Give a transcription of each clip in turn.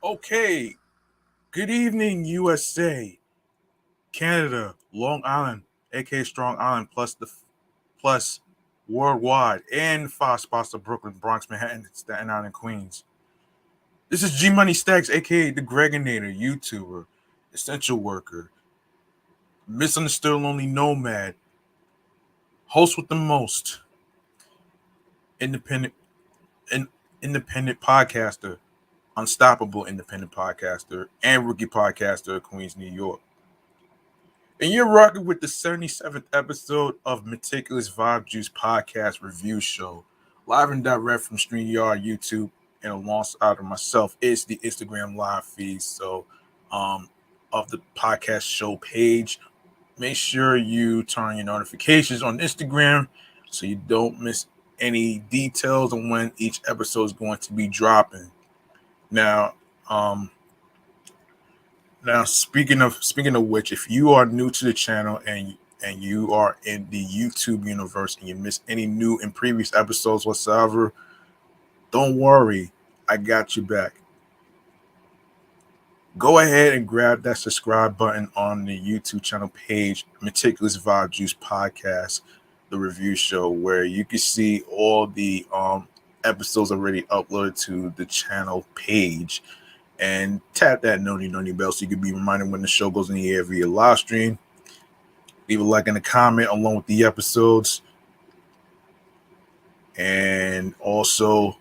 Okay, good evening, USA, Canada, Long Island, aka Strong Island, plus worldwide, and five spots of Brooklyn, Bronx, Manhattan, Staten Island, Queens. This is G Money Stacks, aka the Gregonator, YouTuber, essential worker, misunderstood lonely nomad, host with the most, independent, in, independent podcaster, unstoppable independent podcaster, and rookie podcaster of Queens, New York. And you're rocking with the 77th episode of Meticulous Vibe Juice Podcast Review Show, live and direct from StreamYard, YouTube, and alongside of myself is the Instagram live feed. Um, of the podcast show page, make sure you turn on your notifications on Instagram so you don't miss any details on when each episode is going to be dropping. Now, um, Now, speaking of which, if you are new to the channel and you are in the YouTube universe and you miss any new and previous episodes whatsoever, don't worry, I got you back. Go ahead and grab that subscribe button on the YouTube channel page, Meticulous Vibe Juice Podcast, the review show, where you can see all the episodes already uploaded to the channel page. And tap that noni bell so you can be reminded when the show goes in the air via live stream. Leave a like and a comment along with the episodes. And also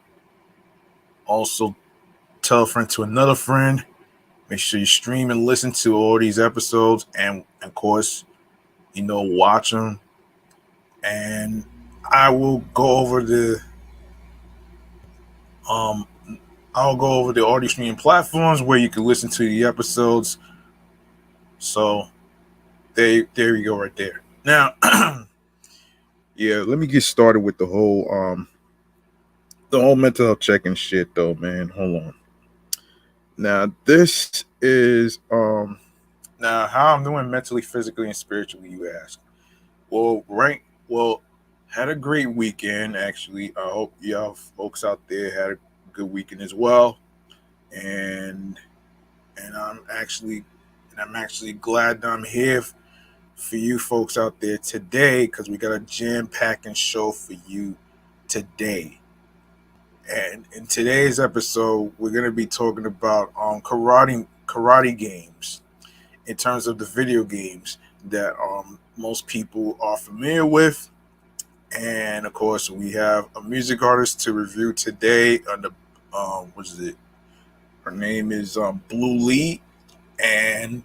tell a friend to another friend. Make sure you stream and listen to all these episodes and of course, watch them. And I will go over the um I'll go over the audio streaming platforms where you can listen to the episodes. So there you go right there. Now yeah, let me get started with the whole mental health checking shit though, man. Hold on. Now this is now how I'm doing mentally, physically, and spiritually, you ask. Well, had a great weekend actually. I hope y'all folks out there had a good weekend as well. And and I'm actually glad that I'm here for you folks out there today because we got a jam-packing show for you today. And in today's episode, we're gonna be talking about karate games in terms of the video games that most people are familiar with. And of course, we have a music artist to review today. On the what is it? Her name is Blue Lee, and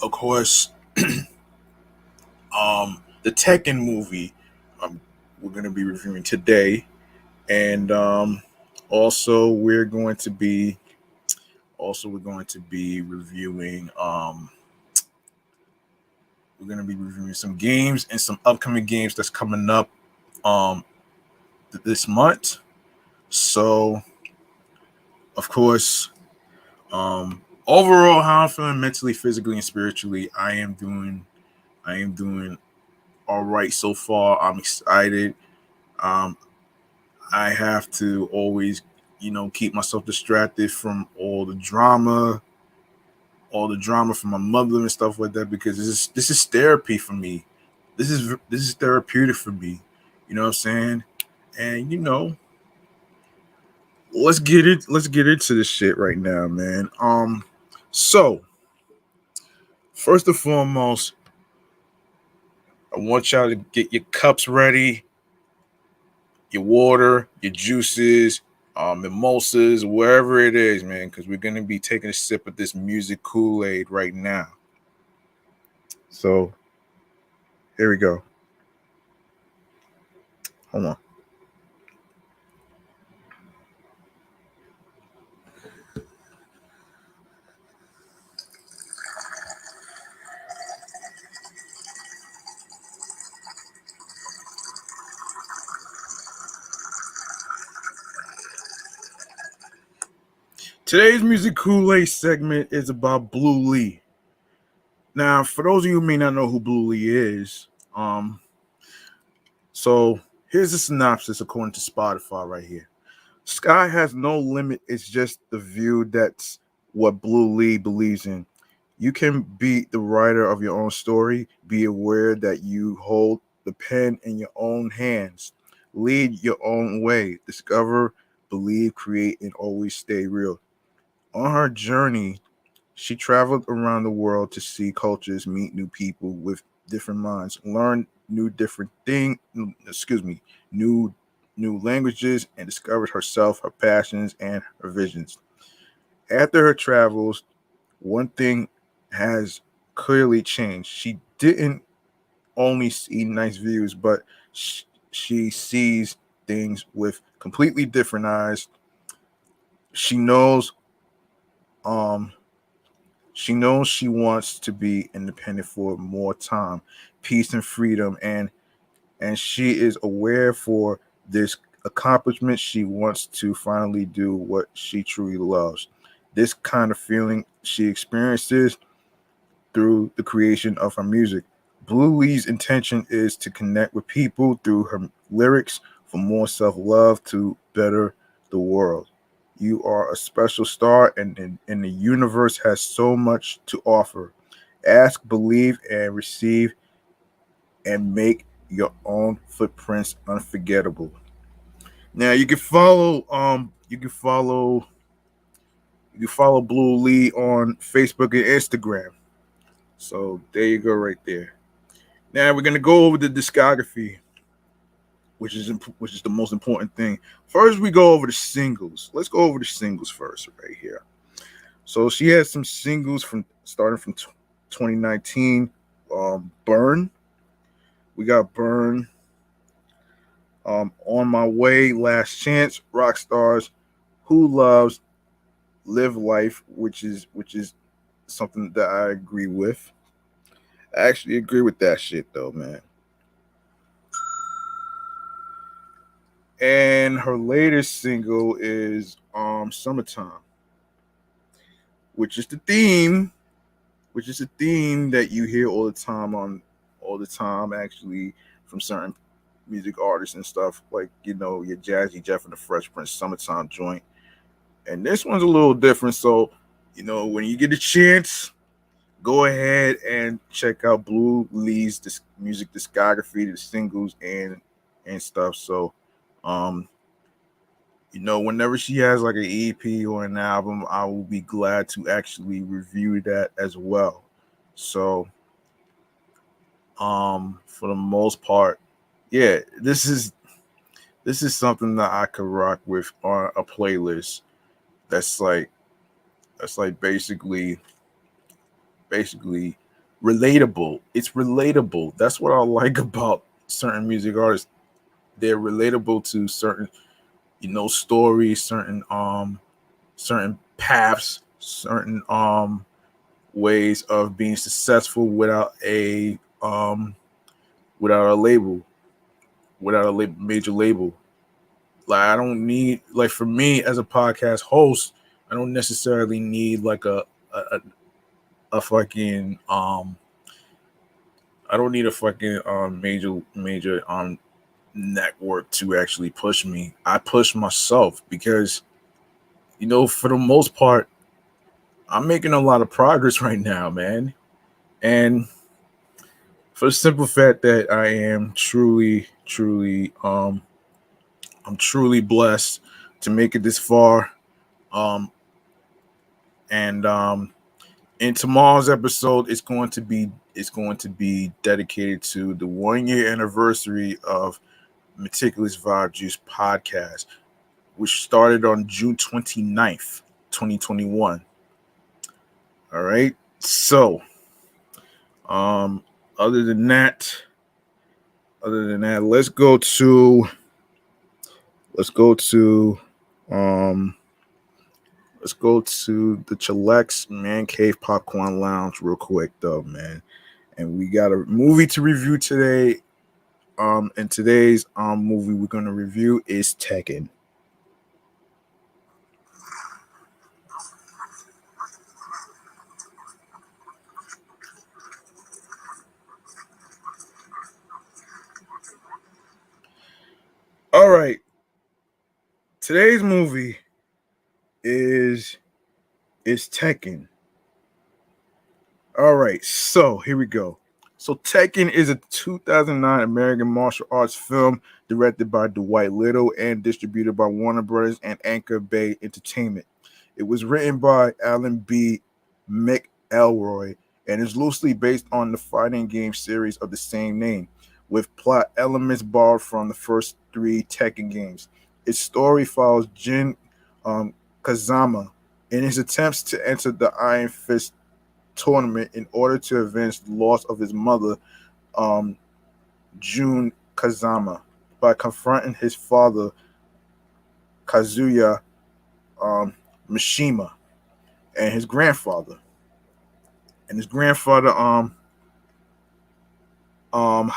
of course, the Tekken movie. Um, we're gonna be reviewing today, and also we're going to be reviewing some games and some upcoming games that's coming up um this month. So of course, overall how I'm feeling mentally, physically, and spiritually, I am doing all right so far. I'm excited. um I have to always keep myself distracted from all the drama from my mother and stuff like that, because this is therapy for me. This is therapeutic for me. You know what I'm saying? And let's get into this shit right now, man. So first and foremost, I want y'all to get your cups ready, your water, your juices, mimosas, wherever it is, man, because we're gonna be taking a sip of this music Kool-Aid right now. So here we go. Hold on. Today's music Kool-Aid segment is about Blue Lee. Now, for those of you who may not know who Blue Lee is, so here's a synopsis according to Spotify right here. Sky has no limit. It's just the view that's what Blue Lee believes in. You can be the writer of your own story. Be aware that you hold the pen in your own hands. Lead your own way. Discover, believe, create, and always stay real. On her journey, she traveled around the world to see cultures, meet new people with different minds, learn new new languages, and discovered herself, her passions, and her visions. After her travels, one thing has clearly changed. She didn't only see nice views, but she sees things with completely different eyes. She knows um she knows she wants to be independent for more time, peace and freedom, and she is aware for this accomplishment she wants to finally do what she truly loves. This kind of feeling she experiences through the creation of her music. Blue Lee's intention is to connect with people through her lyrics for more self love to better the world. You are a special star, and the universe has so much to offer. Ask, believe, and receive, and make your own footprints unforgettable. Now you can follow Blue Lee on Facebook and Instagram. So there you go, right there. Now we're gonna go over the discography, which is the most important thing. First, we go over the singles. Let's go over the singles first, right here. So she has some singles from starting from 2019. Burn. We got Burn. On My Way, Last Chance, Rock Stars, Who Loves, Live Life, which is something that I agree with. I actually agree with that shit though, man. And her latest single is Summertime, which is the theme, which is a theme that you hear all the time actually from certain music artists and stuff, like your Jazzy Jeff and the Fresh Prince Summertime joint. And this one's a little different, so when you get a chance, go ahead and check out Blue Lee's music discography, the singles and stuff. So um whenever she has like an EP or an album, I will be glad to actually review that as well. So, for the most part, yeah, this is something that I could rock with on a playlist. That's like basically relatable. It's relatable. That's what I like about certain music artists. They're relatable to certain stories, certain paths, certain ways of being successful without a label, major label. Like I don't need, like, for me as a podcast host, I don't necessarily need like a, a fucking I don't need a fucking major network to actually push me. I push myself because for the most part I'm making a lot of progress right now, man. And for the simple fact that I am I'm truly blessed to make it this far. Um, and in tomorrow's episode, it's going to be dedicated to the 1 year anniversary of Meticulous Vibe Juice podcast, which started on June 29th, 2021. All right. So, um, other than that, let's go to um let's go to the Chillax Man Cave Popcorn Lounge real quick though, man. And we got a movie to review today. And today's movie we're gonna review is Tekken. All right. Today's movie is is Tekken. All right, so here we go. So Tekken is a 2009 American martial arts film directed by Dwight Little and distributed by Warner Brothers and Anchor Bay Entertainment. It was written by Alan B. McElroy and is loosely based on the fighting game series of the same name, with plot elements borrowed from the first three Tekken games. Its story follows Jin Kazama in his attempts to enter the Iron Fist tournament in order to avenge the loss of his mother, um, Jun Kazama, by confronting his father, Kazuya um, Mishima, and his grandfather. Um,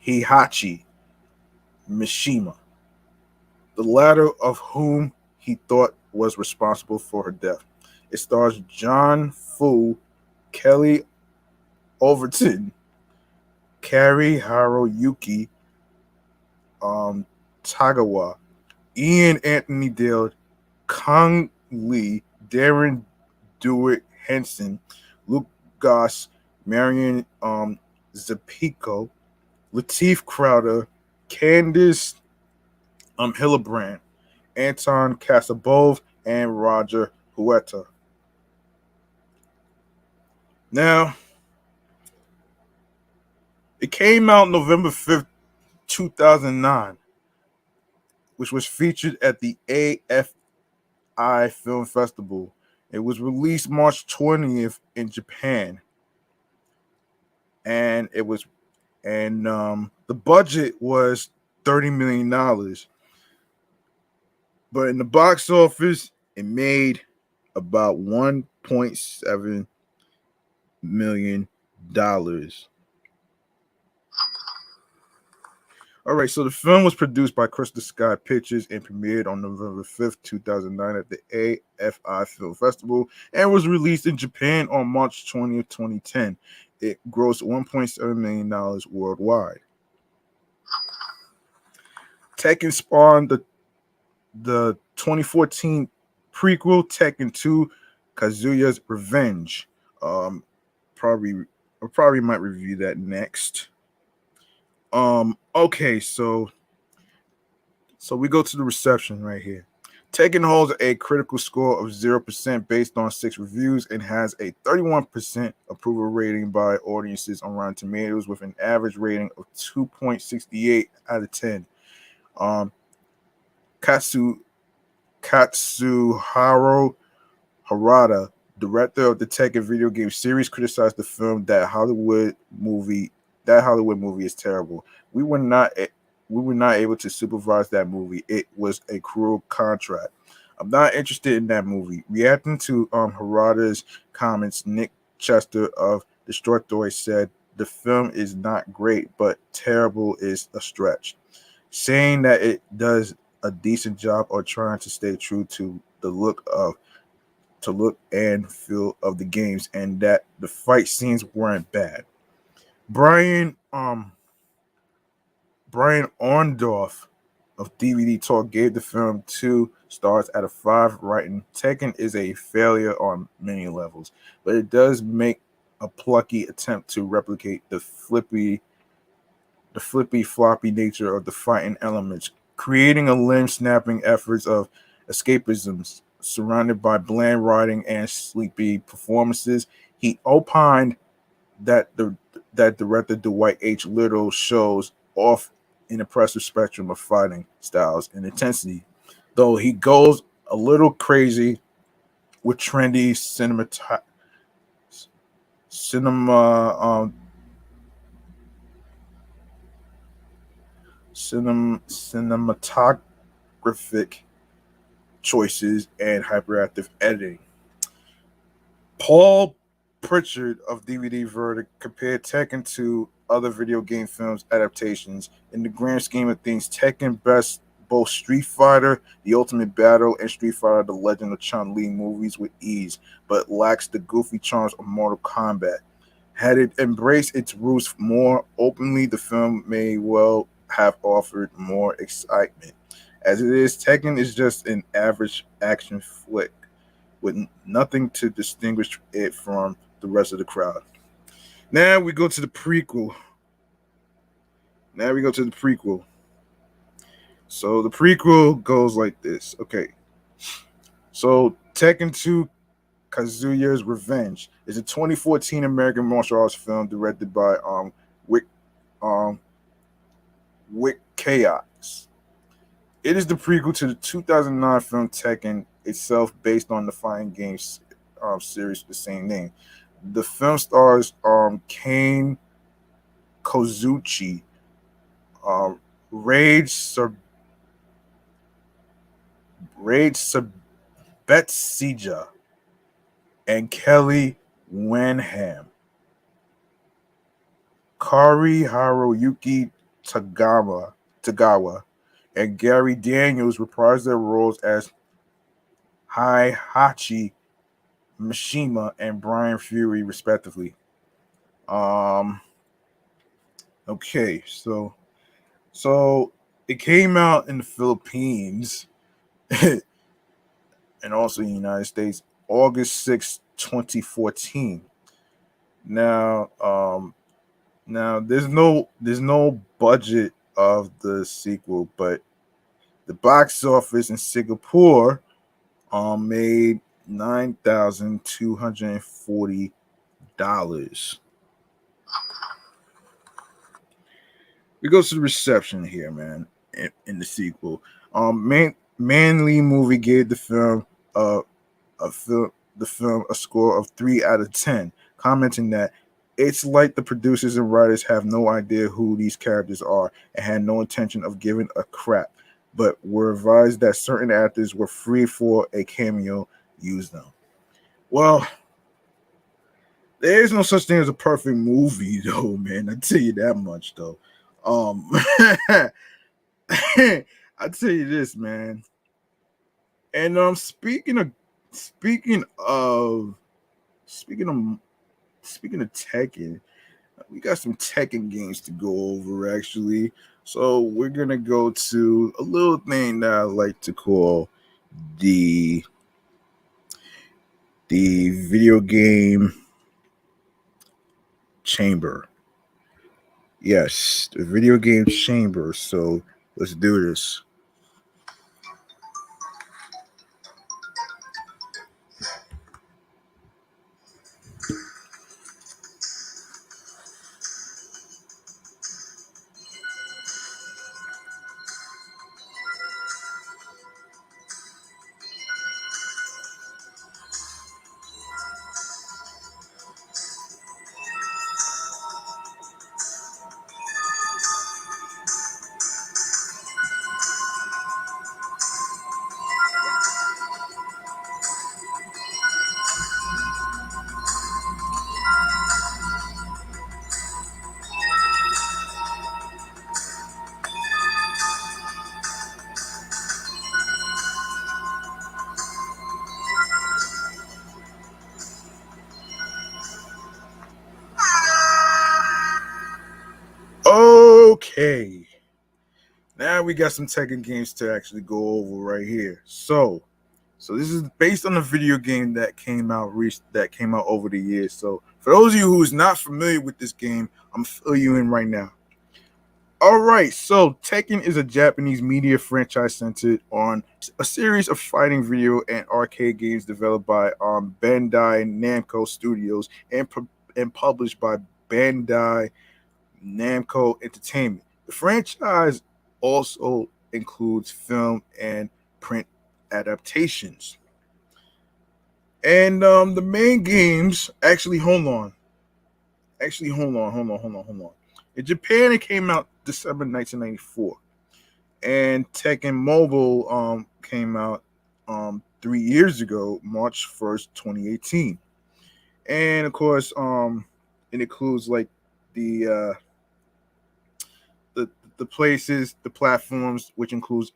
Heihachi Mishima, the latter of whom he thought was responsible for her death. It stars John Fu, Kelly Overton, Kari Haruyuki, Tagawa, Ian Anthony Dale, Kong Lee, Darren Dewitt Henson, Luke Goss, Marion Zapico, Lateef Crowder, Candice Hillebrand, Anton Casabov, and Roger Huerta. Now, it came out November 5th, 2009, which was featured at the AFI Film Festival. It was released March 20th in Japan, and the budget was $30 million, but in the box office, it made about $1.7 million. All right, so the film was produced by Crystal Sky Pictures and premiered on November 5th, 2009 at the AFI Film Festival and was released in Japan on March 20th, 2010. It grossed $1.7 million worldwide. Tekken spawned the 2014 prequel Tekken 2 Kazuya's Revenge. I probably might review that next. Okay, so we go to the reception right here. Tekken holds a critical score of 0% based on 6 reviews and has a 31% approval rating by audiences on Rotten Tomatoes with an average rating of 2.68 out of 10. Katsuhiro Harada, director of the Tekken video game series, criticized the film that Hollywood movie is terrible. We were not able to supervise that movie. It was a cruel contract. I'm not interested in that movie. Reacting to Harada's comments, Nick Chester of Destructoid said the film is not great, but terrible is a stretch, saying that it does a decent job of trying to stay true to the look and feel of the games, and that the fight scenes weren't bad. Brian Orndorff of DVD Talk gave the film 2 stars out of 5, writing, Tekken is a failure on many levels, but it does make a plucky attempt to replicate the flippy floppy nature of the fighting elements, creating a limb-snapping efforts of escapisms surrounded by bland writing and sleepy performances. He opined that director Dwight H. Little shows off an impressive spectrum of fighting styles and intensity, though he goes a little crazy with trendy cinematographic choices and hyperactive editing. Paul Pritchard of DVD Verdict compared Tekken to other video game films adaptations. In the grand scheme of things, Tekken bests both Street Fighter, The Ultimate Battle, and Street Fighter, The Legend of Chun-Li movies with ease, but lacks the goofy charms of Mortal Kombat. Had it embraced its roots more openly, the film may well have offered more excitement. As it is, Tekken is just an average action flick. with nothing to distinguish it from the rest of the crowd. Now we go to the prequel. So the prequel goes like this. Okay. So Tekken 2 Kazuya's Revenge is a 2014 American martial arts film directed by Wick um Wick Chaos. It is the prequel to the 2009 film Tekken itself, based on the fighting games series with the same name. The film stars Kane Kozuchi, um, Raid Sabetsija, and Kelly Wenham. Kari Haruyuki Tagawa and Gary Daniels reprised their roles as Heihachi Mishima and Brian Fury, respectively. Um. Okay, so it came out in the Philippines and also in the United States August 2014. Now, now there's no budget of the sequel, but the box office in Singapore made $9,240. We go to the reception here, man. In the sequel, Manly Movie gave the film a score of 3 out of 10, commenting that it's like the producers and writers have no idea who these characters are and had no intention of giving a crap, but were advised that certain actors were free for a cameo, use them. Well, there is no such thing as a perfect movie, though, man. I tell you that much, though. I tell you this, man. And speaking of speaking of speaking of Tekken, we got some Tekken games to go over actually. So we're gonna go to a little thing that I like to call the video game chamber. Yes, the video game chamber. So let's do this. Okay. Now we got some Tekken games to actually go over right here. So this is based on a video game that came out over the years. So for those of you who's not familiar with this game, I'm fill you in right now. All right, so Tekken is a Japanese media franchise centered on a series of fighting video and arcade games developed by Bandai Namco Studios and published by Bandai Namco Entertainment. The franchise also includes film and print adaptations. And the main games actually hold on. In Japan, it came out December 1994, and Tekken Mobile came out 3 years ago, March 1st, 2018. And of course, it includes like the uh, the places, the platforms, which includes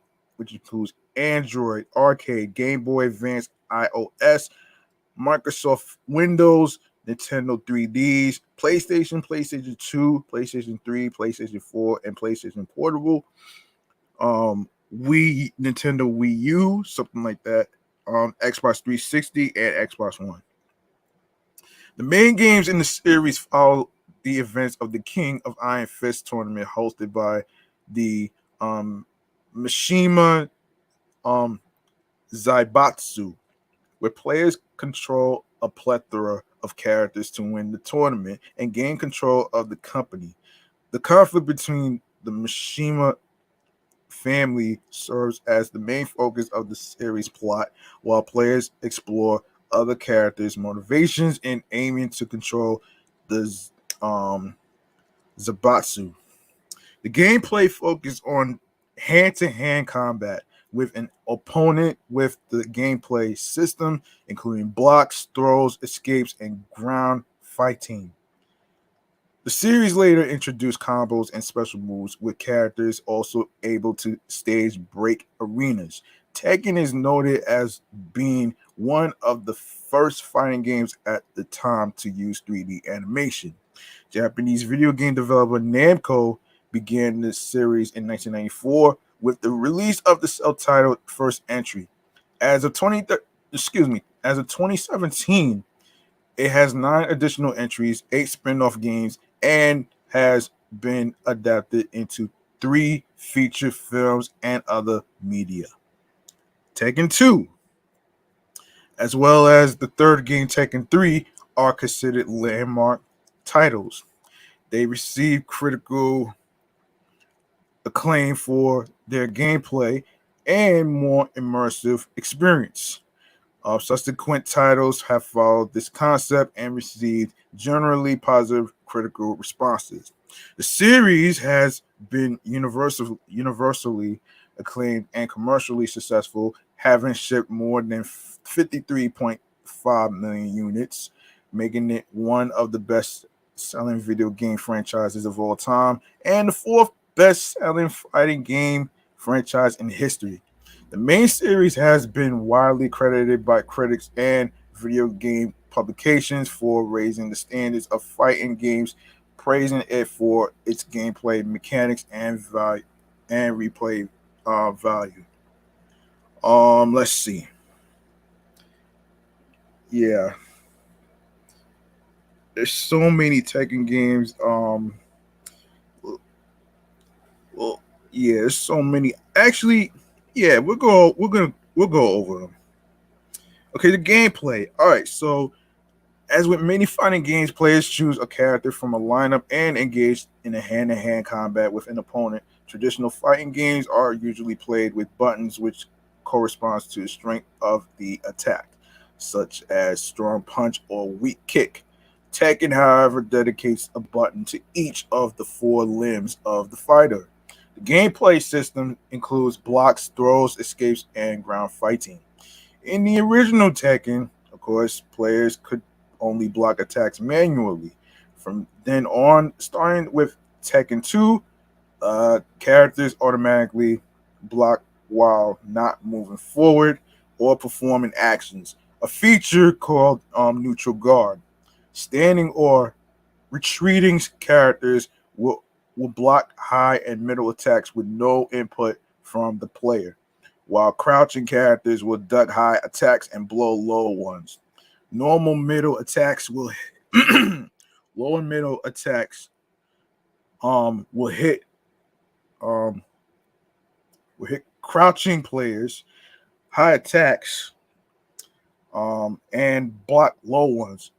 Android, Arcade, Game Boy Advance, iOS, Microsoft Windows, Nintendo 3DS, PlayStation 2, PlayStation 3, PlayStation 4, and PlayStation Portable. Nintendo Wii U, something like that. Xbox 360 and Xbox One. The main games in the series follow the events of the King of Iron Fist tournament hosted by the Mishima Zaibatsu, where players control a plethora of characters to win the tournament and gain control of the company. The conflict between the Mishima family serves as the main focus of the series plot, while players explore other characters' motivations in aiming to control the Zabatsu. The gameplay focuses on hand-to-hand combat with an opponent with the gameplay system, including blocks, throws, escapes, and ground fighting. The series later introduced combos and special moves, with characters also able to stage break arenas. Tekken is noted as being one of the first fighting games at the time to use 3D animation. Japanese video game developer Namco began this series in 1994 with the release of the self-titled first entry. As of 2017, it has 9 additional entries, 8 spin-off games, and has been adapted into 3 feature films and other media. Tekken 2, as well as the third game Tekken 3, are considered landmark titles. They received critical acclaim for their gameplay and more immersive experience. Subsequent titles have followed this concept and received generally positive critical responses. The series has been universally acclaimed and commercially successful, having shipped more than 53.5 million units, making it one of the best-selling video game franchises of all time and the 4th best-selling fighting game franchise in history. The main series has been widely credited by critics and video game publications for raising the standards of fighting games, praising it for its gameplay mechanics and value and replay value. Let's see. Yeah, there's so many Tekken games. Well, yeah, there's so many. Actually, yeah, we'll go over them. Okay, the gameplay. All right, so as with many fighting games, players choose a character from a lineup and engage in a hand-to-hand combat with an opponent. Traditional fighting games are usually played with buttons, which corresponds to the strength of the attack, such as strong punch or weak kick. Tekken, however, dedicates a button to each of the 4 limbs of the fighter. The gameplay system includes blocks, throws, escapes, and ground fighting. In the original Tekken, of course, players could only block attacks manually. From then on, starting with Tekken 2, characters automatically block while not moving forward or performing actions. A feature called neutral guard. Standing or retreating characters will block high and middle attacks with no input from the player, while crouching characters will duck high attacks and blow low ones. Normal middle attacks will low and middle attacks will hit um crouching players, high attacks and block low ones.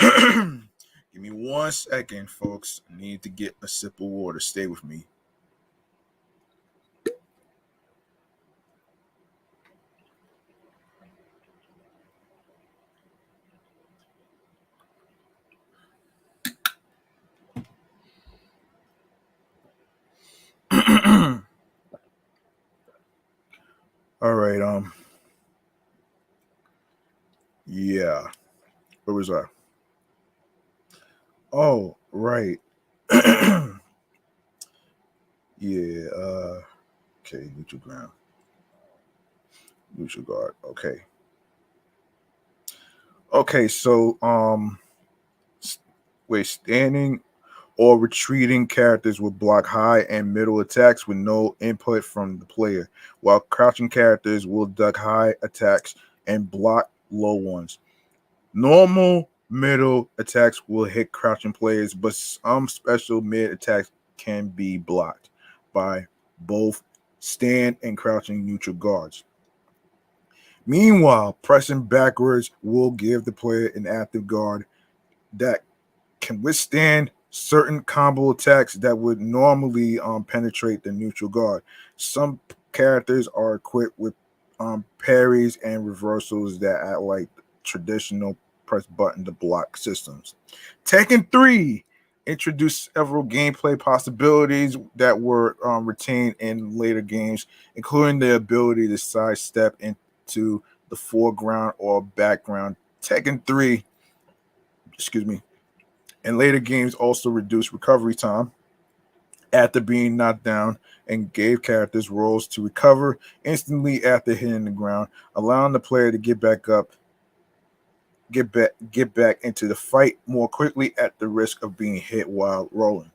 Give me 1 second, folks. I need to get a sip of water. Stay with me. All right. Yeah. Where was I? Oh, right. Yeah. Okay. Neutral ground. Neutral guard. Okay. Okay. So wait. Standing. or retreating characters will block high and middle attacks with no input from the player, while crouching characters will duck high attacks and block low ones. Normal middle attacks will hit crouching players, but some special mid attacks can be blocked by both stand and crouching neutral guards. Meanwhile, pressing backwards will give the player an active guard that can withstand certain combo attacks that would normally penetrate the neutral guard. Some characters are equipped with parries and reversals that act like traditional press button to block systems. Tekken 3 introduced several gameplay possibilities that were retained in later games, including the ability to sidestep into the foreground or background. Tekken 3, excuse me, and later games also reduced recovery time after being knocked down and gave characters rolls to recover instantly after hitting the ground, allowing the player to get back up, get back into the fight more quickly at the risk of being hit while rolling.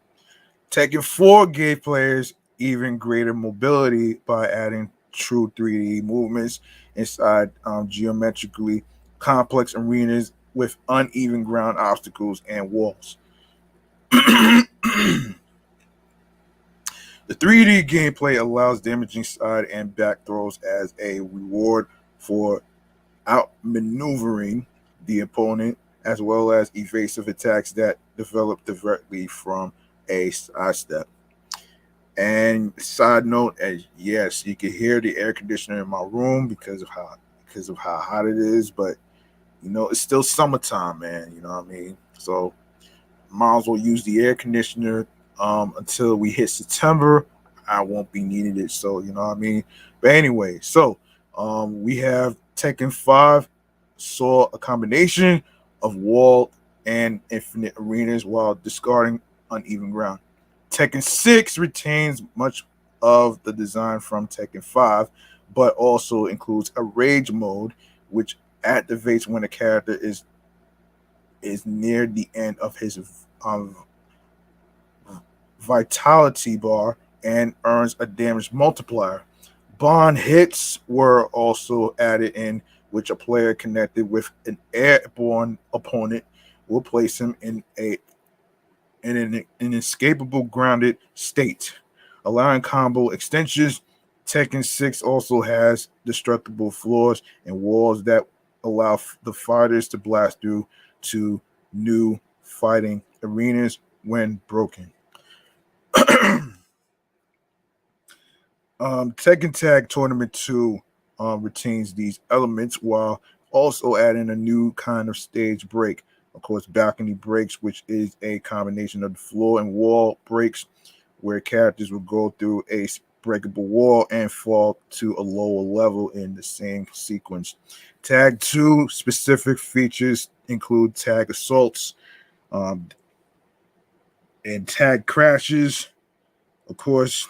Tekken 4 gave players even greater mobility by adding true 3D movements inside geometrically complex arenas with uneven ground obstacles and walls. The 3D gameplay allows damaging side and back throws as a reward for outmaneuvering the opponent, as well as evasive attacks that develop directly from a sidestep. And side note, as yes, you can hear the air conditioner in my room because of how hot it is, but it's still summertime, man. You know what I mean? So might as well use the air conditioner until we hit September. I won't be needing it, so you know what I mean. But anyway, so we have Tekken 5 saw a combination of walled and infinite arenas while discarding uneven ground. Tekken 6 retains much of the design from Tekken 5, but also includes a rage mode, which activates when a character is near the end of his um, vitality bar and earns a damage multiplier. Bond hits were also added in, which a player connected with an airborne opponent will place him in an inescapable grounded state, allowing combo extensions. Tekken 6 also has destructible floors and walls that allow the fighters to blast through to new fighting arenas when broken. Tekken Tag Tournament 2 retains these elements while also adding a new kind of stage break. Of course, balcony breaks, which is a combination of the floor and wall breaks, where characters will go through a breakable wall and fall to a lower level in the same sequence. Tag 2 specific features include tag assaults um, and tag crashes. Of course,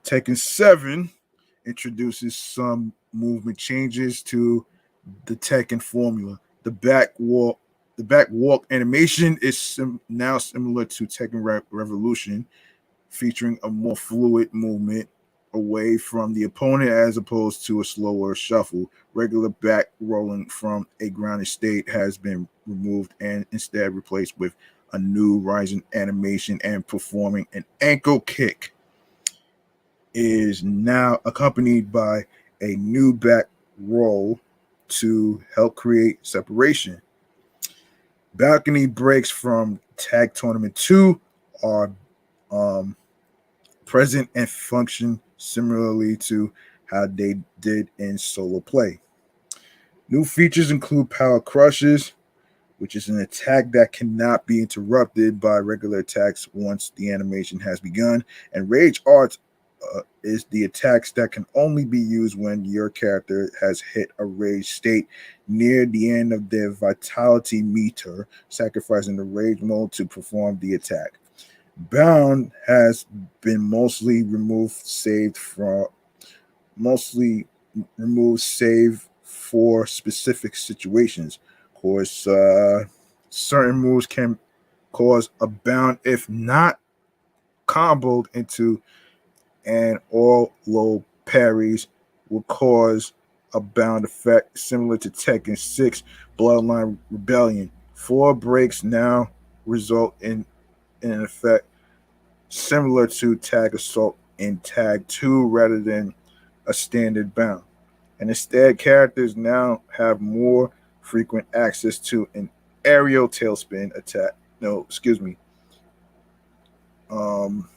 Tekken 7 introduces some movement changes to the Tekken formula. The back walk animation is now similar to Tekken Revolution, featuring a more fluid movement away from the opponent as opposed to a slower shuffle. Regular back rolling from a grounded state has been removed and instead replaced with a new rising animation, and performing an ankle kick is now accompanied by a new back roll to help create separation. Balcony breaks from Tag Tournament 2 are um, present and function similarly to how they did in solo play. New features include Power Crushes, which is an attack that cannot be interrupted by regular attacks once the animation has begun, and Rage Arts is the attacks that can only be used when your character has hit a rage state near the end of their vitality meter, sacrificing the rage mode to perform the attack. Bound has been mostly removed save for specific situations. Of course, certain moves can cause a bound if not comboed into, and all low parries will cause a bound effect similar to Tekken 6 Bloodline Rebellion. 4 breaks now result in an effect similar to Tag Assault in Tag 2 rather than a standard bound. And instead, characters now have more frequent access to an aerial tailspin attack. No, excuse me. Um,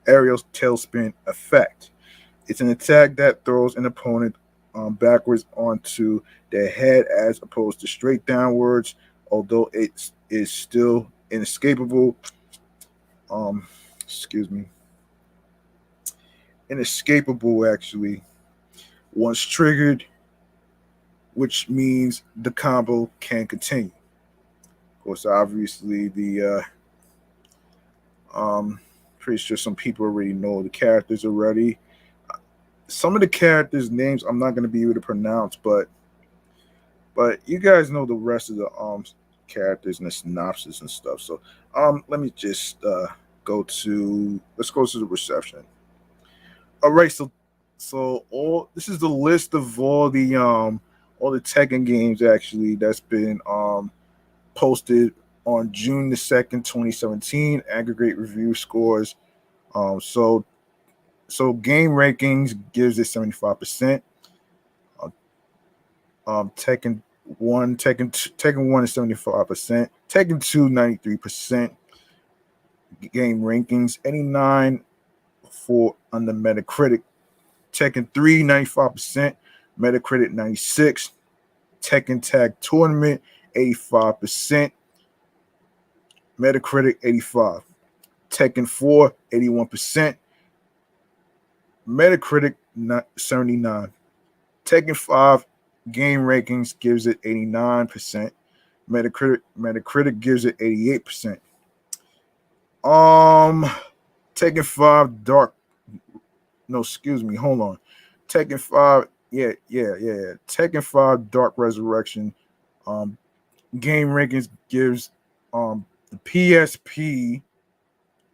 Aerial tailspin effect. It's an attack that throws an opponent backwards onto their head as opposed to straight downwards, although it is still inescapable. Um, excuse me. Inescapable, actually, once triggered, which means the combo can continue. Of course, obviously, pretty sure some people already know the characters already. Some of the characters' names I'm not going to be able to pronounce, but you guys know the rest of the characters and the synopsis and stuff. So let me just let's go to the reception. All right, so all this is the list of all the Tekken games actually that's been posted on June 2nd, 2017. Aggregate review scores. Um, so game rankings gives it 75%. Uh, Tekken 1 is 75%. Tekken 2 93%. Game rankings 89 for on the Metacritic. Tekken 3 95%. Metacritic 96. Tekken Tag Tournament 85%. Metacritic 85. Tekken 4 81%. Metacritic 79. Tekken 5 game rankings gives it 89%. Metacritic gives it 88%. Um Tekken 5 Dark no, excuse me, hold on. Tekken 5, yeah. Tekken 5 Dark Resurrection um game rankings gives the PSP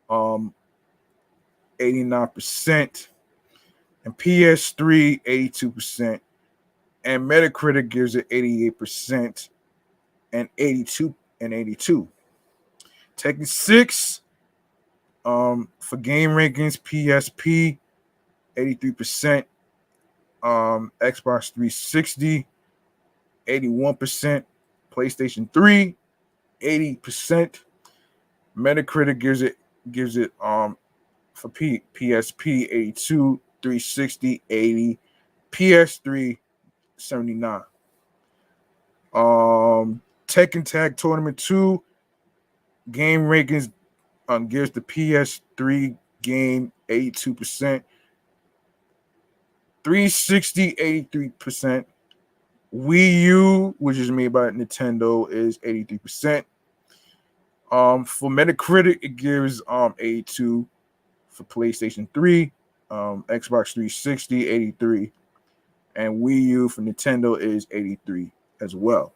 89% and PS3 82%, and Metacritic gives it 88% and 82. Tekken 6 for game rankings, PSP 83%, Xbox 360 81%, PlayStation 3 80%. Metacritic gives it for PSP 82, 360 80, PS3 79. Tekken Tag Tournament 2 game rankings gives the PS3 game 82%, 360 83%, Wii U, which is made by Nintendo, is 83%. For Metacritic, it gives 82. For PlayStation 3, Xbox 360 83, and Wii U for Nintendo is 83 as well.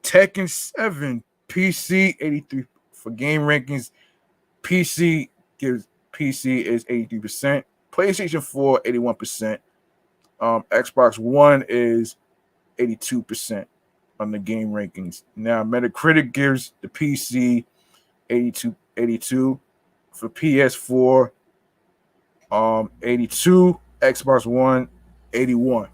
Tekken 7 PC 83 for game rankings. PC is 83%. PlayStation 4 81%. Xbox One is 82% on the game rankings. Now Metacritic gives the PC 82 for PS4 82, Xbox One 81.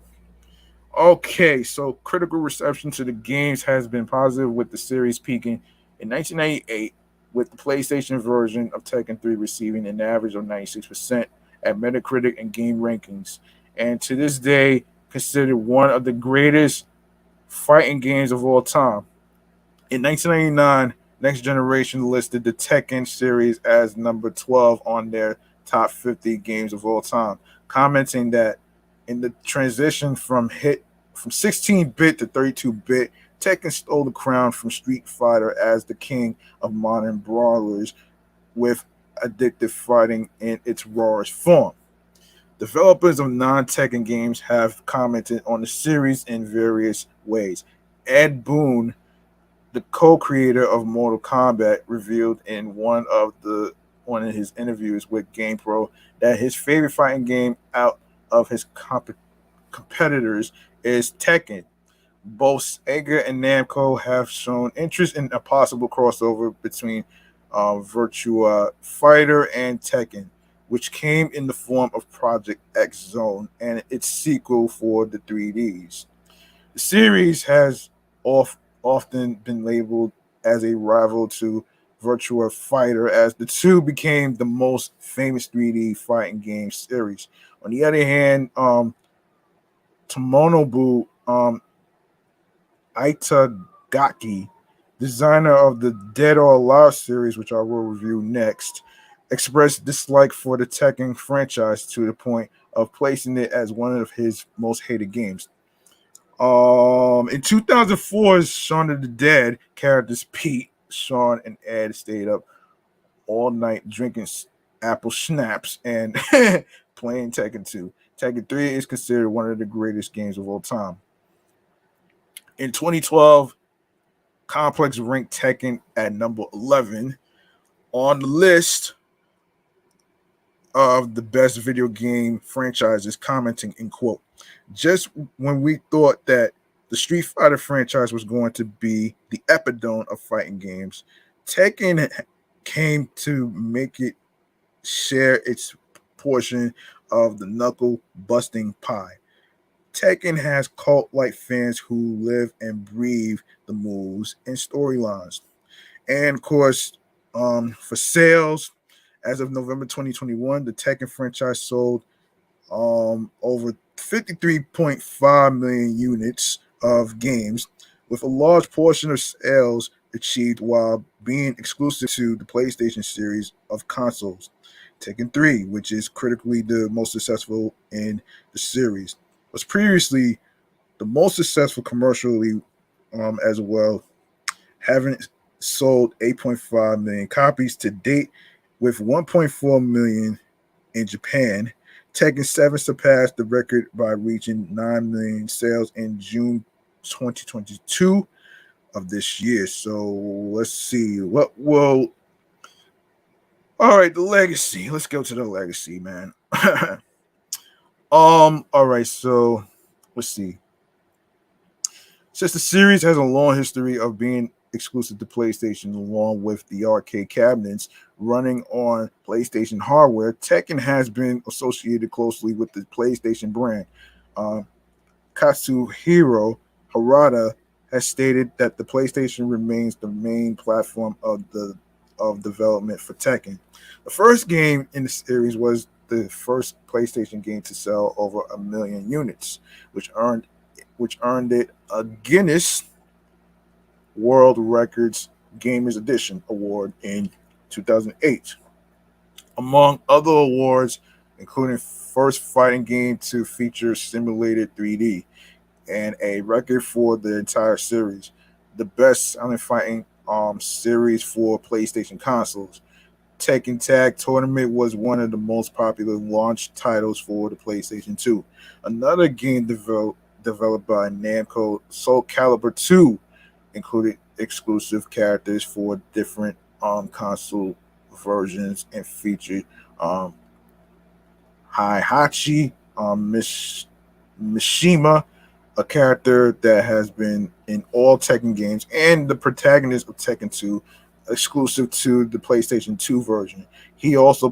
Okay, so critical reception to the games has been positive, with the series peaking in 1998, with the PlayStation version of Tekken 3 receiving an average of 96% at Metacritic and game rankings, and to this day considered one of the greatest fighting games of all time. In 1999, Next Generation listed the Tekken series as number 12 on their top 50 games of all time, commenting that in the transition from 16-bit to 32-bit, Tekken stole the crown from Street Fighter as the king of modern brawlers, with addictive fighting in its rawest form. Developers of non-Tekken games have commented on the series in various ways. Ed Boon, the co-creator of Mortal Kombat, revealed in one of his interviews with GamePro that his favorite fighting game out of his competitors is Tekken. Both Sega and Namco have shown interest in a possible crossover between Virtua Fighter and Tekken, which came in the form of Project X Zone and its sequel for the 3Ds. The series has often been labeled as a rival to Virtua Fighter, as the two became the most famous 3D fighting game series. On the other hand, Tomonobu Itagaki, designer of the Dead or Alive series, which I will review next, expressed dislike for the Tekken franchise to the point of placing it as one of his most hated games. In 2004, Shaun of the Dead characters Pete, Sean, and Ed stayed up all night drinking apple schnapps and playing Tekken 2. Tekken 3 is considered one of the greatest games of all time. In 2012, Complex ranked Tekken at number 11 on the list of the best video game franchises, commenting in quote, just when we thought that the Street Fighter franchise was going to be the epitome of fighting games, Tekken came to make it share its portion of the knuckle busting pie. Tekken has cult like fans who live and breathe the moves and storylines. And of course, for sales, as of November 2021, the Tekken franchise sold over 53.5 million units of games, with a large portion of sales achieved while being exclusive to the PlayStation series of consoles. Tekken 3, which is critically the most successful in the series, was previously the most successful commercially as well, having sold 8.5 million copies to date, with 1.4 million in Japan. Tekken 7 surpassed the record by reaching 9 million sales in June 2022 of this year. So let's see what will. All right, the legacy. Let's go to the legacy, man. All right, so let's see. Since the series has a long history of being exclusive to PlayStation, along with the arcade cabinets running on PlayStation hardware, Tekken has been associated closely with the PlayStation brand. Uh, Katsuhiro Harada has stated that the PlayStation remains the main platform of development for Tekken. The first game in the series was the first PlayStation game to sell over 1 million units, which earned it a Guinness World Records Gamers Edition award in 2008, among other awards, including first fighting game to feature simulated 3D and a record for the entire series, the best selling fighting series for PlayStation consoles. Tekken Tag Tournament was one of the most popular launch titles for the PlayStation 2. Another game developed by Namco, Soul Calibur 2, included exclusive characters for different console versions and featured um, Heihachi Mishima, a character that has been in all Tekken games and the protagonist of Tekken 2, exclusive to the PlayStation 2 version. He was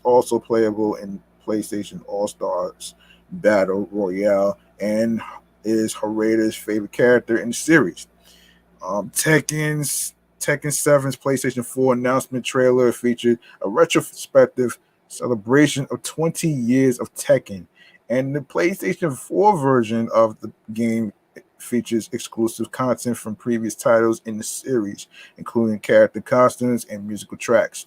also playable in PlayStation All Stars Battle Royale and is Hareda's favorite character in the series. Tekken 7's PlayStation 4 announcement trailer featured a retrospective celebration of 20 years of Tekken, and the PlayStation 4 version of the game features exclusive content from previous titles in the series, including character costumes and musical tracks.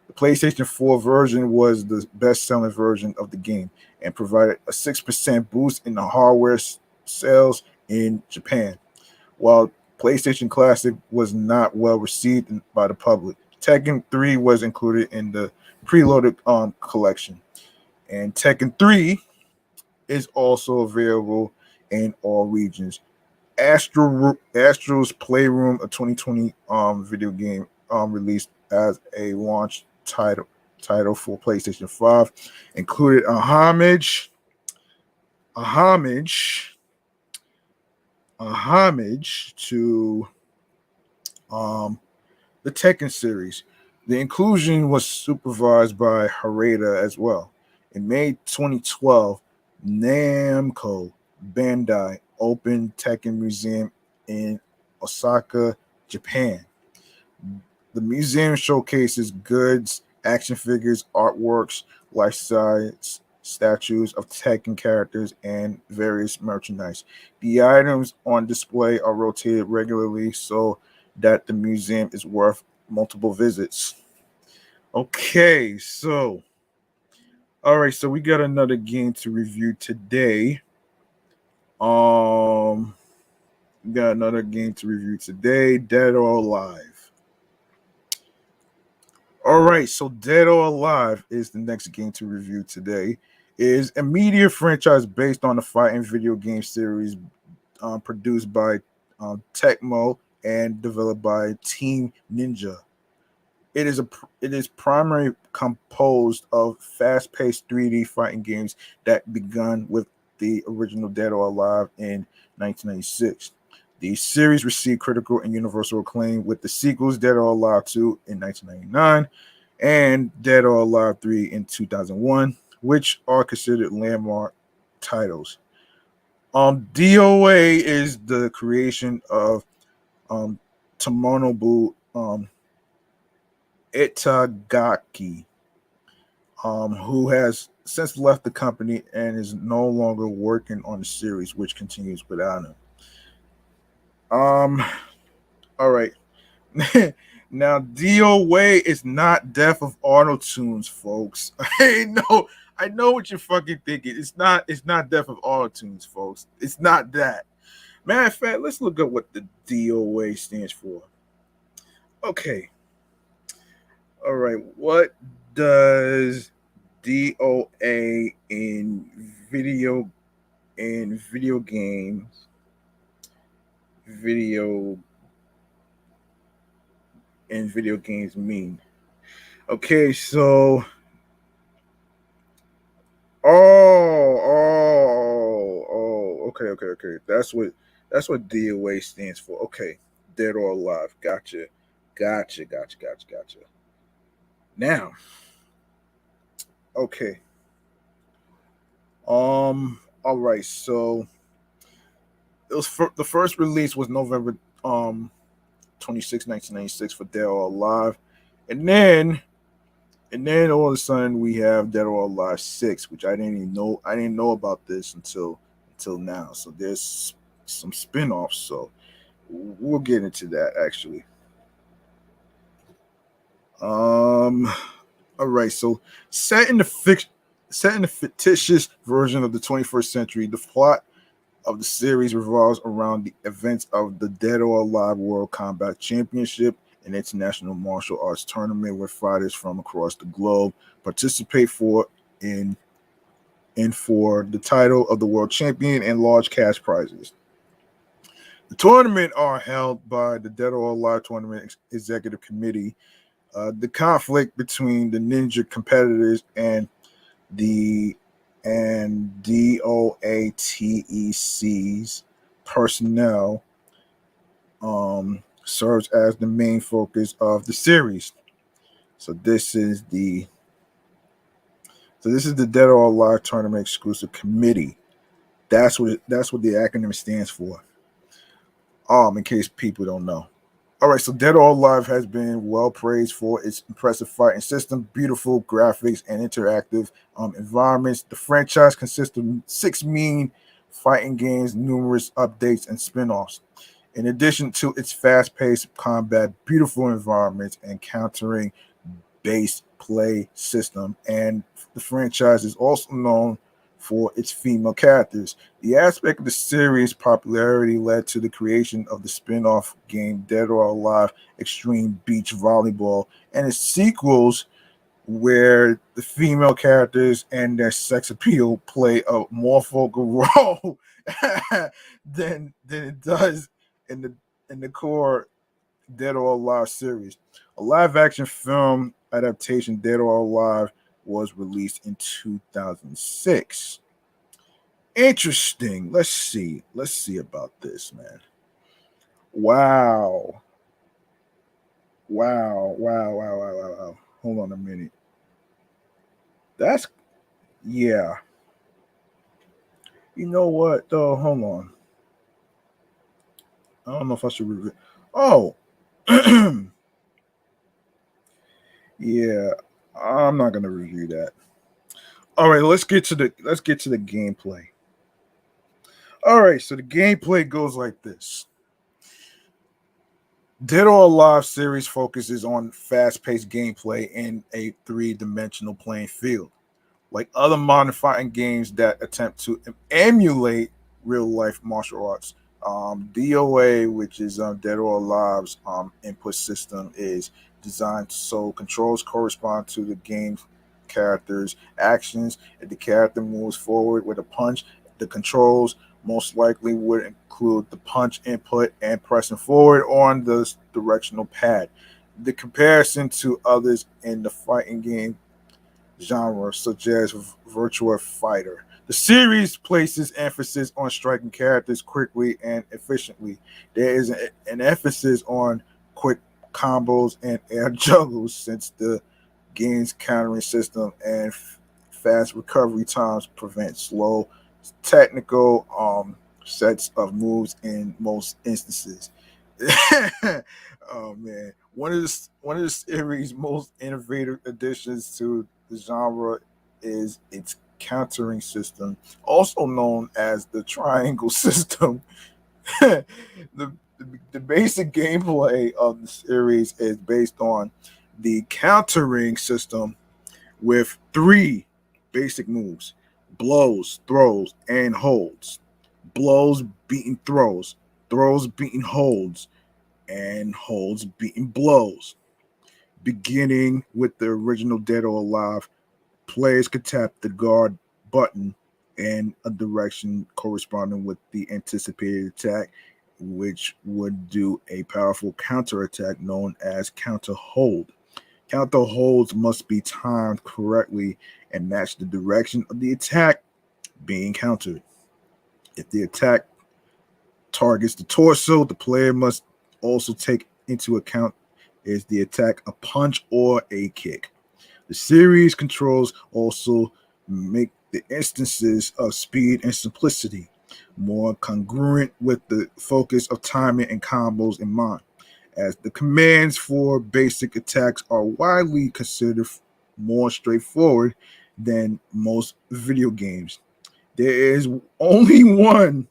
The PlayStation 4 version was the best selling version of the game and provided a 6% boost in the hardware sales in Japan. While PlayStation Classic was not well received by the public, Tekken 3 was included in the preloaded collection. And Tekken 3 is also available in all regions. Astro's Playroom, a 2020 video game released as a launch title for PlayStation 5, included a homage to um the Tekken series. The inclusion was supervised by Harada as well. In May 2012, Namco Bandai opened Tekken Museum in Osaka, Japan. The museum showcases goods, action figures, artworks, life-size statues of Tekken characters, and various merchandise. The items on display are rotated regularly so that the museum is worth multiple visits. Okay, so all right, so we got another game to review today. Um, we got another game to review today, Dead or Alive. All right, so Dead or Alive is the next game to review today. It is a media franchise based on the fighting video game series produced by Tecmo and developed by Team Ninja. It is primarily composed of fast-paced 3D fighting games that begun with the original Dead or Alive in 1996. The series received critical and universal acclaim with the sequels Dead or Alive 2 in 1999 and Dead or Alive 3 in 2001, which are considered landmark titles. DOA is the creation of um, Tomonobu Itagaki, who has since left the company and is no longer working on the series, which continues without him. All right. Now, DOA is not Death of Auto Tunes, folks. I know what you're fucking thinking. It's not Death of Auto Tunes, folks. It's not that. Matter of fact, let's look at what the DOA stands for. Okay. All right. What does DOA in video games video in video games mean? Okay, so okay. That's what DOA stands for. Okay, Dead or Alive. Gotcha. Now, okay. All right. So it was the first release was November 26, 1996 for Dead or Alive, and then all of a sudden we have Dead or Alive 6, which I didn't even know. I didn't know about this until now. So there's some spin-offs. So we'll get into that actually. All right. So set in the fictitious version of the 21st century, the plot of the series revolves around the events of the Dead or Alive World Combat Championship, an international martial arts tournament where fighters from across the globe participate for the title of the world champion and large cash prizes. The tournament are held by the Dead or Alive Tournament Executive Committee. The conflict between the ninja competitors the and DOATEC's personnel serves as the main focus of the series. So this is the Dead or Alive Tournament Exclusive Committee. That's what the acronym stands for. In case people don't know. All right, so Dead or Alive has been well praised for its impressive fighting system, beautiful graphics, and interactive environments. The franchise consists of 6 main fighting games, numerous updates, and spin-offs. In addition to its fast-paced combat, beautiful environments, and countering-based play system, and the franchise is also known for its female characters. The aspect of the series' popularity led to the creation of the spin-off game Dead or Alive Extreme Beach Volleyball and its sequels where the female characters and their sex appeal play a more focal role than it does in the core Dead or Alive series. A live action film adaptation, Dead or Alive, was released in 2006. Interesting. Let's see. Let's see about this, man. Wow. Wow. Hold on a minute. That's, yeah. You know what, though? Hold on. I don't know if I should review. Oh. Yeah. I'm not going to review that. All right, let's get to the gameplay. All right, so the gameplay goes like this. Dead or Alive series focuses on fast-paced gameplay in a three-dimensional playing field. Like other modern fighting games that attempt to emulate real-life martial arts, DOA, which is Dead or Alive's input system, is designed so controls correspond to the game's character's actions. If the character moves forward with a punch, the controls most likely would include the punch input and pressing forward on the directional pad. The comparison to others in the fighting game genre, such as Virtua Fighter. The series places emphasis on striking characters quickly and efficiently. There is an emphasis on quick combos and air juggles, since the game's countering system and fast recovery times prevent slow technical sets of moves in most instances. Oh man, one of the series' most innovative additions to the genre is its countering system, also known as the triangle system. the, the basic gameplay of the series is based on the countering system with three basic moves: blows, throws, and holds. Blows beating throws, throws beating holds, and holds beating blows. Beginning with the original Dead or Alive, players could tap the guard button in a direction corresponding with the anticipated attack, which would do a powerful counterattack known as counter hold. Counter holds must be timed correctly and match the direction of the attack being countered. If the attack targets the torso, the player must also take into account is the attack a punch or a kick. The series controls also make the instances of speed and simplicity more congruent with the focus of timing and combos in mind, as the commands for basic attacks are widely considered more straightforward than most video games. There is only one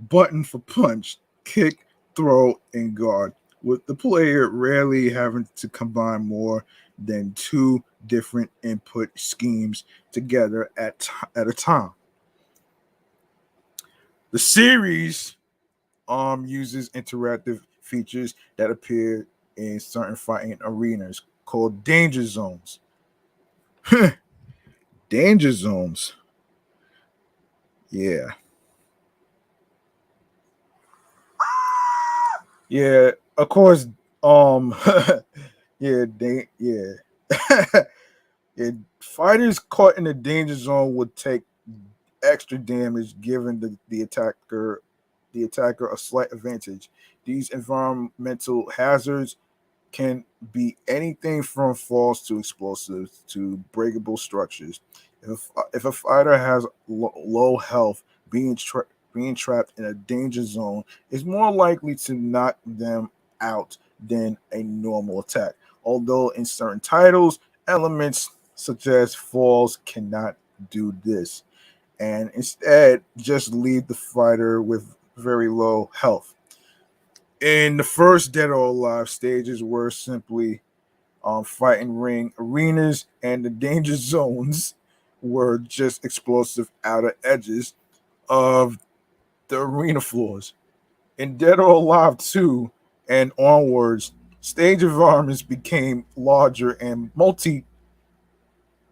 button for punch, kick, throw, and guard, with the player rarely having to combine more than two different input schemes together at a time. The series uses interactive features that appear in certain fighting arenas called danger zones. Danger zones. Yeah. Yeah. Of course, um yeah. Yeah, fighters caught in the danger zone would take extra damage, giving the attacker a slight advantage. These environmental hazards can be anything from falls to explosives to breakable structures. If a fighter has low health, being trapped in a danger zone is more likely to knock them out than a normal attack. Although in certain titles, elements such as falls cannot do this, and instead just leave the fighter with very low health. In the first Dead or Alive, stages were simply fighting ring arenas, and the danger zones were just explosive outer edges of the arena floors. In Dead or Alive 2 and onwards, stage environments became larger and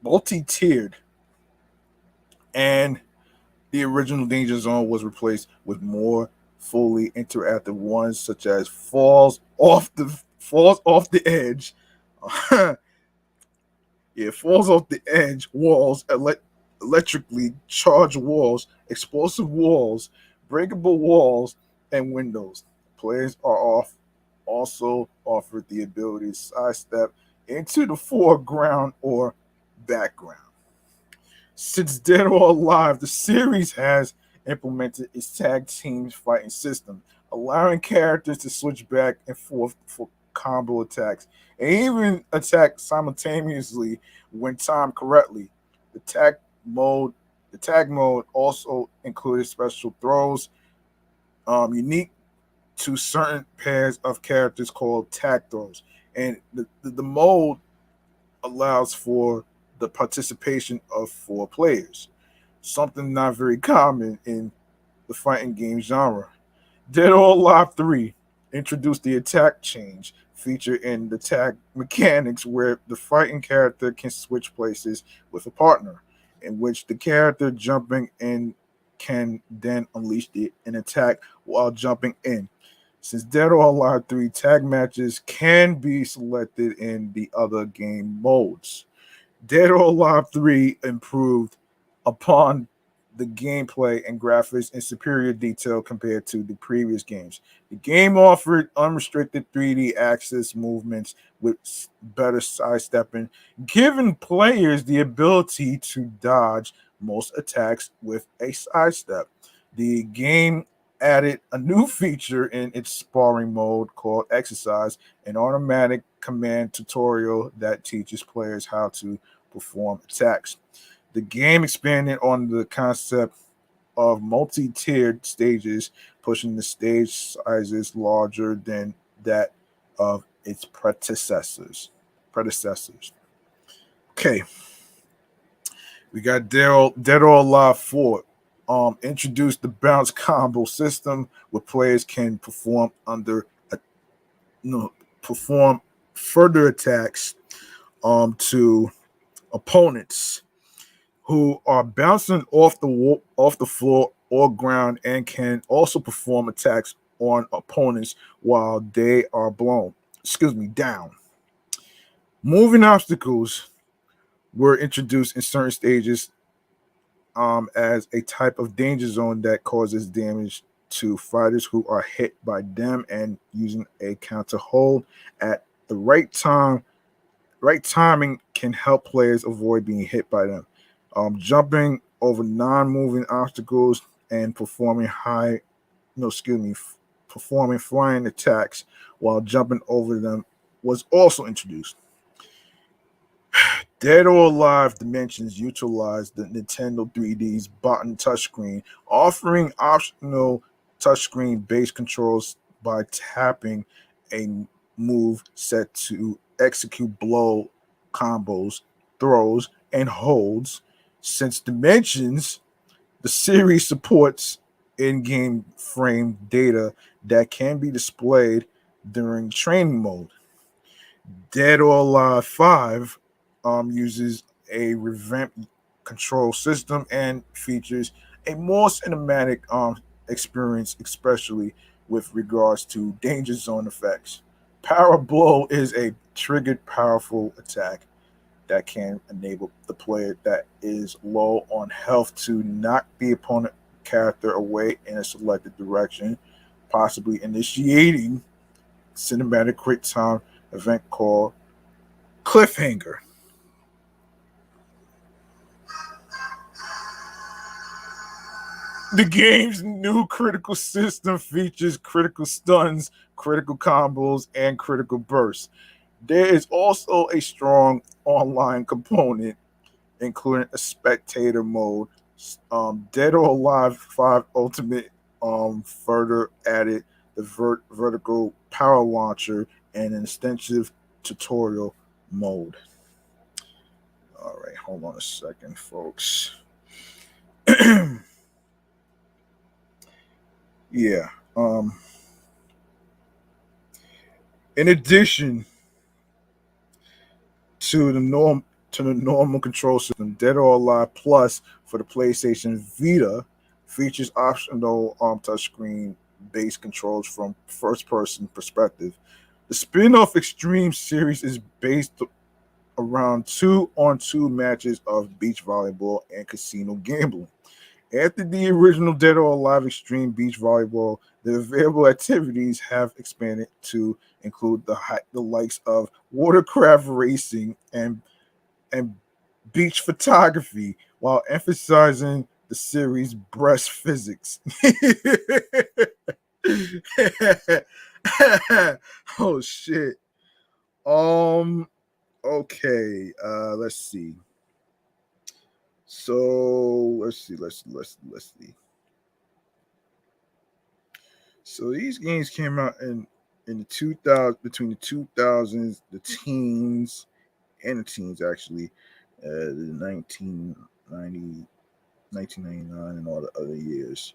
multi-tiered, and the original Danger Zone was replaced with more fully interactive ones, such as falls off the edge. Yeah, falls off the edge walls, electrically charged walls, explosive walls, breakable walls, and windows. Players are also offered the ability to sidestep into the foreground or background. Since Dead or Alive, the series has implemented its tag team fighting system, allowing characters to switch back and forth for combo attacks and even attack simultaneously when timed correctly. The tag mode also included special throws, unique to certain pairs of characters called tag throws, and the mode allows for the participation of four players, something not very common in the fighting game genre. Dead or Alive 3 introduced the attack change feature in the tag mechanics where the fighting character can switch places with a partner, in which the character jumping in can then unleash an attack while jumping in. Since Dead or Alive 3 tag matches can be selected in the other game modes. Dead or Alive 3 improved upon the gameplay and graphics in superior detail compared to the previous games. The game offered unrestricted 3D axis movements with better sidestepping, giving players the ability to dodge most attacks with a sidestep. The game added a new feature in its sparring mode called Exercise, an automatic command tutorial that teaches players how to perform attacks. The game expanded on the concept of multi-tiered stages, pushing the stage sizes larger than that of its Predecessors. Okay, we got Dead or Alive 4. Introduced the bounce combo system where players can perform further attacks to opponents who are bouncing off the floor or ground, and can also perform attacks on opponents while they are down. Moving obstacles were introduced in certain stages as a type of danger zone that causes damage to fighters who are hit by them, and using a counter hold at the right timing can help players avoid being hit by them. Jumping over non-moving obstacles and performing flying attacks while jumping over them was also introduced. Dead or Alive Dimensions utilized the Nintendo 3D's button touchscreen, offering optional touchscreen based controls by tapping a move set to execute blow combos, throws, and holds. Since Dimensions, the series supports in game frame data that can be displayed during training mode. Dead or Alive 5 uses a revamped control system and features a more cinematic experience, especially with regards to danger zone effects. Power Blow is a triggered powerful attack that can enable the player that is low on health to knock the opponent character away in a selected direction, possibly initiating cinematic quick time event called Cliffhanger. The game's new critical system features critical stuns, critical combos, and critical bursts. There is also a strong online component, including a spectator mode. Dead or Alive 5 Ultimate further added the vertical power launcher and an extensive tutorial mode. All right, hold on a second, folks. Yeah. In addition to the norm to the normal control system. Dead or Alive Plus for the PlayStation Vita features optional touchscreen based controls from first person perspective. The spin off Extreme series is based around 2-on-2 matches of beach volleyball and casino gambling. After the original Dead or Alive Extreme Beach Volleyball, the available activities have expanded to include the likes of watercraft racing and beach photography, while emphasizing the series' breast physics. Oh shit. Um. Okay. Let's see. So let's see. So these games came out in the 2000 between the 2000s, the teens, and the teens actually, the 1990, 1999, and all the other years.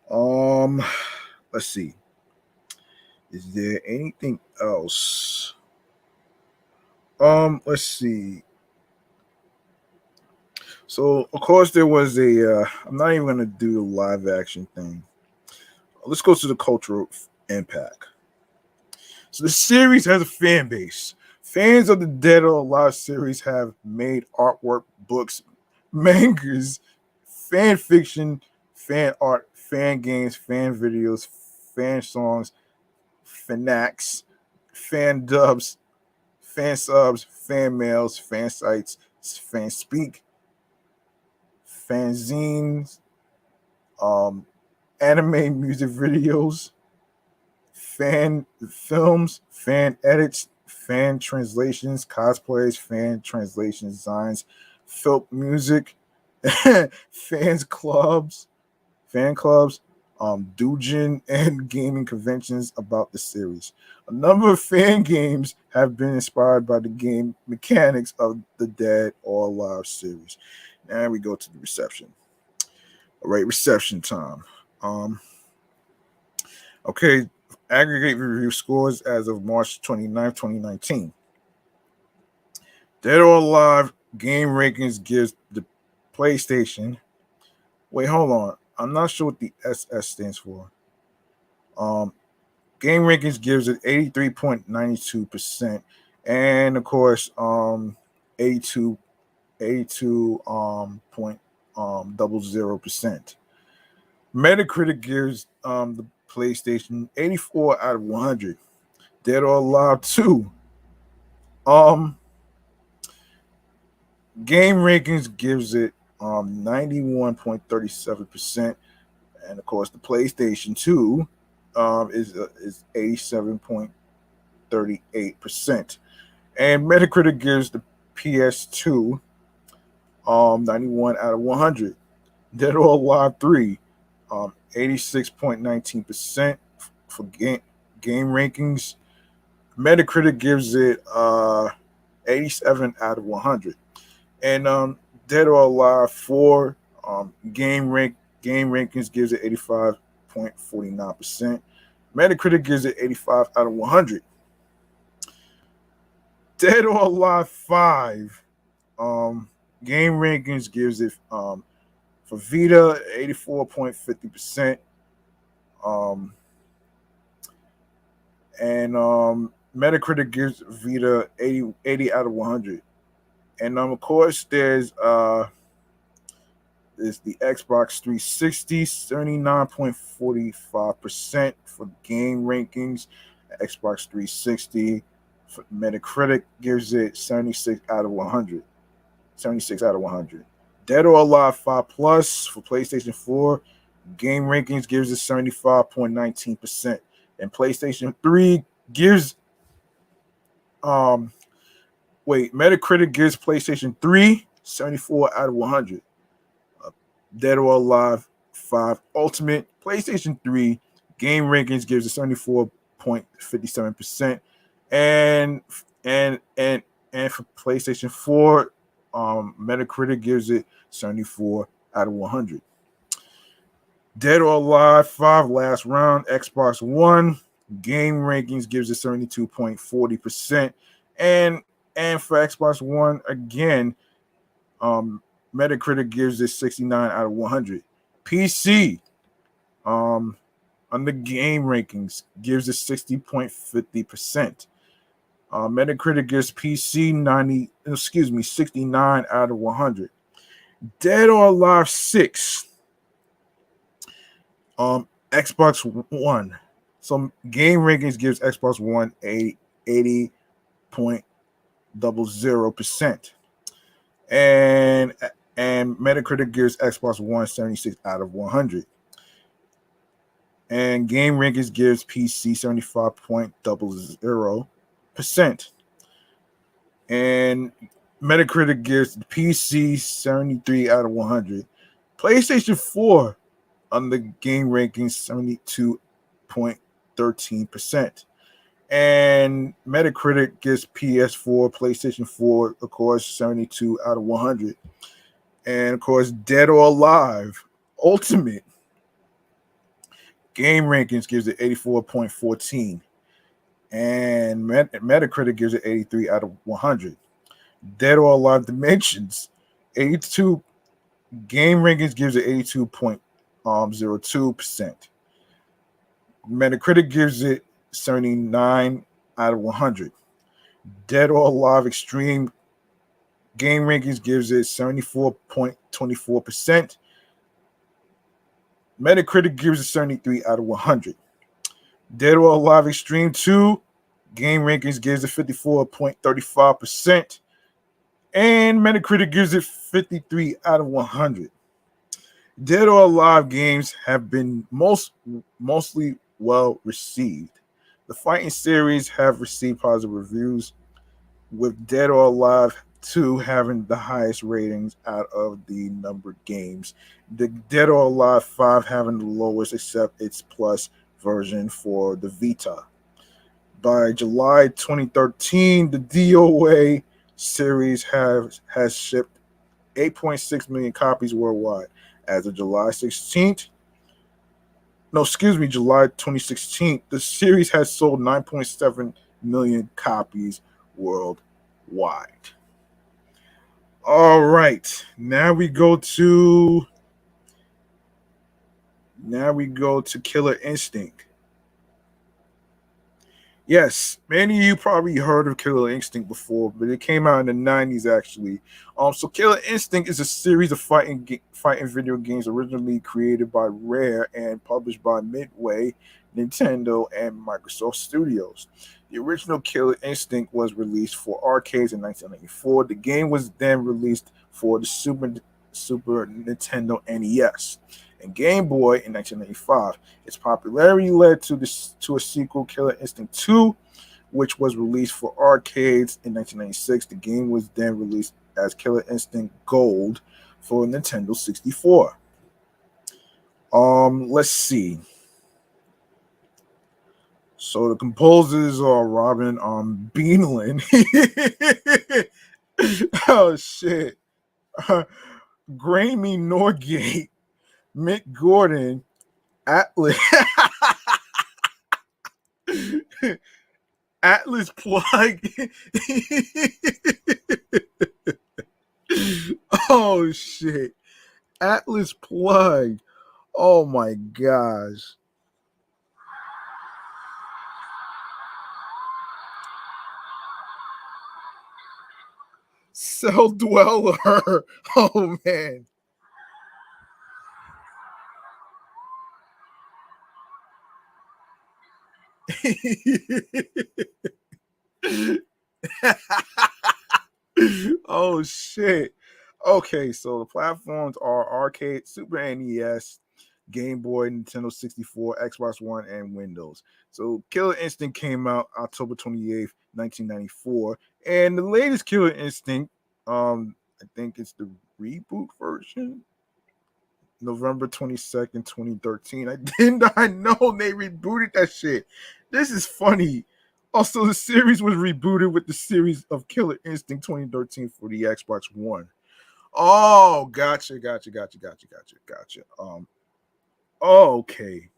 Um, let's see. Is there anything else? Let's see. So of course there was a. I'm not even gonna do the live action thing. Let's go to the cultural impact. So the series has a fan base. Fans of the Dead or Alive series have made artwork, books, mangas, fan fiction, fan art, fan games, fan videos, fan songs, fanacts, fan dubs, fan subs, fan mails, fan sites, fan speak, fanzines, um, anime music videos, fan films, fan edits, fan translations, cosplays, fan translation designs, folk music, fan clubs, doujin, and gaming conventions about the series. A number of fan games have been inspired by the game mechanics of the Dead or Alive series. Now we go to the reception. All right, reception time. Okay, aggregate review scores as of March 29th, 2019. Dead or Alive game rankings gives the PlayStation. Wait, hold on. I'm not sure what the SS stands for. Game rankings gives it 83.92%. And of course, 82 point 00%. Metacritic gives the PlayStation 84 out of 100. Dead or Alive 2. Game rankings gives it 91.37%, and of course the PlayStation 2 is 87.38%, and Metacritic gives the PS2 91 out of 100. Dead or Alive 3 86.19% for game rankings. Metacritic gives it 87 out of 100. And Dead or Alive 4 game rankings gives it 85.49%. Metacritic gives it 85 out of 100. Dead or Alive 5 game rankings gives it for Vita 84.50%. And Metacritic gives Vita 80 out of 100. And of course, there's the Xbox 360, 79.45% for game rankings. Xbox 360 for Metacritic gives it 76 out of 100. 76 out of 100. Dead or Alive 5 Plus for PlayStation 4 game rankings gives it 75.19%. And PlayStation 3 gives Metacritic gives PlayStation 3 74 out of 100. Dead or Alive 5 Ultimate PlayStation 3 game rankings gives it 74.57%, and for PlayStation 4 Metacritic gives it 74 out of 100. Dead or Alive 5 Last Round Xbox One game rankings gives it 72.40%, and And for Xbox One, again, um, Metacritic gives it 69 out of 100. PC, um, on the game rankings, gives it 60.50%. Metacritic gives PC 69 out of 100. Dead or Alive 6, Xbox One. So game rankings gives Xbox One a 80.00%. And Metacritic gives Xbox One 76 out of 100. And game rankings gives PC 75.00%. And Metacritic gives PC 73 out of 100. PlayStation 4 on the game rankings 72.13%. And Metacritic gives PS4, PlayStation 4, of course, 72 out of 100. And of course, Dead or Alive Ultimate game rankings gives it 84.14. And Metacritic gives it 83 out of 100. Dead or Alive Dimensions 82 game rankings gives it 82.02%. Metacritic gives it 79 out of 100. Dead or Alive Extreme game rankings gives it 74.24%. Metacritic gives it 73 out of 100. Dead or Alive Extreme 2 game rankings gives it 54.35%. And Metacritic gives it 53 out of 100. Dead or Alive games have been mostly well received. The fighting series have received positive reviews, with Dead or Alive 2 having the highest ratings out of the numbered games. The Dead or Alive 5 having the lowest, except its plus version for the Vita. By July 2013, the DOA series has shipped 8.6 million copies worldwide. As of July 2016, the series has sold 9.7 million copies worldwide. All right, now we go to Killer Instinct. Yes, many of you probably heard of Killer Instinct before, but it came out in the 90s actually. So Killer Instinct is a series of fighting video games originally created by Rare and published by Midway, Nintendo, and Microsoft Studios. The original Killer Instinct was released for arcades in 1994. The game was then released for the Super Nintendo NES and Game Boy in 1995. Its popularity led to a sequel, Killer Instinct 2, which was released for arcades in 1996. The game was then released as Killer Instinct Gold for Nintendo 64. Let's see. So the composers are Robin Beanland. Oh shit. Grammy Norgate, Mick Gordon, Atlas Atlas Plug. Oh shit. Atlas Plug. Oh my gosh. Cell Dweller. Oh man. Oh shit. Okay, so the platforms are arcade, Super NES, Game Boy, Nintendo 64, Xbox One, and Windows. So Killer Instinct came out October 28th, 1994. And the latest Killer Instinct, I think it's the reboot version, November 22nd, 2013. I did not know they rebooted that shit. This is funny. Also, the series was rebooted with the series of Killer Instinct 2013 for the Xbox One. Oh, gotcha. Okay.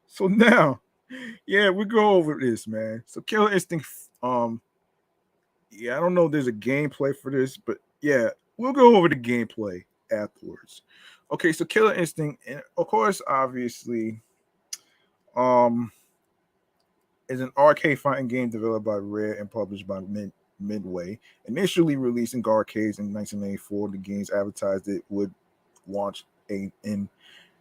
So now, yeah, we go over this, man. So Killer Instinct, Yeah, I don't know if there's a gameplay for this, but yeah, we'll go over the gameplay afterwards. Okay, so Killer Instinct, and of course, obviously, um, is an arcade fighting game developed by Rare and published by Midway. Initially released in arcades in 1994, the game's advertised it would launch in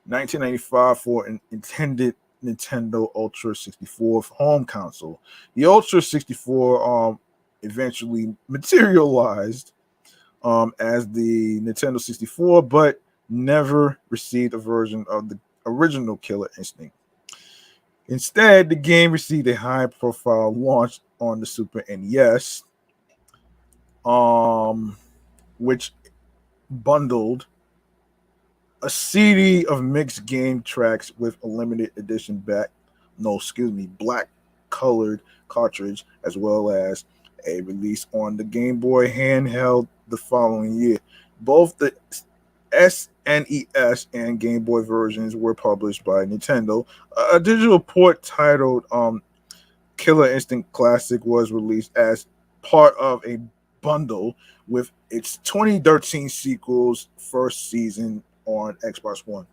1995 for an intended Nintendo Ultra 64 home console. The Ultra 64 eventually materialized as the Nintendo 64, but never received a version of the original Killer Instinct. Instead, the game received a high-profile launch on the Super NES, um, which bundled a CD of mixed game tracks with a limited edition black colored cartridge, as well as a release on the Game Boy handheld the following year. Both the SNES and Game Boy versions were published by Nintendo. A digital port titled Killer Instinct Classic was released as part of a bundle with its 2013 sequels first season on Xbox One.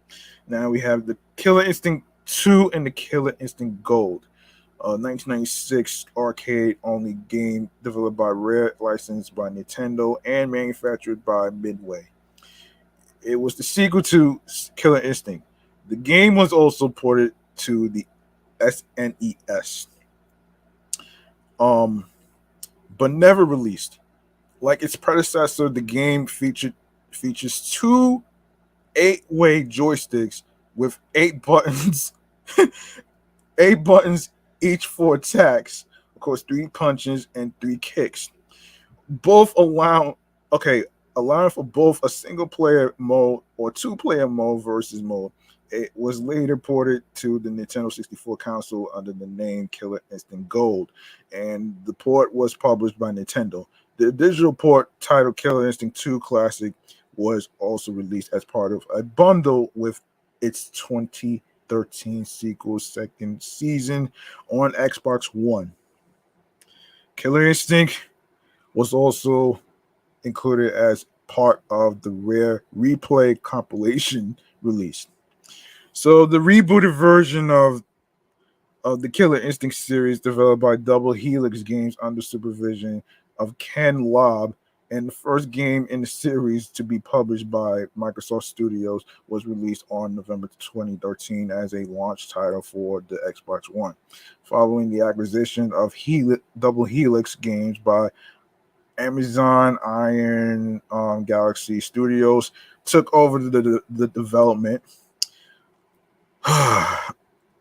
Now we have the Killer Instinct 2 and the Killer Instinct Gold. 1996 arcade only game developed by Rare, licensed by Nintendo, and manufactured by Midway. It was the sequel to Killer Instinct. The game was also ported to the SNES, um, but never released. Like its predecessor, the game features two eight-way joysticks with eight buttons, eight buttons each for attacks. Of course, three punches and three kicks. Both allowing for both a single player mode or two player mode versus mode. It was later ported to the Nintendo 64 console under the name Killer Instinct Gold, and the port was published by Nintendo. The digital port titled Killer Instinct 2 Classic was also released as part of a bundle with its 2013 sequel second season on Xbox One. Killer Instinct was also included as part of the Rare Replay compilation release. So the rebooted version of the Killer Instinct series developed by Double Helix Games under supervision of Ken Lobb, and the first game in the series to be published by Microsoft Studios was released on November 2013 as a launch title for the Xbox One. Following the acquisition of Double Helix Games by Amazon Iron Galaxy Studios took over the development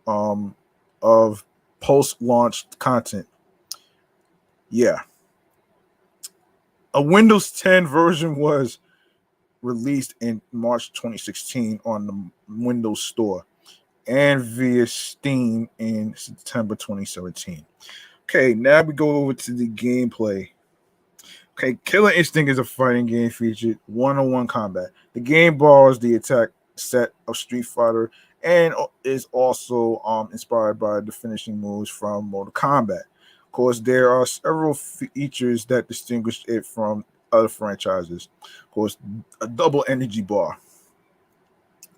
um, of post-launch content. Yeah. A Windows 10 version was released in March 2016 on the Windows Store and via Steam in September 2017. Okay, now we go over to the gameplay. Okay, Killer Instinct is a fighting game featured one-on-one combat. The game borrows the attack set of Street Fighter and is also inspired by the finishing moves from Mortal Kombat. Of course, there are several features that distinguish it from other franchises. Of course, a double energy bar.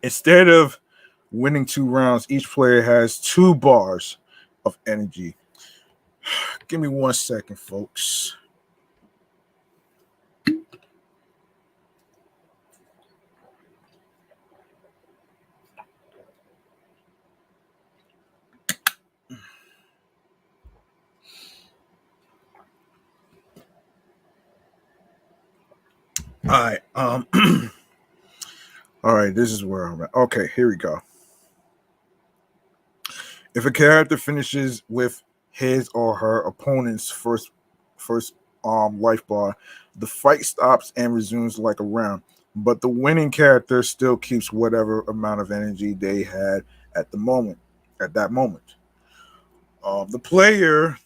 Instead of winning 2 rounds, each player has 2 bars of energy. Give me 1 second, folks. All right. All right, this is where I'm at. Okay, here we go. If a character finishes with his or her opponent's first life bar, the fight stops and resumes like a round. But the winning character still keeps whatever amount of energy they had at the moment. At that moment, the player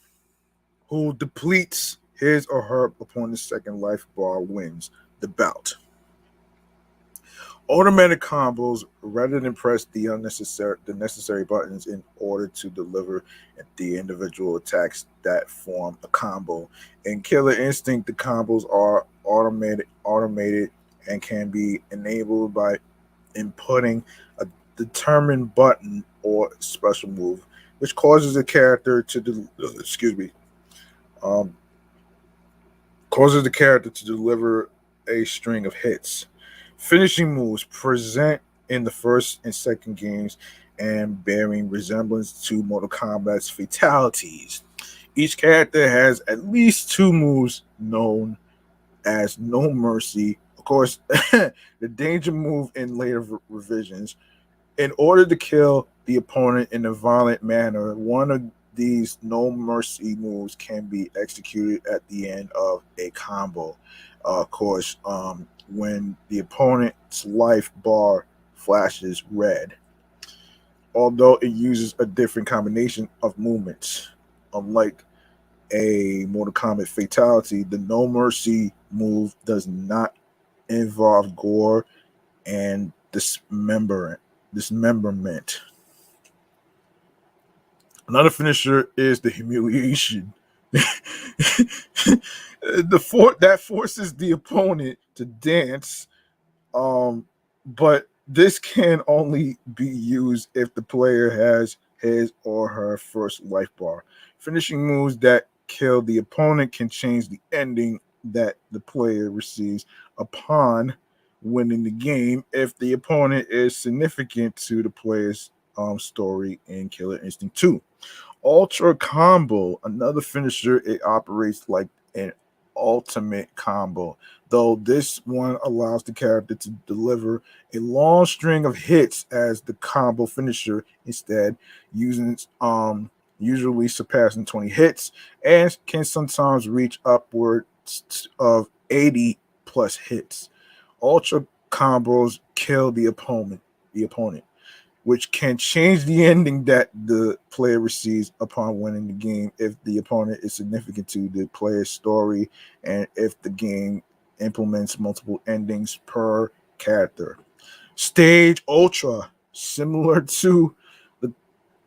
who depletes his or her opponent's second life bar wins the bout. Automatic combos, rather than press the necessary buttons in order to deliver the individual attacks that form a combo. In Killer Instinct, the combos are automated and can be enabled by inputting a determined button or special move, which causes the character to excuse me, um, causes the character to deliver a string of hits. Finishing moves present in the first and second games and bearing resemblance to Mortal Kombat's fatalities. Each character has at least two moves known as No Mercy. Of course, the danger move in later revisions. In order to kill the opponent in a violent manner, one of these No Mercy moves can be executed at the end of a combo. Of course, when the opponent's life bar flashes red, although it uses a different combination of movements. Unlike a Mortal Kombat fatality, the No Mercy move does not involve gore and dismemberment. Another finisher is the humiliation. That forces the opponent to dance, but this can only be used if the player has his or her first life bar. Finishing moves that kill the opponent can change the ending that the player receives upon winning the game if the opponent is significant to the player's story in Killer Instinct 2. Ultra Combo, another finisher, it operates like an ultimate combo, though this one allows the character to deliver a long string of hits as the combo finisher instead, using usually surpassing 20 hits and can sometimes reach upwards of 80 plus hits. Ultra combos kill the opponent, which can change the ending that the player receives upon winning the game if the opponent is significant to the player's story and if the game implements multiple endings per character. Stage Ultra, similar to the,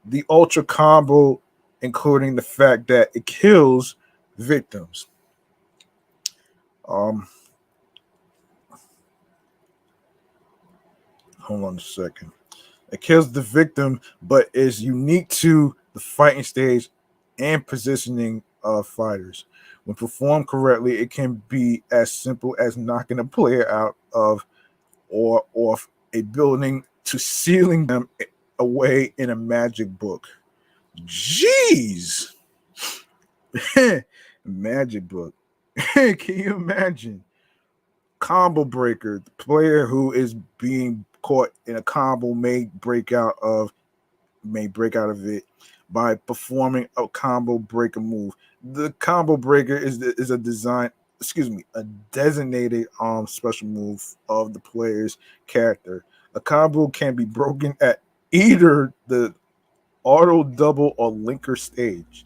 the Ultra combo, including the fact that it kills victims. Um, Hold on a second. It kills the victim, but is unique to the fighting stage and positioning of fighters. When performed correctly, it can be as simple as knocking a player out of or off a building to sealing them away in a magic book. Jeez! Magic book. Can you imagine? Combo breaker. The player who is being caught in a combo may break out of it by performing a combo breaker move. The combo breaker is a a designated special move of the player's character. A combo can be broken at either the auto double or linker stage.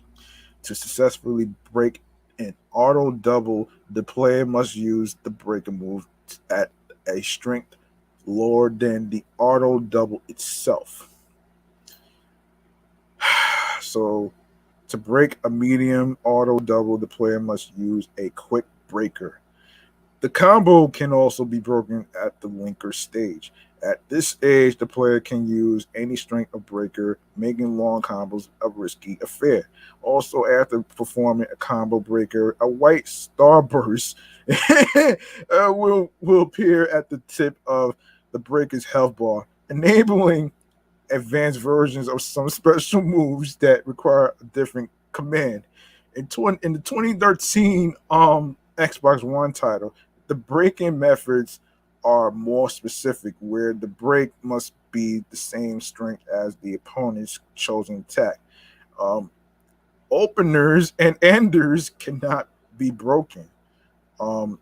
To successfully break an auto double, the player must use the breaker move at a strength lower than the auto double itself. So, to break a medium auto double, the player must use a quick breaker. The combo can also be broken at the linker stage. At this stage, the player can use any strength of breaker, making long combos a risky affair. Also, after performing a combo breaker, a white starburst will appear at the tip of the breaker's health bar, enabling advanced versions of some special moves that require a different command. In the 2013 Xbox One title, the break-in methods are more specific, where the break must be the same strength as the opponent's chosen attack. Um, Openers and enders cannot be broken. Um,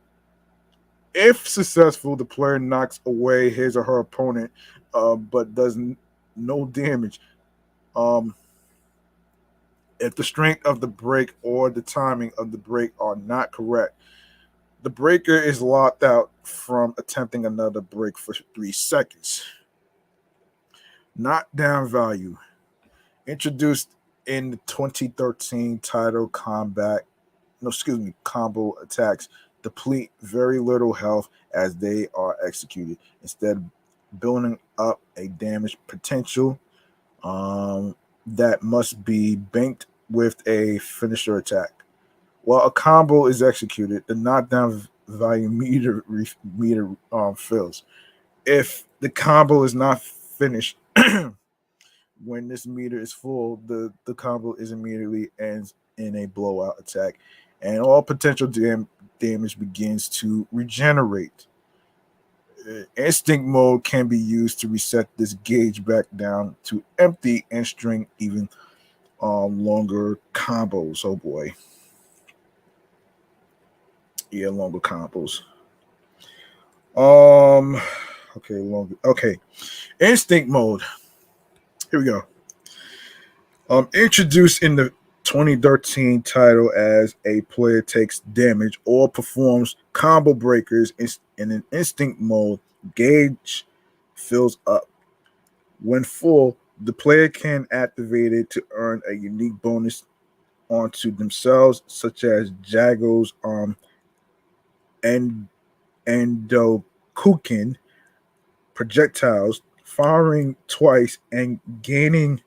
if successful, the player knocks away his or her opponent, but does no damage. Um, if the strength of the break or the timing of the break are not correct, The breaker is locked out from attempting another break for 3 seconds. Knockdown value. Introduced in the 2013 title combo attacks deplete very little health as they are executed, instead building up a damage potential that must be banked with a finisher attack. While a combo is executed, the knockdown value meter fills. If the combo is not finished when this meter is full, the combo is immediately ends in a blowout attack, and all potential damage begins to regenerate. Instinct mode can be used to reset this gauge back down to empty and string even longer combos. Oh boy. Yeah, longer combos. Okay. Instinct mode. Here we go. Introduced in the 2013 title as a player takes damage or performs combo breakers in an instinct mode, gauge fills up. When full, the player can activate it to earn a unique bonus onto themselves, such as Jago's and Endokukin projectiles, firing twice and gaining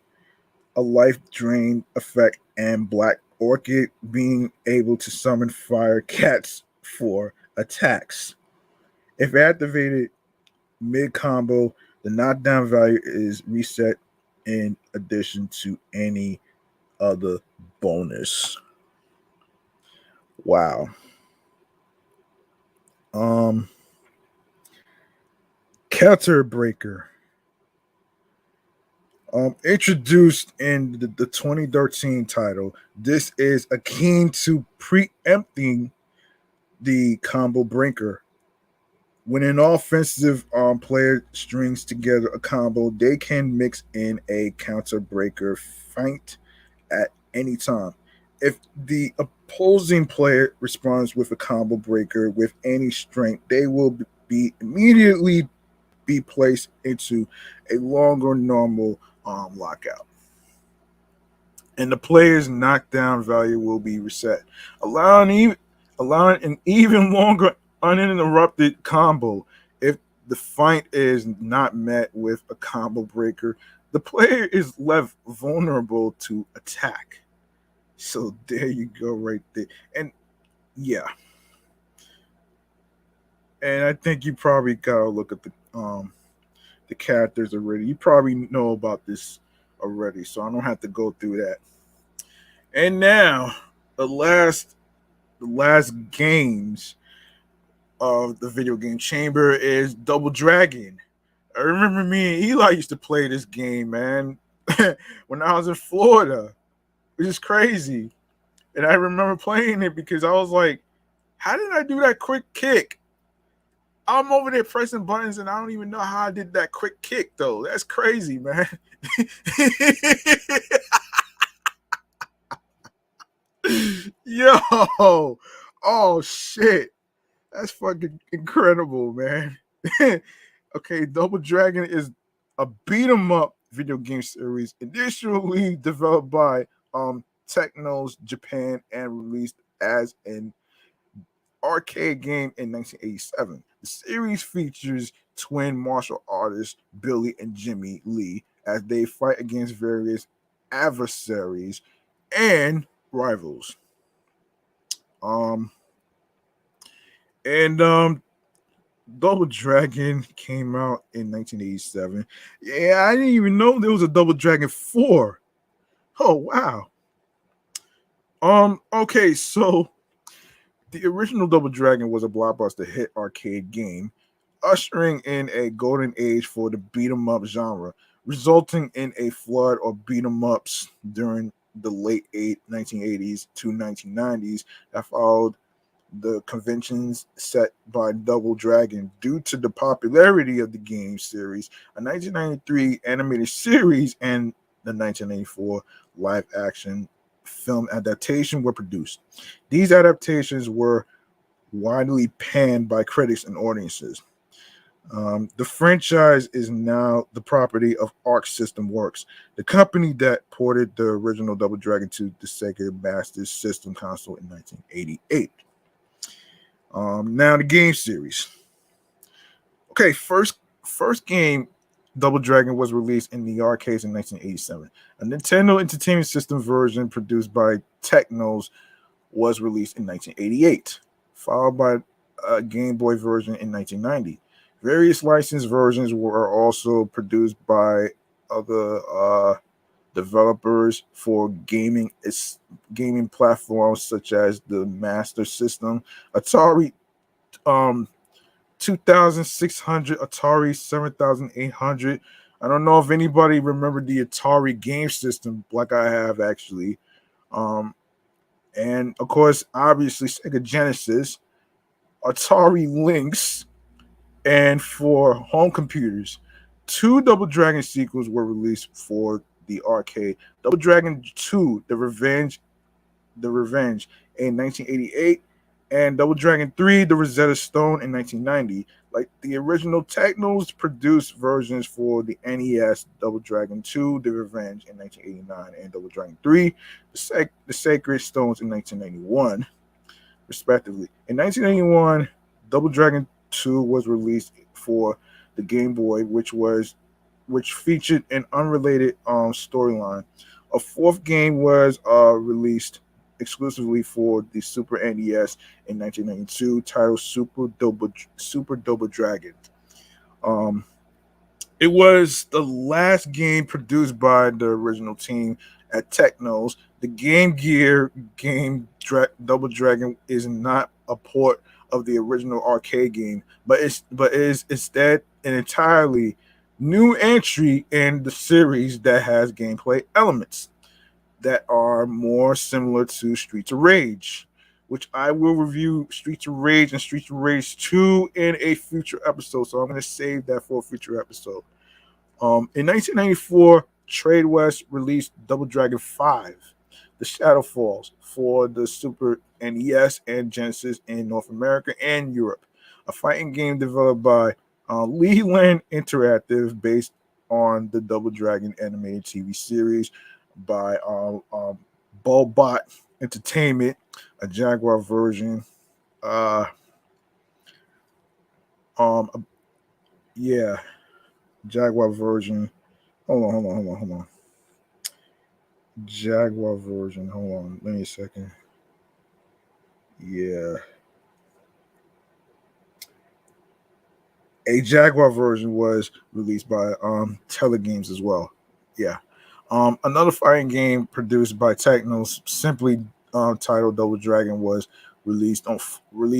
a life drain effect, and Black Orchid being able to summon fire cats for attacks. If activated mid combo, the knockdown value is reset in addition to any other bonus. Wow. Um Counter Breaker. Introduced in the 2013 title, this is akin to preempting the combo breaker. When an offensive player strings together a combo, they can mix in a counter breaker feint at any time. If the opposing player responds with a combo breaker with any strength, they will be immediately be placed into a longer normal lockout, and the player's knockdown value will be reset, allowing an even longer uninterrupted combo. If the fight is not met with a combo breaker, the player is left vulnerable to attack. So there you go, right there. And yeah, and I think you probably gotta look at the characters already. You probably know about this already, so I don't have to go through that. And now the last games of the video game chamber is Double Dragon. I remember me and Eli used to play this game, man, when I was in Florida, which is crazy. And I remember playing it because I was like, how did I do that quick kick? I'm over there pressing buttons and I don't even know how I did that quick kick, though. That's crazy, man. Yo, oh shit. That's fucking incredible, man. Okay, Double Dragon is a beat 'em up video game series initially developed by Technos Japan and released as an arcade game in 1987. The series features twin martial artists Billy and Jimmy Lee as they fight against various adversaries and rivals. Um and Double Dragon came out in 1987. Yeah, I didn't even know there was a Double Dragon 4. Oh wow. Okay, so the original Double Dragon was a blockbuster hit arcade game, ushering in a golden age for the beat 'em up genre, resulting in a flood of beat 'em ups during the late 1980s to 1990s that followed the conventions set by Double Dragon due to the popularity of the game series. A 1993 animated series and the 1994 live action film adaptation were produced. These adaptations were widely panned by critics and audiences. The franchise is now the property of Arc System Works, the company that ported the original Double Dragon to the Sega Master System console in 1988. Now the game series. Okay, first game Double Dragon was released in the arcades in 1987. A Nintendo Entertainment System version produced by Technos was released in 1988, followed by a Game Boy version in 1990. Various licensed versions were also produced by other developers for gaming platforms such as the Master System, Atari um, 2600, Atari 7800. I don't know if anybody remembered the Atari game system like I have actually. Um, and of course, obviously, Sega Genesis, Atari Lynx, and for home computers, two Double Dragon sequels were released for the arcade. Double Dragon 2, The Revenge in 1988, and Double Dragon 3, The Rosetta Stone in 1990. Like the original Technos produced versions for the NES, Double Dragon 2, The Revenge in 1989, and Double Dragon 3, The Sacred Stones in 1991, respectively. In 1991, Double Dragon 2 was released for the Game Boy, which featured an unrelated storyline. A fourth game was released exclusively for the Super NES in 1992, titled Super Double Dragon. Um, it was the last game produced by the original team at Technos. The Game Gear Double Dragon is not a port of the original arcade game, but is instead an entirely new entry in the series that has gameplay elements that are more similar to Streets of Rage, which I will review Streets of Rage and Streets of Rage 2 in a future episode. So I'm going to save that for a future episode. In 1994, Trade West released Double Dragon 5, The Shadow Falls, for the Super NES and Genesis in North America and Europe, a fighting game developed by Leland Interactive based on the Double Dragon animated TV series by Bulbot Entertainment, a Jaguar version. Uh, um, yeah, Jaguar version. Hold on. Jaguar version. Hold on. Let me a second. Yeah. A Jaguar version was released by Telegames as well. Yeah. Another fighting game produced by Technos, simply titled Double Dragon, was released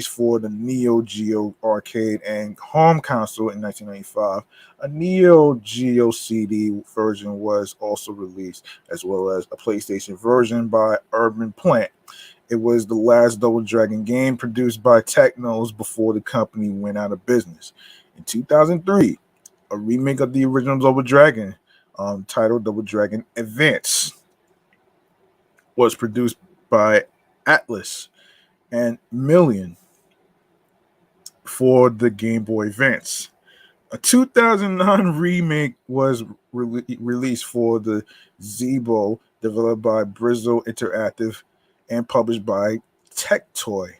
for the Neo Geo arcade and home console in 1995. A Neo Geo CD version was also released, as well as a PlayStation version by Urban Plant. It was the last Double Dragon game produced by Technos before the company went out of business. In 2003, a remake of the original Double Dragon, titled Double Dragon Advance, was produced by Atlas and Million for the Game Boy Advance. A 2009 remake was released for the Zeebo, developed by Brizzo Interactive and published by Tectoy.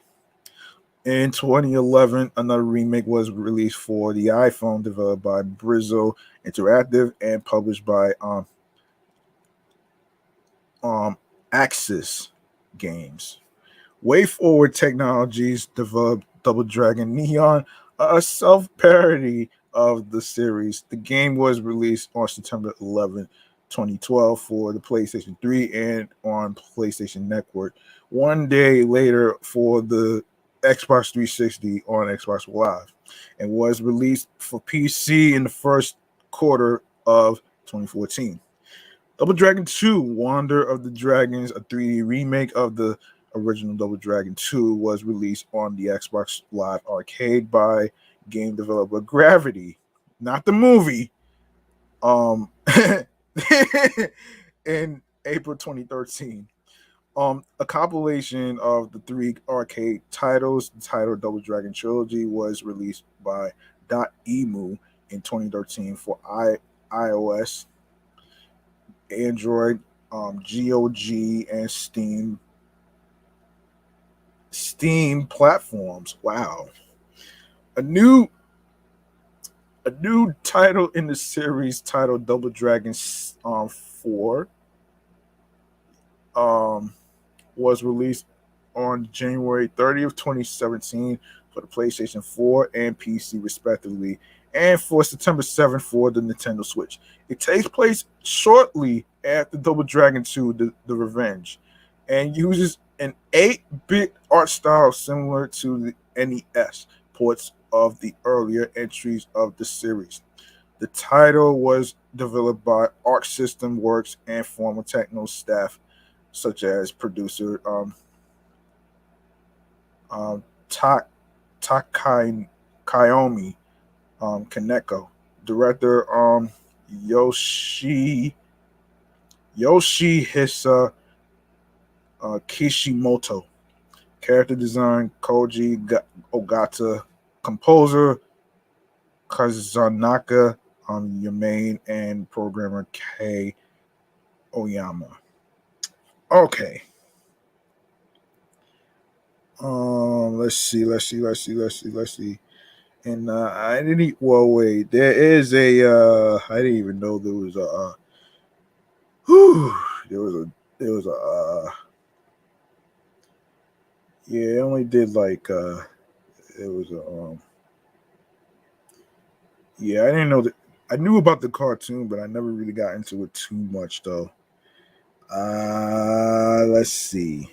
In 2011, another remake was released for the iPhone, developed by Brizzo Interactive and published by Axis Games. Way Forward Technologies developed Double Dragon Neon, a self-parody of the series. The game was released on September 11, 2012 for the PlayStation 3 and on PlayStation Network. One day later for the Xbox 360 on Xbox Live, and was released for PC in the first quarter of 2014. Double Dragon 2, Wander of the Dragons, a 3D remake of the original Double Dragon 2, was released on the Xbox Live Arcade by game developer Gravity, not the movie, um, in April 2013. A compilation of the three arcade titles, the title Double Dragon Trilogy, was released by Emu in 2013 for iOS, Android, GOG, and Steam platforms. Wow. A new a new title in the series titled Double Dragon 4 um, was released on January 30th, 2017 for the PlayStation 4 and PC respectively, and for September 7th for the Nintendo Switch. It takes place shortly after Double Dragon 2 The Revenge, and uses an 8-bit art style similar to the NES ports of the earlier entries of the series. The title was developed by Arc System Works and former techno staff such as producer um, Ta- Kayomi Kaneko, director Yoshi Yoshihisa Kishimoto, character design Koji Ogata, composer Kazunaka Yamane, and programmer Kei Oyama. Okay. Let's see. And I didn't. Well, wait. There is a. I didn't even know there was a. Whew, there was a. There was a. Yeah, I only did like. It was a. Yeah, I didn't know that. I knew about the cartoon, but I never really got into it too much, though. Let's see.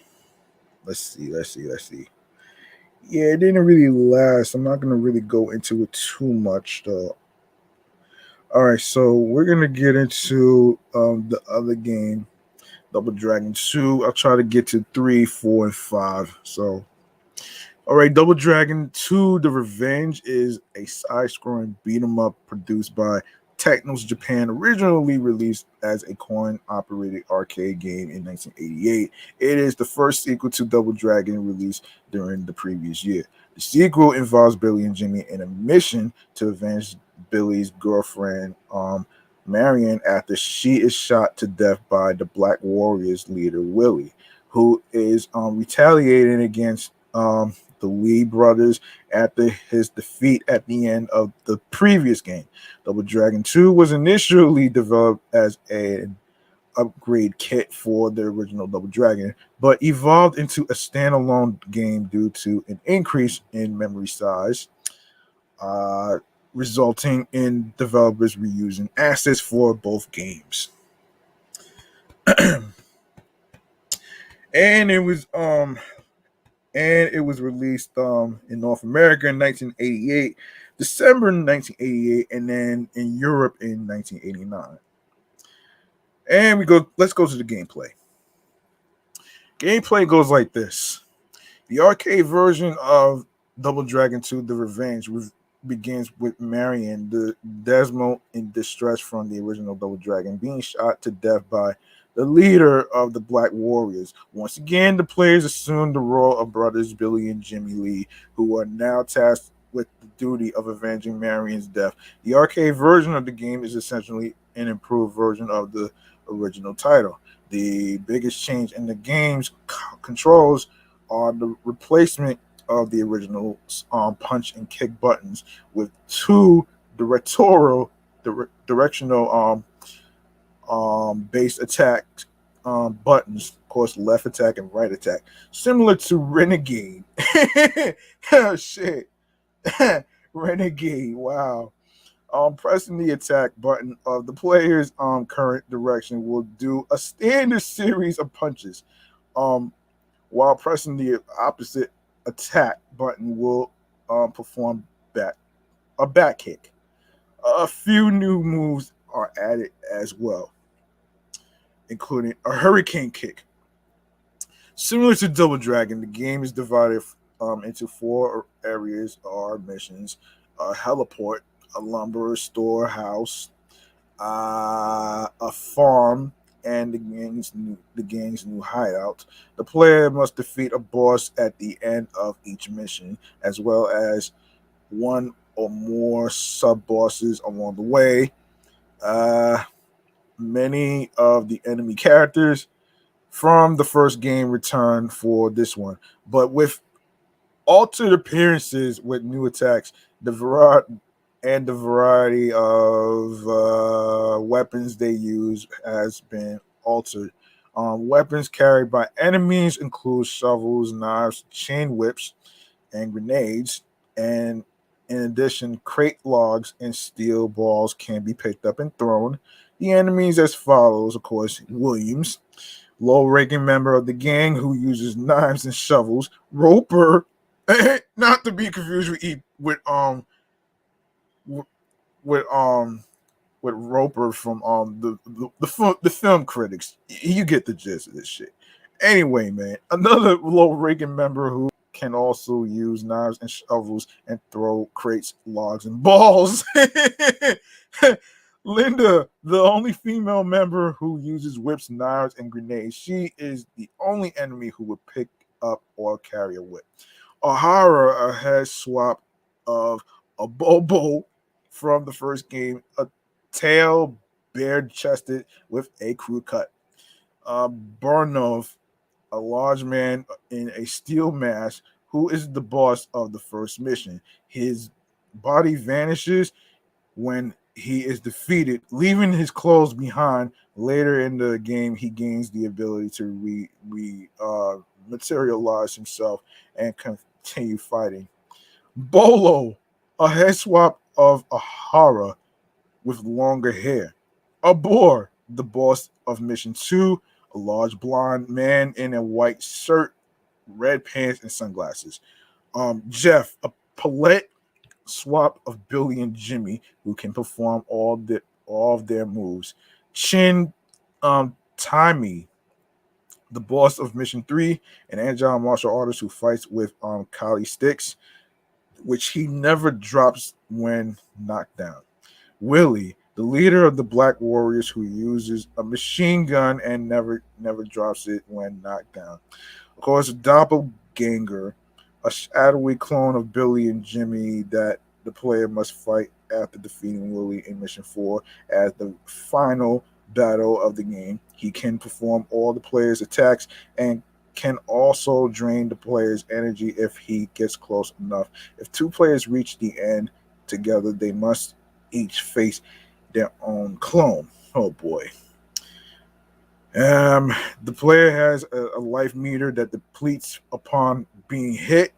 Let's see. Yeah, it didn't really last. I'm not gonna really go into it too much, though. All right, so we're gonna get into the other game, Double Dragon 2. I'll try to get to 3, 4, and 5. So, all right, Double Dragon 2: The Revenge is a side-scrolling beat 'em up produced by Technos Japan, originally released as a coin-operated arcade game in 1988. It is the first sequel to Double Dragon released during the previous year. The sequel involves Billy and Jimmy in a mission to avenge Billy's girlfriend, Marion, after she is shot to death by the Black Warriors leader Willie, who is retaliating against the Lee brothers after his defeat at the end of the previous game. Double Dragon 2 was initially developed as an upgrade kit for the original Double Dragon, but evolved into a standalone game due to an increase in memory size, uh, resulting in developers reusing assets for both games. and it was released in North America in 1988, December 1988, and then in Europe in 1989. And let's go to the gameplay. Gameplay goes like this. The arcade version of Double Dragon 2: The Revenge begins with Marion, the Desmo in distress from the original Double Dragon, being shot to death by the leader of the Black Warriors. Once again, the players assume the role of brothers Billy and Jimmy Lee, who are now tasked with the duty of avenging Marion's death. The arcade version of the game is essentially an improved version of the original title. The biggest change in the game's controls are the replacement of the original punch and kick buttons with two directional base attack buttons, of course, left attack and right attack, similar to Renegade. Oh, shit. Renegade, wow. Pressing the attack button of the player's current direction will do a standard series of punches. Um, while pressing the opposite attack button will perform a back kick. A few new moves are added as well, including a hurricane kick. Similar to Double Dragon, the game is divided into 4 areas or missions: a heliport, a lumber storehouse, a farm, and the gang's new hideout. The player must defeat a boss at the end of each mission, as well as one or more sub bosses along the way. Uh, Many of the enemy characters from the first game return for this one, but with altered appearances with new attacks, the variety of weapons they use has been altered. Weapons carried by enemies include shovels, knives, chain whips, and grenades. And in addition, crate logs and steel balls can be picked up and thrown. The enemies as follows, of course, Williams, low-ranking member of the gang who uses knives and shovels. Roper, not to be confused w- with Roper from the film critics. You get the gist of this shit. Anyway, man, another low-ranking member who can also use knives and shovels and throw crates, logs, and balls. Linda, the only female member who uses whips, knives, and grenades. She is the only enemy who would pick up or carry a whip. O'Hara, a head swap of a Bobo from the first game, a tail bare chested with a crew cut. Barnov, a large man in a steel mask who is the boss of the first mission. His body vanishes when he is defeated, leaving his clothes behind. Later in the game, he gains the ability to materialize himself and continue fighting. Bolo, a head swap of Ahara with longer hair. Abor, the boss of Mission 2, a large blonde man in a white shirt, red pants, and sunglasses. Jeff, a palette swap of Billy and Jimmy, who can perform all of their moves. Chin, Timey, the boss of Mission 3, an agile martial artist who fights with Kali sticks, which he never drops when knocked down. Willie, the leader of the Black Warriors who uses a machine gun and never drops it when knocked down. Of course, Doppelganger, a shadowy clone of Billy and Jimmy that the player must fight after defeating Willie in Mission 4 as the final battle of the game. He can perform all the player's attacks and can also drain the player's energy if he gets close enough. If two players reach the end together, they must each face their own clone. Oh boy. The player has a life meter that depletes upon being hit,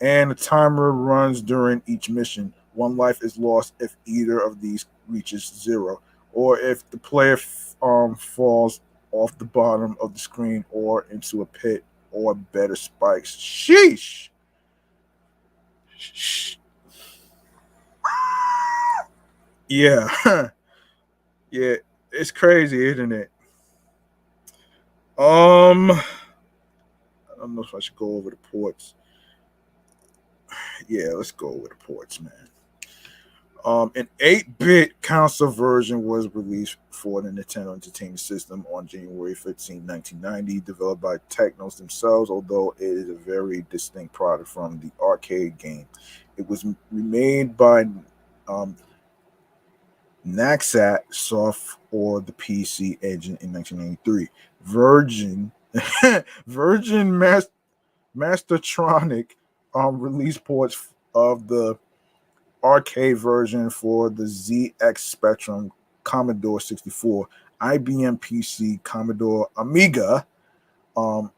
and a timer runs during each mission. One life is lost if either of these reaches zero, or if the player falls off the bottom of the screen or into a pit or better spikes. Sheesh. Yeah. Yeah. It's crazy, isn't it? I don't know if I should go over the ports. Yeah, let's go over the ports, man. An 8-bit console version was released for the Nintendo Entertainment System on January 15, 1990, developed by Technos themselves, although it is a very distinct product from the arcade game. It was remade by Naxat Soft or the PC Engine in 1993. Virgin Mastertronic released ports of the arcade version for the ZX Spectrum, Commodore 64, IBM PC, Commodore Amiga, um,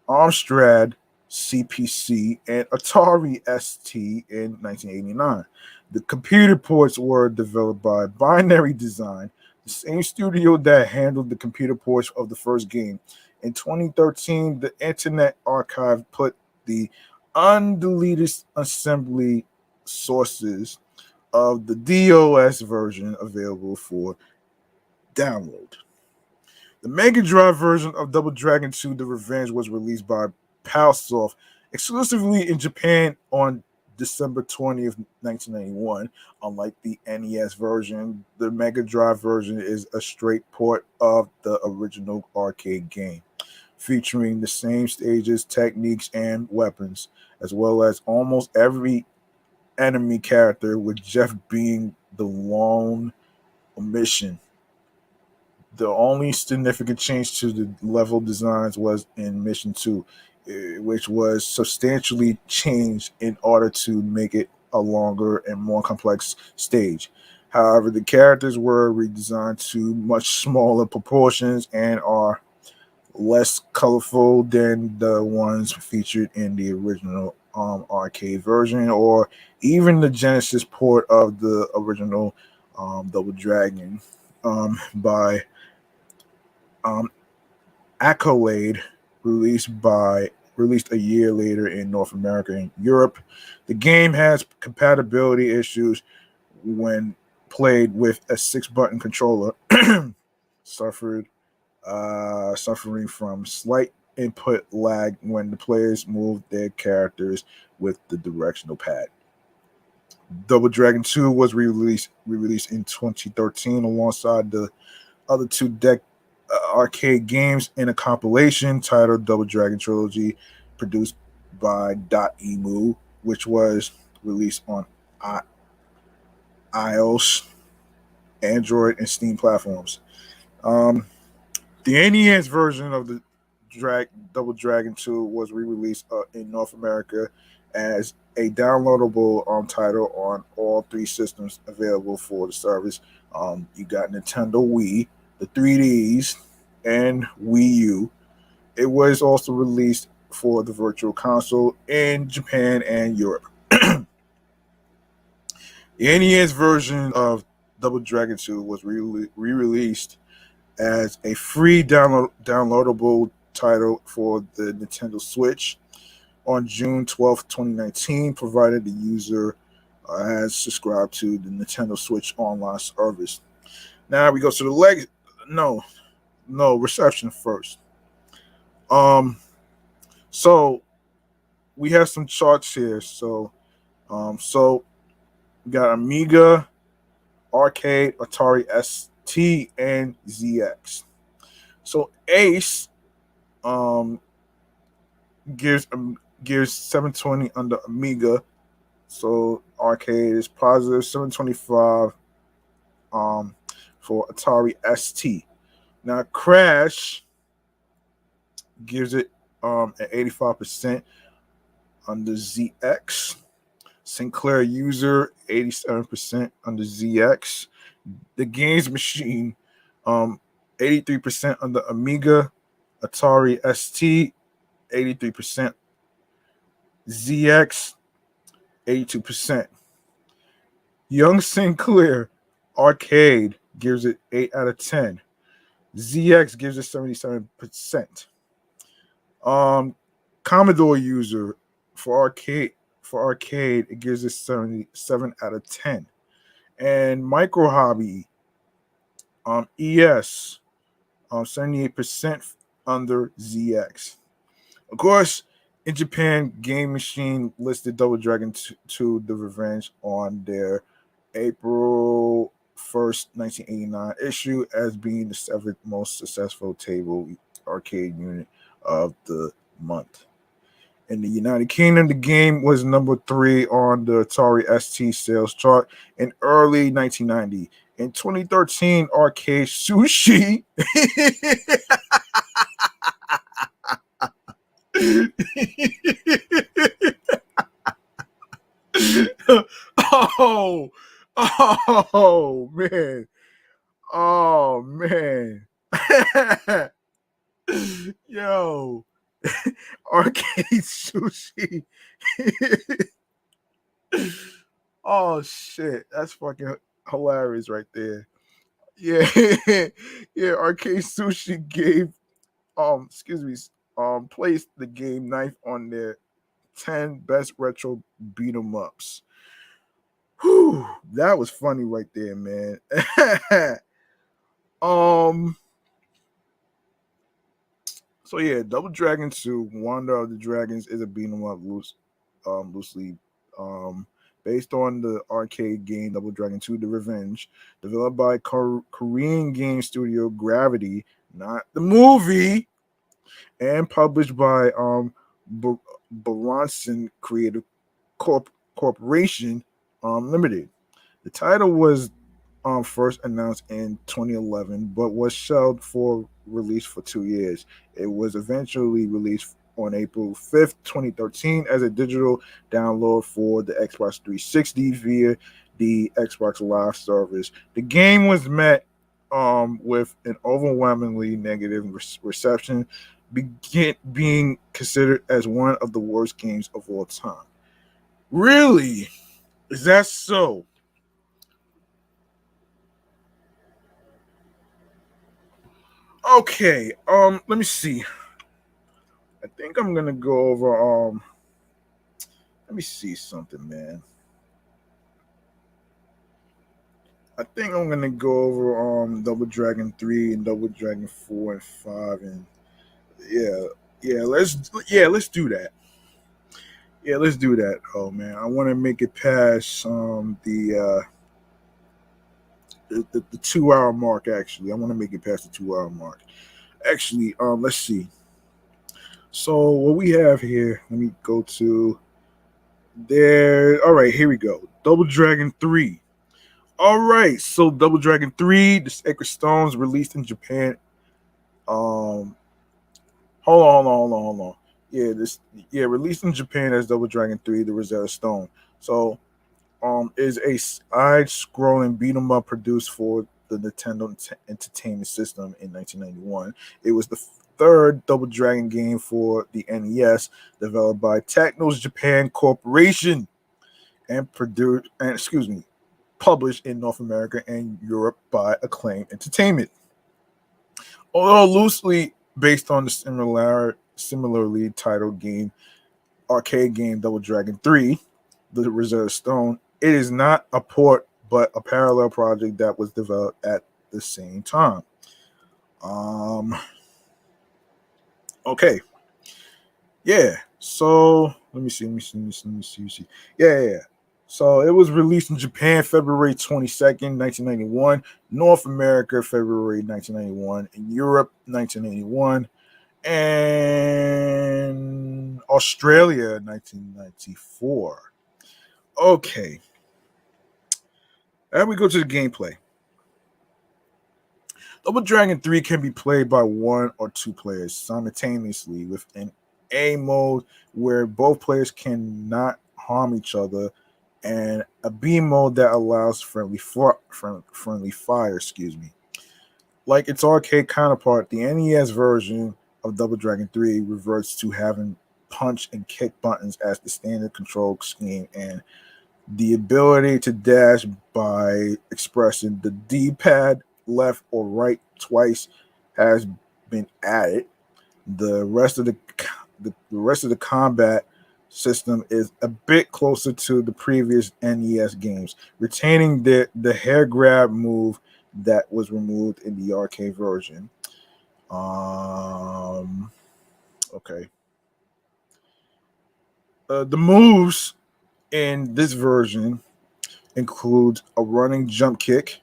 Amstrad CPC, and Atari ST in 1989. The computer ports were developed by Binary Design, the same studio that handled the computer ports of the first game. In 2013, the Internet Archive put the undeleted assembly sources of the DOS version available for download. The Mega Drive version of Double Dragon 2 The Revenge was released by Palsoft exclusively in Japan on December 20th, 1991. Unlike the NES version, the Mega Drive version is a straight port of the original arcade game, featuring the same stages, techniques, and weapons, as well as almost every enemy character, with Jeff being the lone omission. The only significant change to the level designs was in Mission 2, which was substantially changed in order to make it a longer and more complex stage. However, the characters were redesigned to much smaller proportions and are less colorful than the ones featured in the original arcade version, or even the Genesis port of the original Double Dragon by um, Accolade, released a year later in North America and Europe. The game has compatibility issues when played with a 6-button controller, suffered suffering from slight input lag when the players moved their characters with the directional pad. Double Dragon 2 was re-released in 2013 alongside the other two arcade games in a compilation titled Double Dragon Trilogy, produced by Emu, which was released on iOS, Android, and Steam platforms. Um, the NES version of the Double Dragon 2 was re-released in North America as a downloadable title on all three systems available for the service. You got Nintendo Wii, the 3Ds, and Wii U. It was also released for the Virtual Console in Japan and Europe. The NES version of Double Dragon 2 was re-released as a free downloadable title for the Nintendo Switch on June 12th, 2019, provided the user has subscribed to the Nintendo Switch online service. Now we go to the reception first. So we have some charts here. So we got Amiga, Arcade, Atari ST, and ZX. So Ace gives 720 under Amiga. So Arcade is positive 725 for Atari ST. Now Crash gives it at 85% under ZX. Sinclair User 87% under ZX. The Games Machine 83% under Amiga. Atari ST 83%. ZX 82%. Young Sinclair Arcade gives it 8 out of 10. ZX gives it 77%. Commodore User for arcade it gives it 77 out of 10. And Micro Hobby ES 78% under ZX. Of course, in Japan, Game Machine listed Double Dragon 2 The Revenge on their April 1st, 1989 issue as being the 7th most successful table arcade unit of the month. In the United Kingdom, the game was number 3 on the Atari ST sales chart in early 1990. In 2013, Arcade Sushi oh, oh man, oh man, yo, Arcade Sushi. Oh shit, that's fucking hilarious right there. Yeah, yeah. Arcade Sushi gave excuse me placed the game knife on their 10 best retro beat 'em ups. Whew, that was funny right there, man. um. So yeah, Double Dragon 2, Wonder of the Dragons is a beat 'em up loosely Um, Based on the arcade game Double Dragon 2: The Revenge, developed by Korean game studio Gravity, not the movie, and published by B- Balanson Creative Corporation Limited. The title was first announced in 2011, but was shelved for release for 2 years. It was eventually released on April 5th, 2013, as a digital download for the Xbox 360 via the Xbox Live service. The game was met with an overwhelmingly negative reception, being considered as one of the worst games of all time. Really? Is that so? Okay, let me see. I think I'm gonna go over let me see something, man. I think I'm gonna go over Double Dragon 3 and Double Dragon 4 and 5, and yeah, let's do that. Yeah, let's do that. Oh man, I wanna make it past the 2 hour mark. Actually, I wanna make it past the 2 hour mark. Actually, let's see. So what we have here, let me go to there. All right, here we go. Double Dragon 3. All right, so Double Dragon 3, The Sacred Stones, released in Japan. Um, hold on. Yeah, released in Japan as Double Dragon 3, The Rosetta Stone. So, is a side-scrolling beat 'em up produced for the Nintendo Entertainment System in 1991. It was the third Double Dragon game for the NES, developed by Technos Japan Corporation and produced and excuse me, published in North America and Europe by Acclaim Entertainment. Although loosely based on the similarly titled arcade game Double Dragon 3, The Rosetta Stone, it is not a port but a parallel project that was developed at the same time. Um okay. Yeah. So let me see. Yeah. So it was released in Japan February 22nd, 1991, North America February 1991, in Europe 1991, and Australia 1994. Okay. And we go to the gameplay. Double Dragon 3 can be played by one or two players simultaneously with an A mode where both players cannot harm each other, and a B mode that allows friendly fire. Excuse me. Like its arcade counterpart, the NES version of Double Dragon 3 reverts to having punch and kick buttons as the standard control scheme, and the ability to dash by expressing the D-pad left or right twice has been added. The rest of the rest of the combat system is a bit closer to the previous NES games, retaining the hair grab move that was removed in the arcade version. Um, okay. The moves in this version include a running jump kick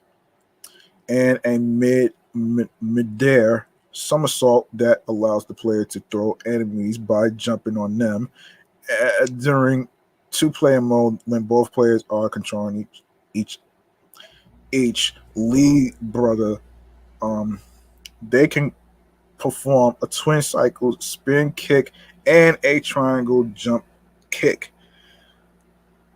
and a midair somersault that allows the player to throw enemies by jumping on them during two-player mode when both players are controlling each each lead brother. Um, they can perform a twin cycle spin kick and a triangle jump kick.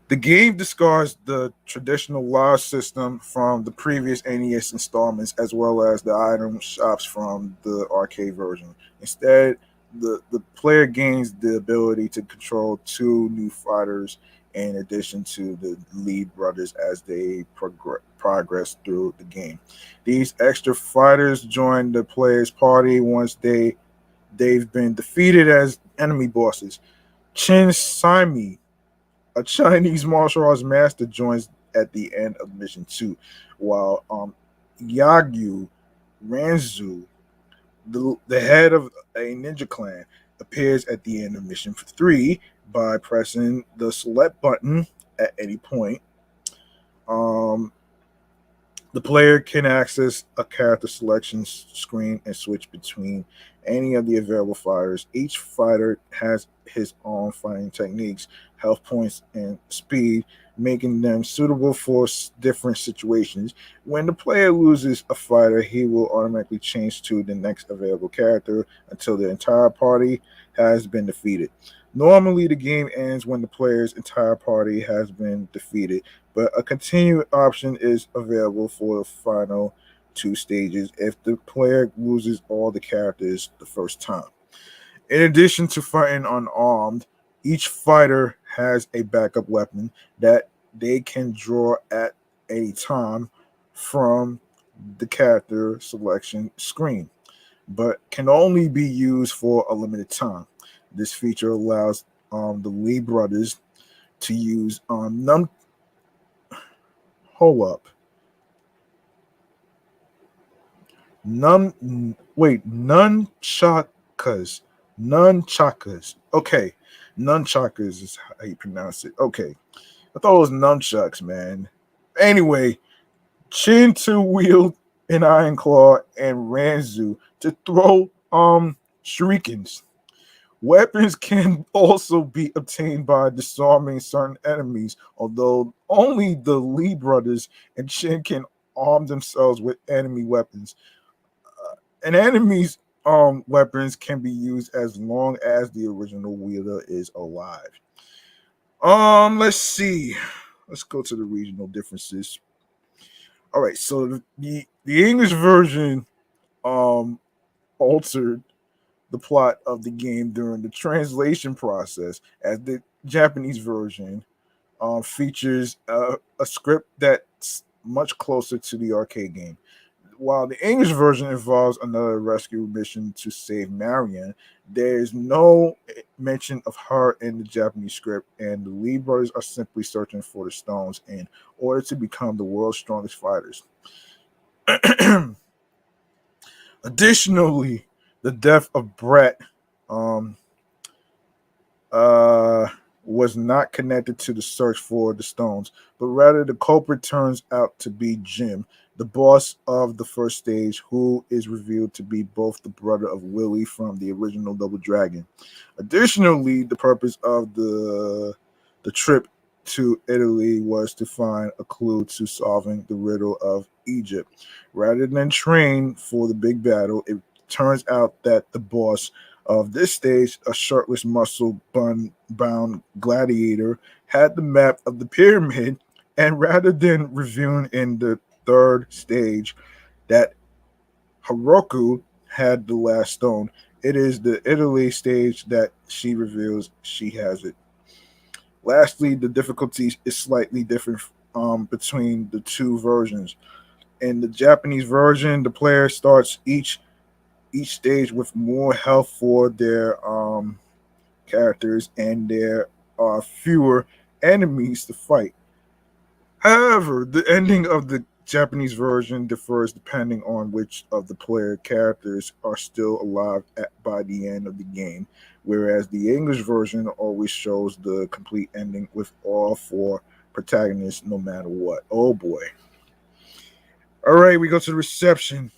The game discards the traditional live system from the previous NES installments, as well as the item shops from the arcade version. Instead, the player gains the ability to control two new fighters in addition to the lead brothers as they progress through the game. These extra fighters join the player's party once they've been defeated as enemy bosses. Chin Saimi, a Chinese martial arts master, joins at the end of mission two, while Yagyu Ranzu, the head of a ninja clan, appears at the end of mission 3 by pressing the select button at any point. Um, the player can access a character selection screen and switch between any of the available fighters. Each fighter has his own fighting techniques, health points, and speed, making them suitable for different situations. When the player loses a fighter, he will automatically change to the next available character until the entire party has been defeated. Normally, the game ends when the player's entire party has been defeated, but a continued option is available for the final two stages if the player loses all the characters the first time. In addition to fighting unarmed, each fighter has a backup weapon that they can draw at any time from the character selection screen, but can only be used for a limited time. This feature allows the Lee brothers to use hold up. Nunchakas. Nunchakas. Okay. Nunchakas is how you pronounce it. Okay. I thought it was nunchucks, man. Anyway, Chin to wield an Iron Claw and Ranzu to throw shurikens. Weapons can also be obtained by disarming certain enemies, although only the Lee brothers and Chin can arm themselves with enemy weapons. An enemy's weapons can be used as long as the original wielder is alive. Let's see. Let's go to the regional differences. All right, so the English version altered the plot of the game during the translation process, as the Japanese version features a script that's much closer to the arcade game. While the English version involves another rescue mission to save Marianne, there's no mention of her in the Japanese script, and the Lee brothers are simply searching for the stones in order to become the world's strongest fighters. Additionally, the death of Brett um, uh, was not connected to the search for the stones, but rather the culprit turns out to be Jim, the boss of the first stage, who is revealed to be both the brother of Willie from the original Double Dragon. Additionally, the purpose of the trip to Italy was to find a clue to solving the riddle of Egypt. Rather than train for the big battle, it turns out that the boss of this stage, a shirtless, muscle bound gladiator, had the map of the pyramid, and rather than revealing in the third stage that Haruko had the last stone, it is the Italy stage that she reveals she has it. Lastly, the difficulty is slightly different between the two versions. In the Japanese version, the player starts each stage with more health for their characters, and there are fewer enemies to fight. However, the ending of the Japanese version differs depending on which of the player characters are still alive by the end of the game, whereas the English version always shows the complete ending with all four protagonists no matter what. Oh boy. All right, we go to the reception.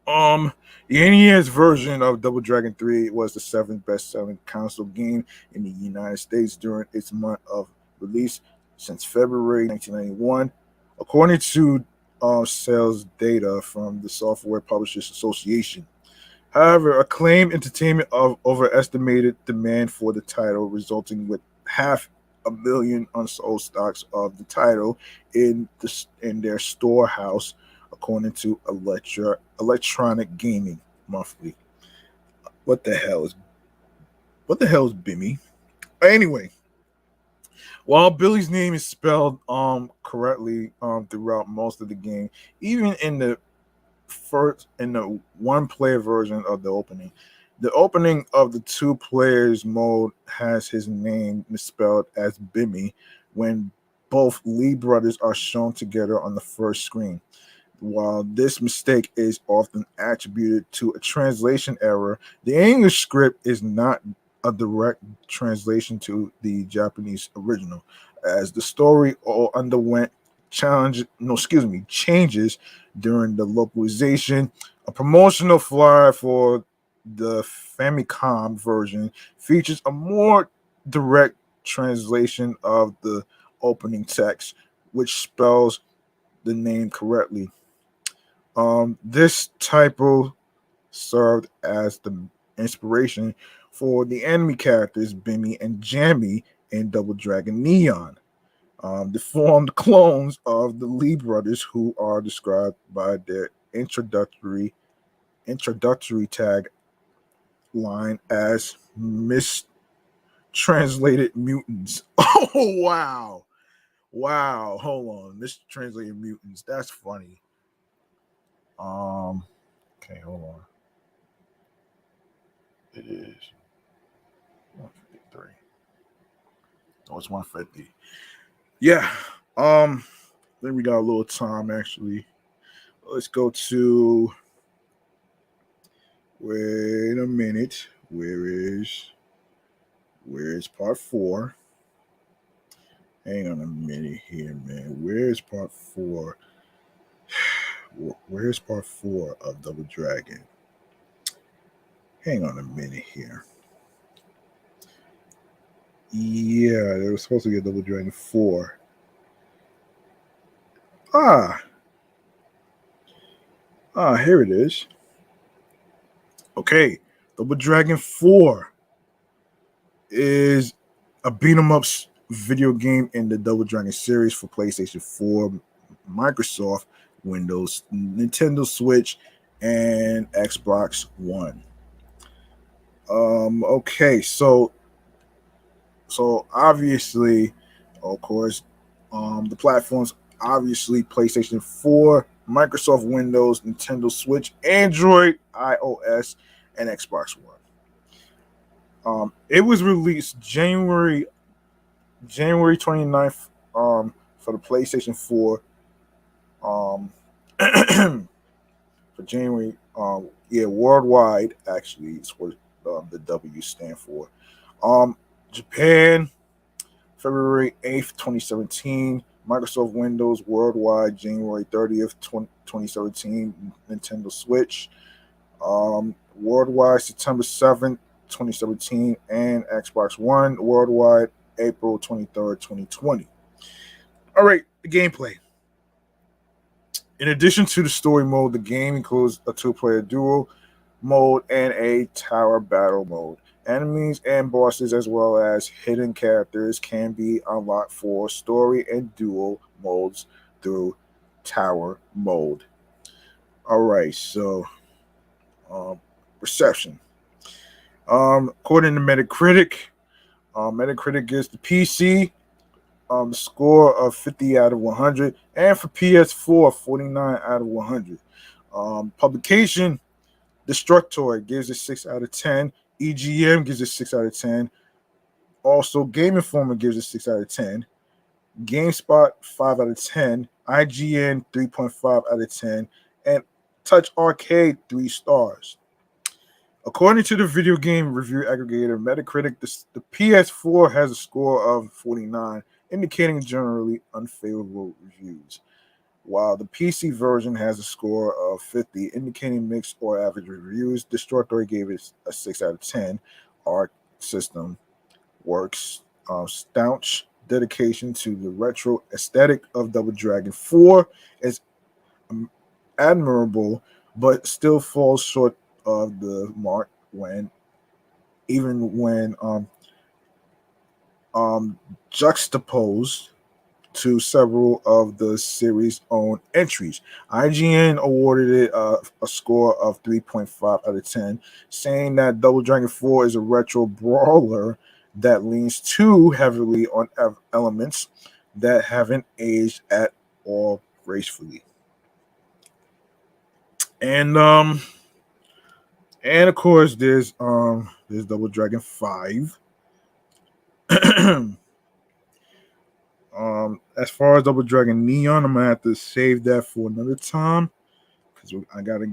Um, the NES version of Double Dragon 3 was the seventh best-selling console game in the United States during its month of release since February 1991, according to sales data from the Software Publishers Association. However, Acclaim Entertainment overestimated demand for the title, resulting with 500,000 unsold stocks of the title in their storehouse, according to Electronic Gaming Monthly. What the hell is Bimmy? Anyway, while Billy's name is spelled correctly throughout most of the game, even in the one player version of the opening, the opening of the two players mode has his name misspelled as Bimmy when both Lee brothers are shown together on the first screen. While this mistake is often attributed to a translation error, the English script is not a direct translation to the Japanese original, as the story all underwent changes during the localization. A promotional flyer for the Famicom version features a more direct translation of the opening text, which spells the name correctly. This typo served as the inspiration for the enemy characters Bimmy and Jammy in Double Dragon Neon, deformed clones of the Lee brothers who are described by their introductory tag line as mistranslated mutants. Oh wow. Wow, hold on. Mistranslated mutants. That's funny. Um okay, hold on. It is 153. Oh, it's 150. Yeah. Then we got a little time actually. Let's go to wait a minute. Where's part 4? Hang on a minute here, man. Where's part 4? Where's part 4 of Double Dragon? Hang on a minute here. Yeah, there was supposed to be a Double Dragon 4. Ah, here it is. Okay, Double Dragon 4 is a beat 'em ups video game in the Double Dragon series for PlayStation 4, Microsoft, Windows, Nintendo Switch, and Xbox One. Okay, so obviously, of course, the platforms obviously PlayStation 4, Microsoft Windows, Nintendo Switch, Android, iOS, and Xbox One. It was released January 29th for the PlayStation 4 for January worldwide actually is what the W stand for. Japan February 8th 2017, Microsoft Windows worldwide January 30th 2017, Nintendo Switch worldwide September 7th 2017, and Xbox One worldwide April 23rd 2020. All right, the gameplay. In addition to the story mode, the game includes a two-player duo mode and a tower battle mode. Enemies and bosses, as well as hidden characters, can be unlocked for story and duo modes through tower mode. All right, so reception. According to Metacritic, Metacritic gives the PC score of 50 out of 100, and for PS4, 49 out of 100. Publication, Destructoid gives it 6 out of 10. EGM gives it 6 out of 10. Also, Game Informer gives it 6 out of 10. GameSpot, 5 out of 10. IGN, 3.5 out of 10. And Touch Arcade, 3 stars. According to the video game review aggregator Metacritic, the PS4 has a score of 49, indicating generally unfavorable reviews, while the PC version has a score of 50, indicating mixed or average reviews. Destructoid gave it a 6 out of 10. Arc System Works staunch dedication to the retro aesthetic of Double Dragon 4 is admirable, but still falls short of the mark when juxtaposed to several of the series' own entries. IGN awarded it a score of 3.5 out of 10, saying that Double Dragon 4 is a retro brawler that leans too heavily on elements that haven't aged at all gracefully. And of course there's Double Dragon 5. As far as Double Dragon Neon, I'm gonna have to save that for another time because I gotta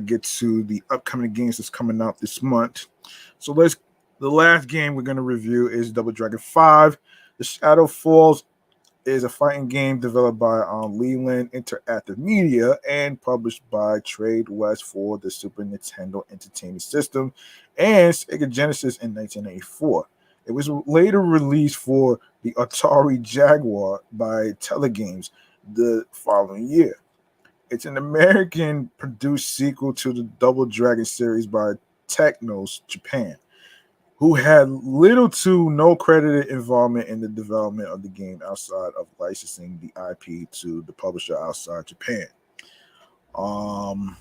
get to the upcoming games that's coming out this month. So let's. The last game we're gonna review is Double Dragon 5. The Shadow Falls is a fighting game developed by Leland Interactive Media and published by Trade West for the Super Nintendo Entertainment System and Sega Genesis in 1984. It was later released for the Atari Jaguar by Telegames the following year. It's an American produced sequel to the Double Dragon series by Technos Japan, who had little to no credited involvement in the development of the game outside of licensing the IP to the publisher outside Japan. Um,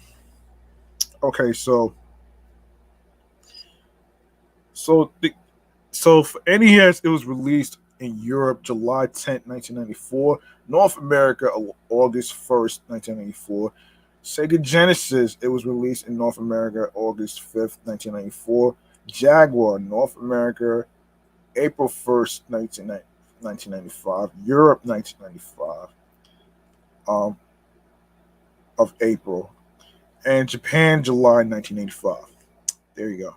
okay, so the, so for NES, it was released in Europe July 10th, 1994, North America August 1st, 1994. Sega Genesis, it was released in North America August 5th, 1994. Jaguar, North America April 1st, 1995, Europe 1995 um, of April, and Japan July 1985. There you go.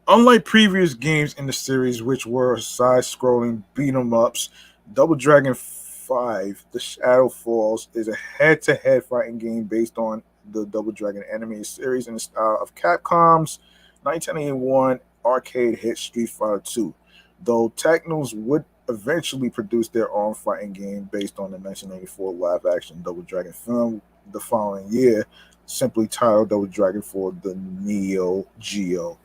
Unlike previous games in the series, which were side-scrolling beat 'em ups, Double Dragon 5: The Shadow Falls is a head-to-head fighting game based on the Double Dragon animated series in the style of Capcom's 1981 arcade hit Street Fighter 2. Though Technos would eventually produce their own fighting game based on the 1994 live-action Double Dragon film the following year, simply titled Double Dragon for the Neo Geo.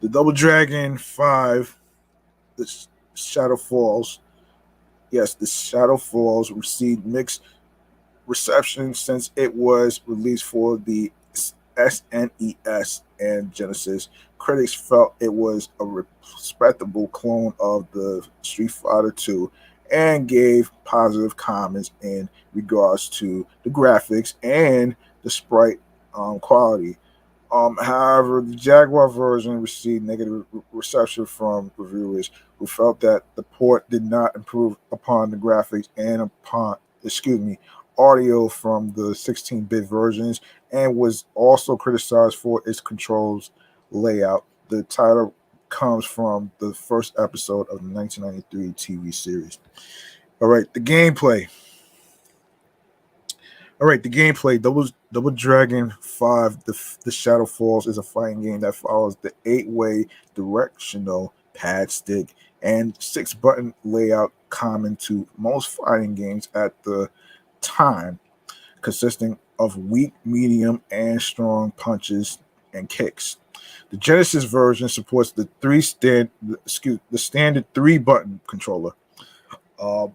The Double Dragon 5, the Shadow Falls, yes, the Shadow Falls received mixed reception since it was released for the SNES and Genesis. Critics felt it was a respectable clone of the Street Fighter 2 and gave positive comments in regards to the graphics and the sprite quality. However, the Jaguar version received negative reception from reviewers who felt that the port did not improve upon the graphics and upon, audio from the 16-bit versions, and was also criticized for its controls layout. The title comes from the first episode of the 1993 TV series. All right, the gameplay. Double Dragon 5, the Shadow Falls is a fighting game that follows the 8-way directional pad stick and 6-button layout common to most fighting games at the time, consisting of weak, medium, and strong punches and kicks. The Genesis version supports the standard 3-button controller. Uh,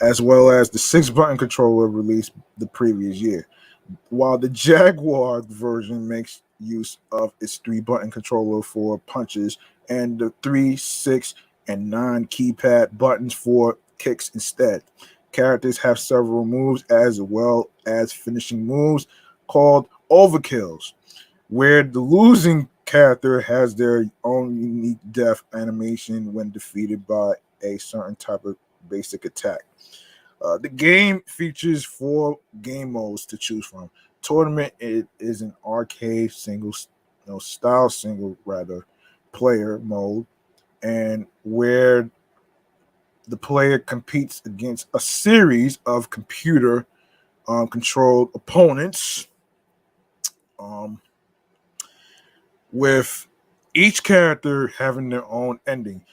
as well as the 6-button controller released the previous year. While the Jaguar version makes use of its 3-button controller for punches and the 3, 6, and 9 keypad buttons for kicks instead. Characters have several moves as well as finishing moves called overkills, where the losing character has their own unique death animation when defeated by a certain type of basic attack. The game features 4 game modes to choose from. Tournament it is an arcade style single rather player mode, and where the player competes against a series of computer controlled opponents, um, with each character having their own ending.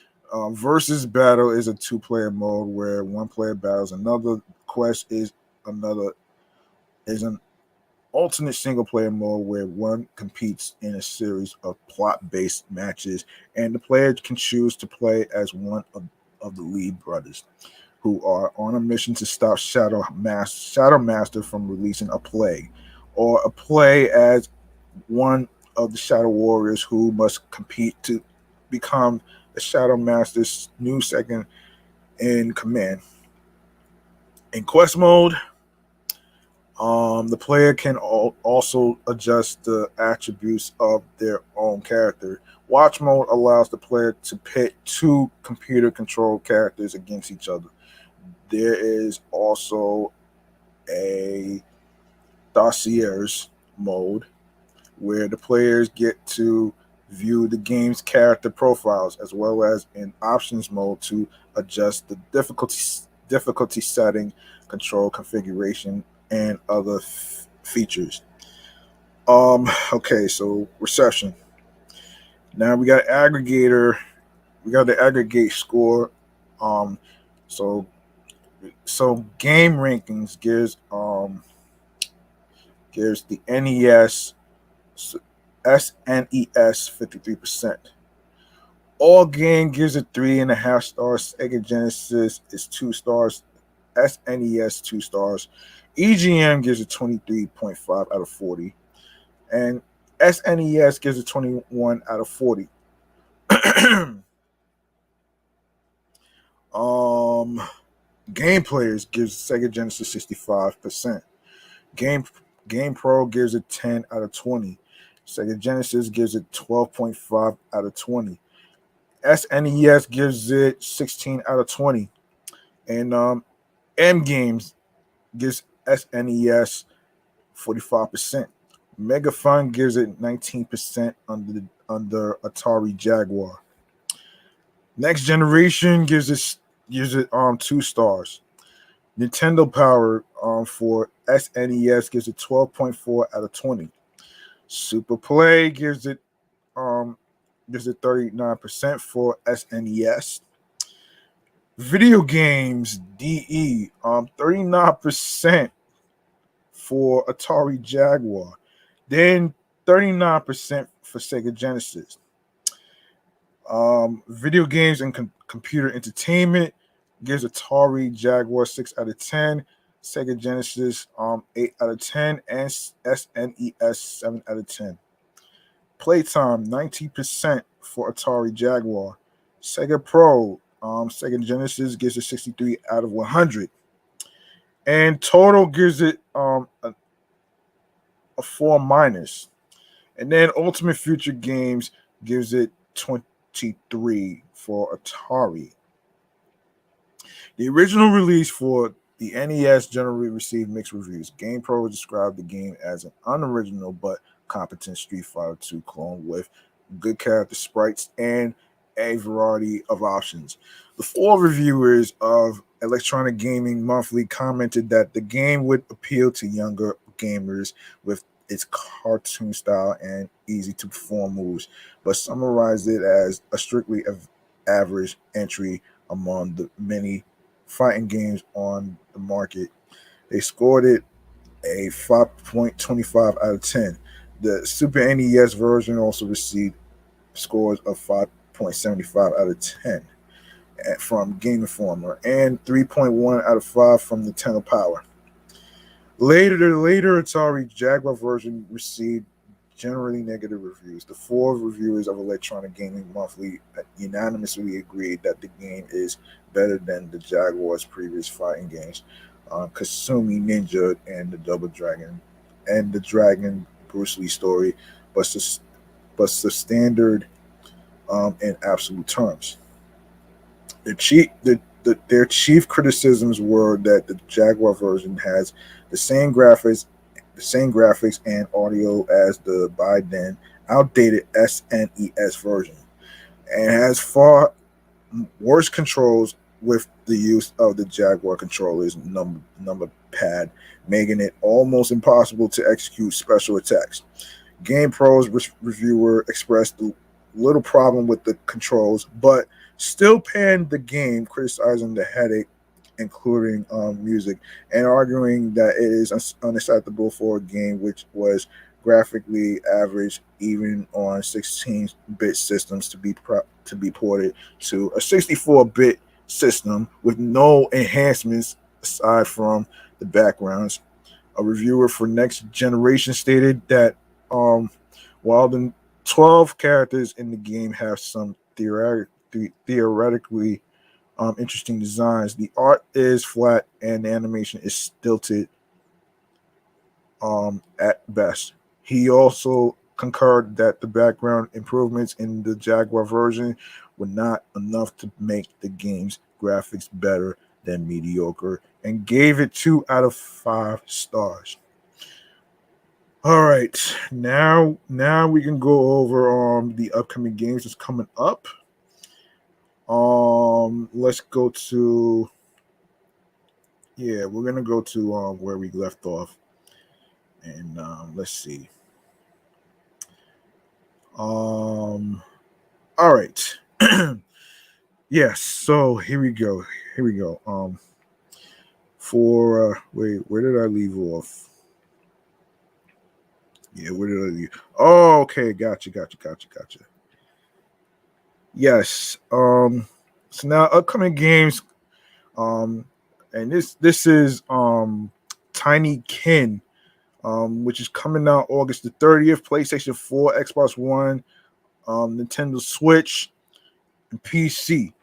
Versus battle is a 2-player mode where one player battles another. Quest is an alternate single player mode where one competes in a series of plot based matches, and the player can choose to play as one of the lead brothers who are on a mission to stop Shadow Master from releasing a plague, or a play as one of the Shadow Warriors who must compete to become the Shadow Master's new second in command. In quest mode, The player can also adjust the attributes of their own character. Watch mode allows the player to pit two computer controlled characters against each other. There is also a dossiers mode where the players get to view the game's character profiles, as well as in options mode to adjust the difficulty setting, control configuration, and other features. Okay, so reception. Now we got aggregator. We got the aggregate score. Um, so game rankings gives the NES SNES 53%. All game gives it 3.5 stars. Sega Genesis is 2 stars. SNES 2 stars. EGM gives it 23.5 out of 40. And SNES gives it 21 out of 40. um Game Players gives Sega Genesis 65%. Game Game Pro gives it 10 out of 20. Sega Genesis gives it 12.5 out of 20. SNES gives it 16 out of 20. And M Games gives SNES 45%. Megafun gives it 19% under Atari Jaguar. Next Generation gives it 2 stars. Nintendo Power for SNES gives it 12.4 out of 20. Super Play gives it 39% for SNES. Video games DE 39% for Atari Jaguar. Then 39% for Sega Genesis. Video games and computer entertainment gives Atari Jaguar 6 out of 10, Sega Genesis 8 out of 10, and SNES 7 out of 10. Playtime 90% for Atari Jaguar. Sega Pro, Sega Genesis gives it 63 out of 100. And total gives it a 4 minus. And then Ultimate Future Games gives it 23 for Atari. The original release for the NES generally received mixed reviews. GamePro described the game as an unoriginal but competent Street Fighter II clone with good character sprites and a variety of options. The 4 reviewers of Electronic Gaming Monthly commented that the game would appeal to younger gamers with its cartoon style and easy to perform moves, but summarized it as a strictly average entry among the many fighting games on the market. They scored it a 5.25 out of 10. The Super NES version also received scores of 5.75 out of 10 from Game Informer and 3.1 out of 5 from Nintendo Power. The later Atari Jaguar version received generally negative reviews. The 4 reviewers of Electronic Gaming Monthly unanimously agreed that the game is better than the Jaguar's previous fighting games, Kasumi Ninja and the Double Dragon, and the Dragon Bruce Lee story, but substandard in absolute terms. Their chief criticisms were that the Jaguar version has the same graphics and audio as the by then outdated SNES version, and has far worse controls with the use of the Jaguar controller's number pad, making it almost impossible to execute special attacks. GamePro's reviewer expressed little problem with the controls, but still panned the game, criticizing the headache, including music, and arguing that it is unacceptable for a game which was graphically average even on 16-bit systems to be ported to a 64-bit system with no enhancements aside from the backgrounds. A reviewer for Next Generation stated that while the 12 characters in the game have some theoretically interesting designs, the art is flat and the animation is stilted at best. He also concurred that the background improvements in the Jaguar version were not enough to make the game's graphics better than mediocre, and gave it 2 out of 5 stars. All right, now we can go over the upcoming games that's coming up. Let's go to we're gonna go to where we left off, and let's see. All right. Yes. So here we go. Here we go. For wait, where did I leave off? Yeah, where did I leave? Oh, okay. Gotcha. Yes. So now upcoming games. And this is Tiny Kin, which is coming out August the 30th. PlayStation 4, Xbox One, Nintendo Switch, and PC.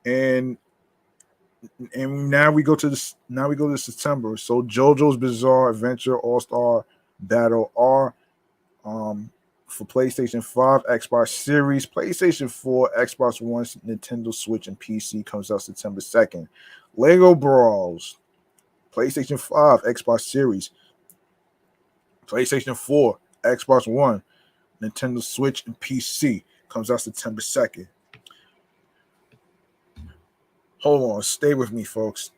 And now we go to this. Now we go to September. So JoJo's Bizarre Adventure All Star Battle R, for PlayStation 5, Xbox Series, PlayStation 4, Xbox One, Nintendo Switch, and PC comes out September 2nd. Lego Brawls, PlayStation 5, Xbox Series, PlayStation 4, Xbox One, Nintendo Switch, and PC comes out September 2nd. Hold on, stay with me, folks.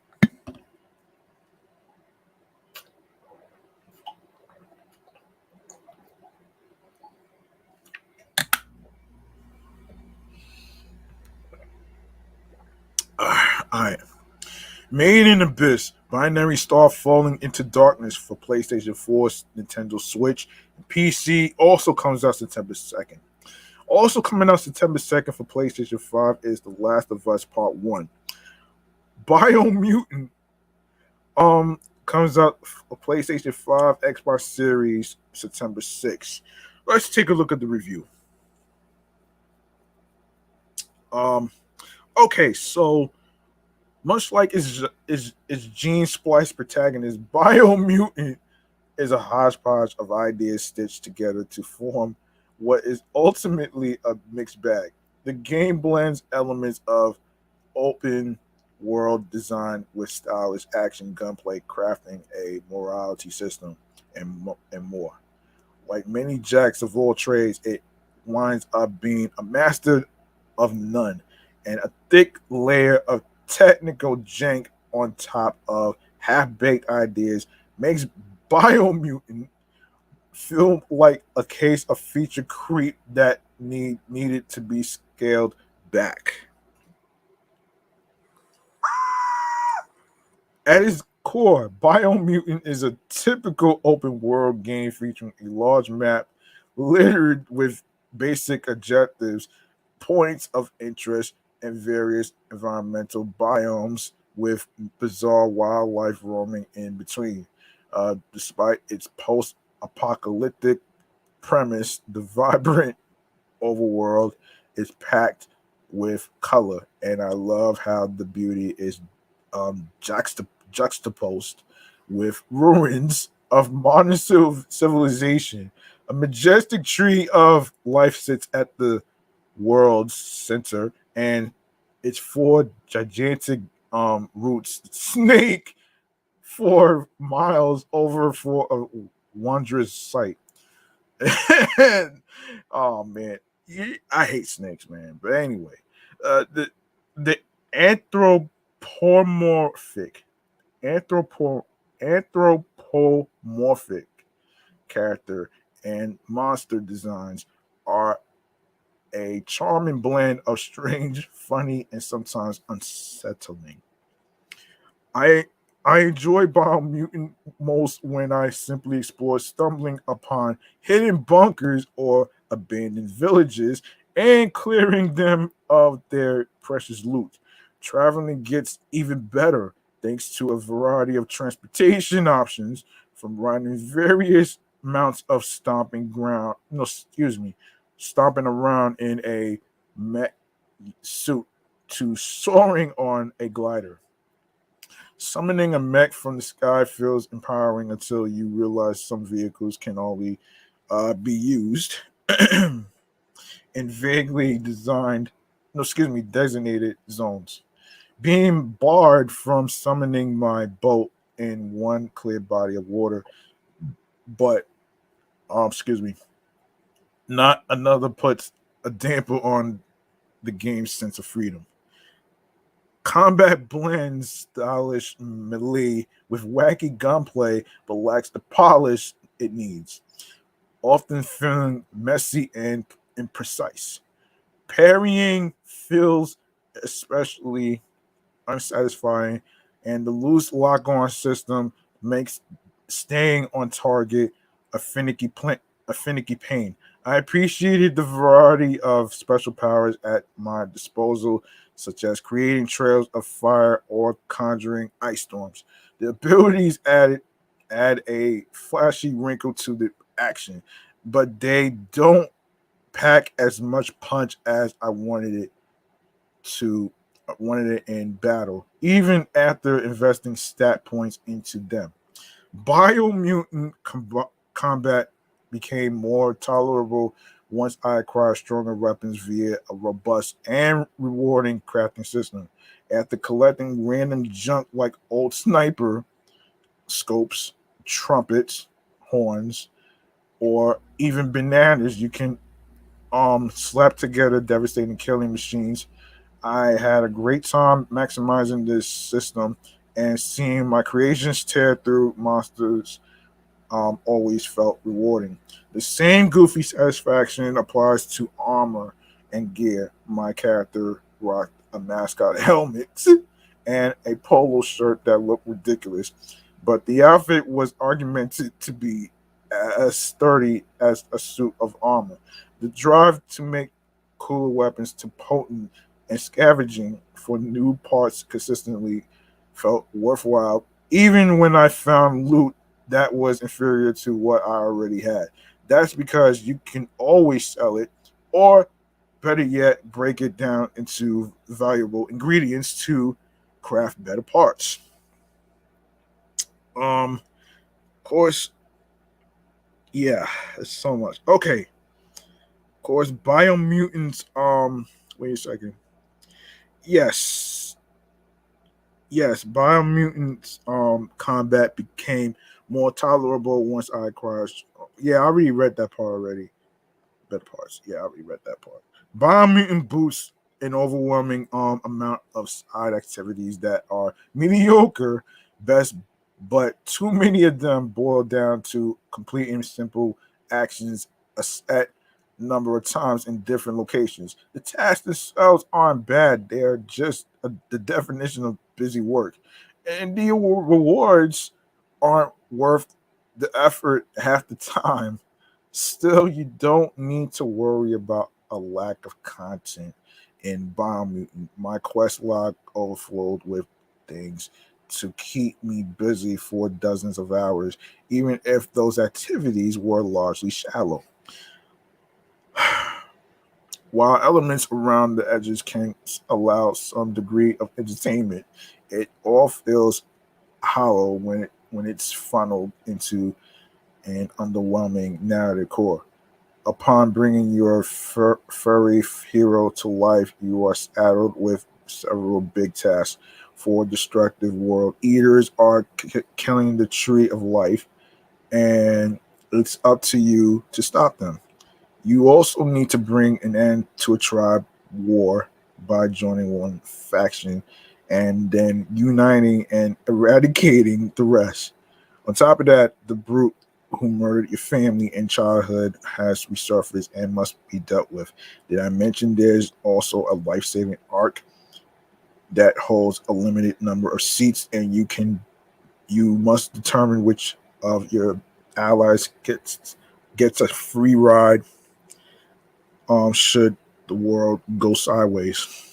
All right. Made in Abyss, Binary Star Falling into Darkness for PlayStation 4, Nintendo Switch, and PC also comes out September 2nd. Also coming out September 2nd for PlayStation 5 is The Last of Us Part 1. Biomutant comes out for PlayStation 5, Xbox Series, September 6th. Let's take a look at the review. Okay, so much like its gene splice protagonist, Biomutant is a hodgepodge of ideas stitched together to form what is ultimately a mixed bag. The game blends elements of open world design with stylish action, gunplay, crafting a morality system, and more. Like many jacks of all trades, it winds up being a master of none and a thick layer of technical jank on top of half-baked ideas makes Biomutant feel like a case of feature creep that needed to be scaled back. At its core, Biomutant is a typical open world game featuring a large map littered with basic objectives, points of interest, and various environmental biomes with bizarre wildlife roaming in between. Despite its post apocalyptic premise, the vibrant overworld is packed with color, and I love how the beauty is juxtaposed with ruins of modern civilization. A majestic tree of life sits at the world's center, and its four gigantic roots snake for miles over for a wondrous sight. Oh man, I hate snakes, man. But anyway, the anthropomorphic anthropo anthropomorphic character and monster designs are a charming blend of strange, funny, and sometimes unsettling. I I enjoy Biomutant most when I simply explore stumbling upon hidden bunkers or abandoned villages and clearing them of their precious loot. Traveling gets even better thanks to a variety of transportation options, from riding various amounts of stomping ground. No, excuse me, stomping around in a mech suit to soaring on a glider. Summoning a mech from the sky feels empowering until you realize some vehicles can only be used in vaguely designed, no, excuse me, designated zones. Being barred from summoning my boat in one clear body of water, but excuse me, not another puts a damper on the game's sense of freedom. Combat blends stylish melee with wacky gunplay, but lacks the polish it needs, often feeling messy and imprecise. Parrying feels especially unsatisfying, and the loose lock on system makes staying on target a a finicky pain. I appreciated the variety of special powers at my disposal, such as creating trails of fire or conjuring ice storms. The abilities add a flashy wrinkle to the action, but they don't pack as much punch as to wanted it in battle, even after investing stat points into them. Biomutant combat became more tolerable once I acquired stronger weapons via a robust and rewarding crafting system. After collecting random junk like old sniper scopes, trumpets, horns, or even bananas, you can slap together devastating killing machines. I had a great time maximizing this system and seeing my creations tear through monsters always felt rewarding. The same goofy satisfaction applies to armor and gear. My character rocked a mascot helmet and a polo shirt that looked ridiculous, but the outfit was augmented to be as sturdy as a suit of armor. The drive to make cooler weapons to potent and scavenging for new parts consistently felt worthwhile, even when I found loot that was inferior to what I already had. That's because you can always sell it, or better yet, break it down into valuable ingredients to craft better parts. Of course, yeah, it's so much. Okay, of course, biomutants. Wait a second. Yes, yes, biomutants. Combat became more tolerable once I acquired. Yeah, I already read that part already. Better parts. Yeah, I already read that part. Biomutant boosts an overwhelming amount of side activities that are mediocre best, but too many of them boil down to completing simple actions a set number of times in different locations. The tasks themselves aren't bad; they are just the definition of busy work, and the rewards aren't worth the effort half the time. Still, you don't need to worry about a lack of content in Biomutant. My quest log overflowed with things to keep me busy for dozens of hours, even if those activities were largely shallow. While elements around the edges can allow some degree of entertainment, it all feels hollow when it's funneled into an underwhelming narrative core. Upon bringing your furry hero to life, you are saddled with several big tasks. For destructive world eaters are killing the tree of life, and it's up to you to stop them. You also need to bring an end to a tribe war by joining one faction and then uniting and eradicating the rest. On top of that, the brute who murdered your family in childhood has resurfaced and must be dealt with. Did I mention there's also a life saving arc that holds a limited number of seats, and you must determine which of your allies gets a free ride should the world go sideways.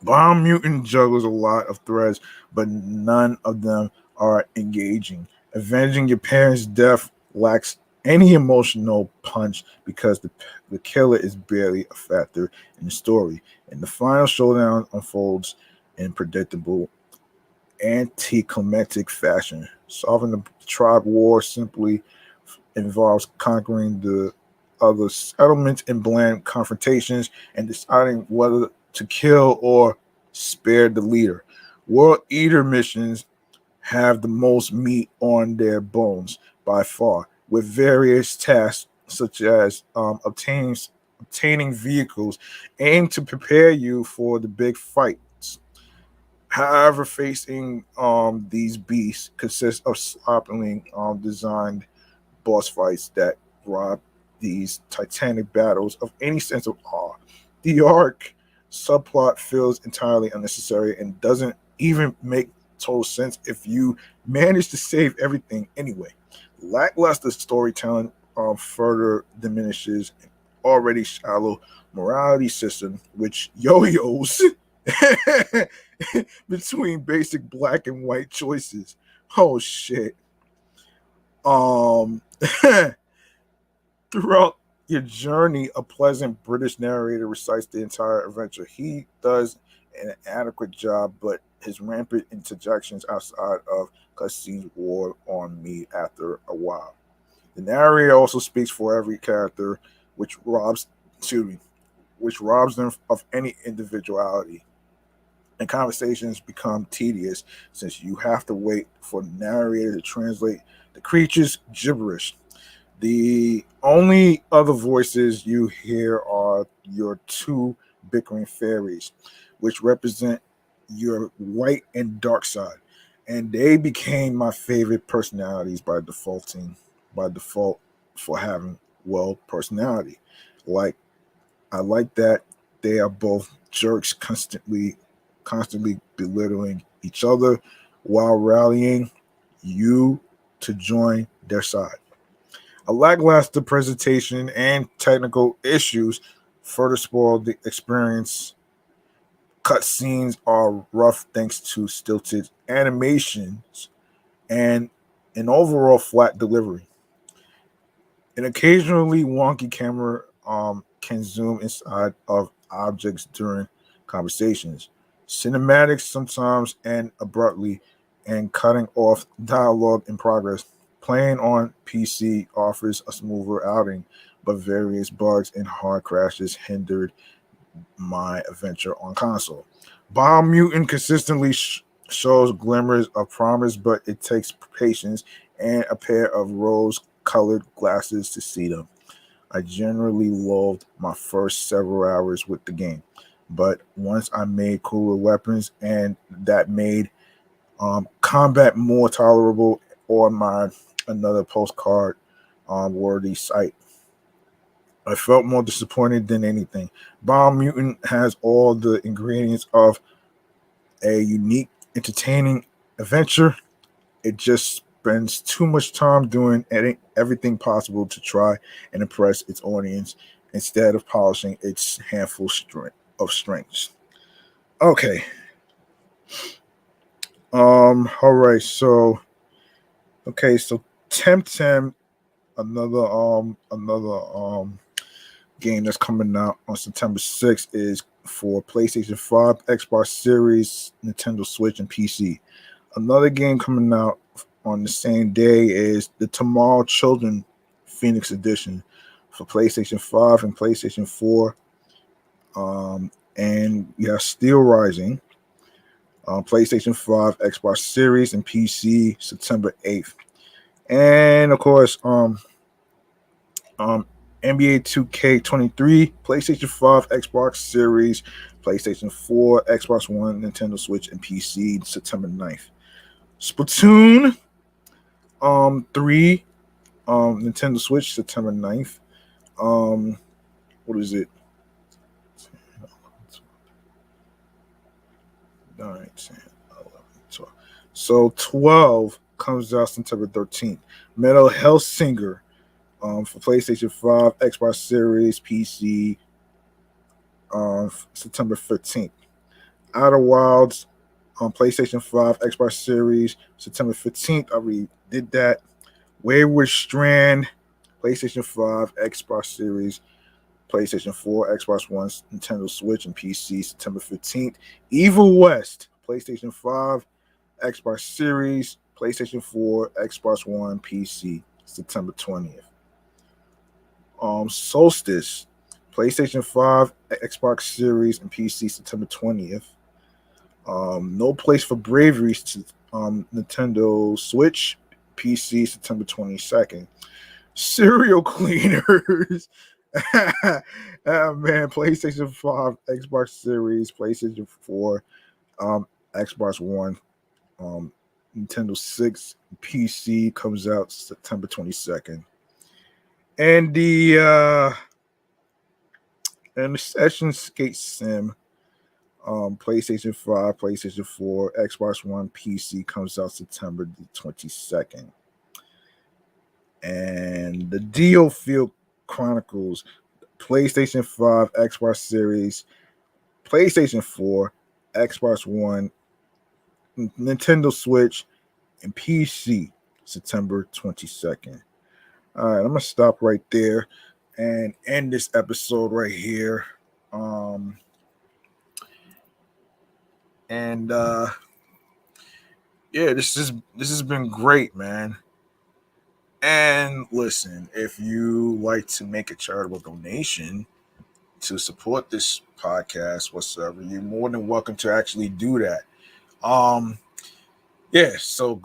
Bomb Mutant juggles a lot of threads, but none of them are engaging. Avenging your parents' death lacks any emotional punch because the killer is barely a factor in the story, and the final showdown unfolds in predictable anticlimactic fashion. Solving the tribe war simply involves conquering the other settlements in bland confrontations and deciding whether to kill or spare the leader. World Eater missions have the most meat on their bones by far, with various tasks such as obtaining vehicles aimed to prepare you for the big fights. However, facing these beasts consists of sloppily designed boss fights that rob these titanic battles of any sense of awe. The arc subplot feels entirely unnecessary and doesn't even make total sense if you manage to save everything anyway. Lackluster storytelling further diminishes an already shallow morality system, which yo-yos between basic black and white choices. Oh shit. Um Throughout your journey, a pleasant British narrator recites the entire adventure. He does an adequate job, but his rampant interjections outside of cutscenes wore on me after a while. The narrator also speaks for every character, which robs, excuse me, which robs them of any individuality. And conversations become tedious since you have to wait for the narrator to translate the creature's gibberish. The only other voices you hear are your two bickering fairies, which represent your white and dark side. And they became my favorite personalities by default for having personality. Like I like that they are both jerks constantly belittling each other while rallying you to join their side. A lackluster presentation and technical issues further spoil the experience. Cutscenes are rough thanks to stilted animations and an overall flat delivery. An occasionally wonky camera can zoom inside of objects during conversations. Cinematics sometimes end abruptly and cutting off dialogue in progress. Playing on PC offers a smoother outing, but various bugs and hard crashes hindered my adventure on console. Biomutant consistently shows glimmers of promise, but it takes patience and a pair of rose colored glasses to see them. I generally loved my first several hours with the game, but once I made cooler weapons and that made combat more tolerable on my another postcard worthy site, I felt more disappointed than anything. Bomb Mutant has all the ingredients of a unique, entertaining adventure. It just spends too much time doing everything possible to try and impress its audience instead of polishing its of strengths. Okay. All right. So Temtem, another game that's coming out on September 6th is for PlayStation 5, Xbox Series, Nintendo Switch, and PC. Another game coming out on the same day is the Tomorrow Children Phoenix Edition for PlayStation 5 and PlayStation 4. And we have Steel Rising, PlayStation 5, Xbox Series, and PC September 8th. And of course, um, NBA 2K23, PlayStation 5, Xbox Series, PlayStation 4, Xbox One, Nintendo Switch, and PC September 9th. Splatoon 3, Nintendo Switch September 9th. What is it? 9, 10, 11, 12. So 12 comes out September 13th. Metal Hellsinger for PlayStation 5, Xbox Series, PC September 15th. Outer Wilds on PlayStation 5, Xbox Series, September 15th. I already did that. Wayward Strand, PlayStation 5, Xbox Series, PlayStation 4, Xbox One, Nintendo Switch, and PC September 15th. Evil West, PlayStation 5, Xbox Series, PlayStation 4, Xbox One, PC, September 20th. Solstice, PlayStation 5, Xbox Series, and PC, September 20th. No Place for Bravery, Nintendo Switch, PC, September 22nd. Cereal cleaners. Man, PlayStation 5, Xbox Series, PlayStation 4, Xbox One, Nintendo 6, PC comes out September 22nd. And the Session Skate Sim, PlayStation 5, PlayStation 4, Xbox One, PC comes out September the 22nd. And the Dio Field Chronicles, PlayStation 5, Xbox Series, PlayStation 4, Xbox One, Nintendo Switch, and PC, September 22nd. All right, I'm going to stop right there and end this episode right here. And yeah, this has been great, man. And listen, if you like to make a charitable donation to support this podcast whatsoever, you're more than welcome to actually do that. Yeah, so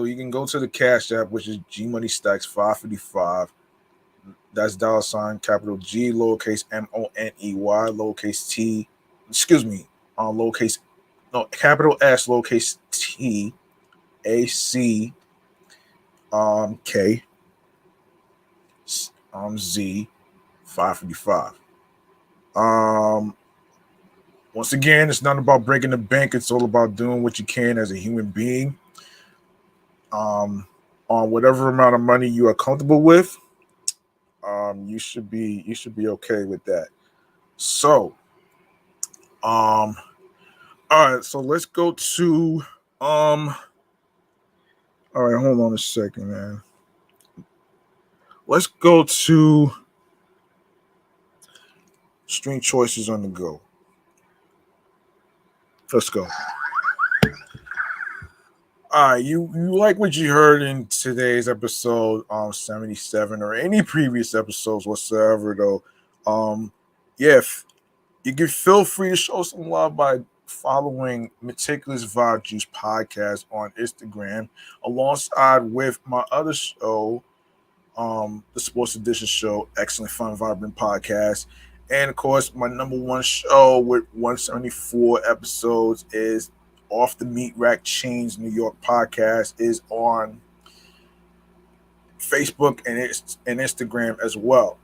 you can go to the Cash App, which is G Money Stacks 555. That's $ capital G lowercase MONEY lowercase T, excuse me, lowercase, no, capital S lowercase T AC K Z 555. Once again, it's not about breaking the bank. It's all about doing what you can as a human being. On whatever amount of money you are comfortable with, you should be okay with that. So, all right. So let's go to All right, hold on a second, man. Let's go to stream choices on the go. Let's go. All right, you like what you heard in today's episode 77 or any previous episodes whatsoever though. Yeah, you can feel free to show some love by following Meticulous Vibe Juice podcast on Instagram alongside with my other show, the Sports Edition show, Excellent Fun Vibrant Podcast. And of course, my number one show with 174 episodes is Off the Meat Rack Chains New York podcast, is on Facebook and Instagram as well.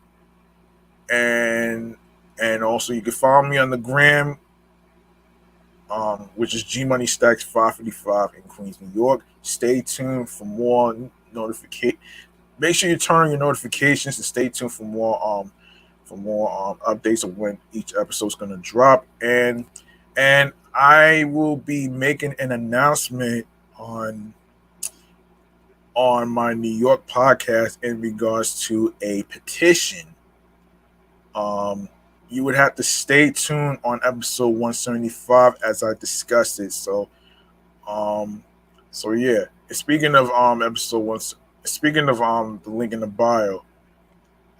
And also you can follow me on the gram, which is G Money Stacks 555 in Queens, New York. Stay tuned for more notification. Make sure you turn on your notifications and stay tuned for more updates of when each episode is going to drop. And I will be making an announcement on my New York podcast in regards to a petition. You would have to stay tuned on episode 175 as I discussed it. So yeah. Speaking of episode one, speaking of the link in the bio.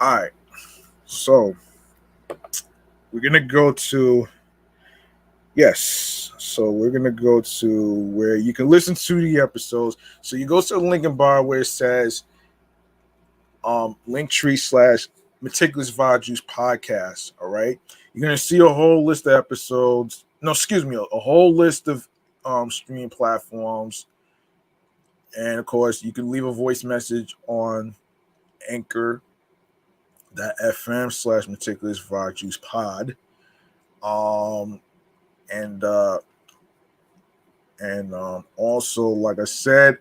All right. So we're gonna go to we're gonna go to where you can listen to the episodes. So you go to the link in bio where it says Linktree / Meticulous Vibe Juice podcast. All right, you're gonna see a whole list of episodes. No, excuse me, a whole list of streaming platforms, and of course, you can leave a voice message on Anchor.fm / Meticulous Vibe Juice pod. And also, like I said,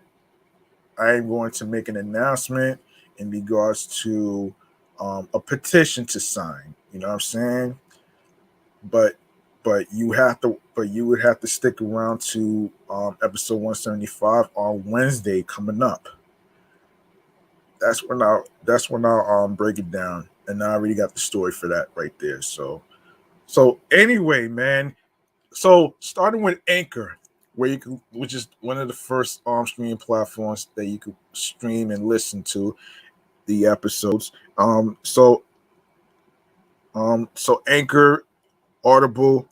I am going to make an announcement in regards to a petition to sign. You know what I'm saying? But you would have to stick around to episode 175 on Wednesday coming up. That's when I'll break it down, and I already got the story for that right there. So anyway, man. So starting with Anchor. where you can, which is one of the first streaming platforms that you could stream and listen to the episodes. So Anchor, Audible,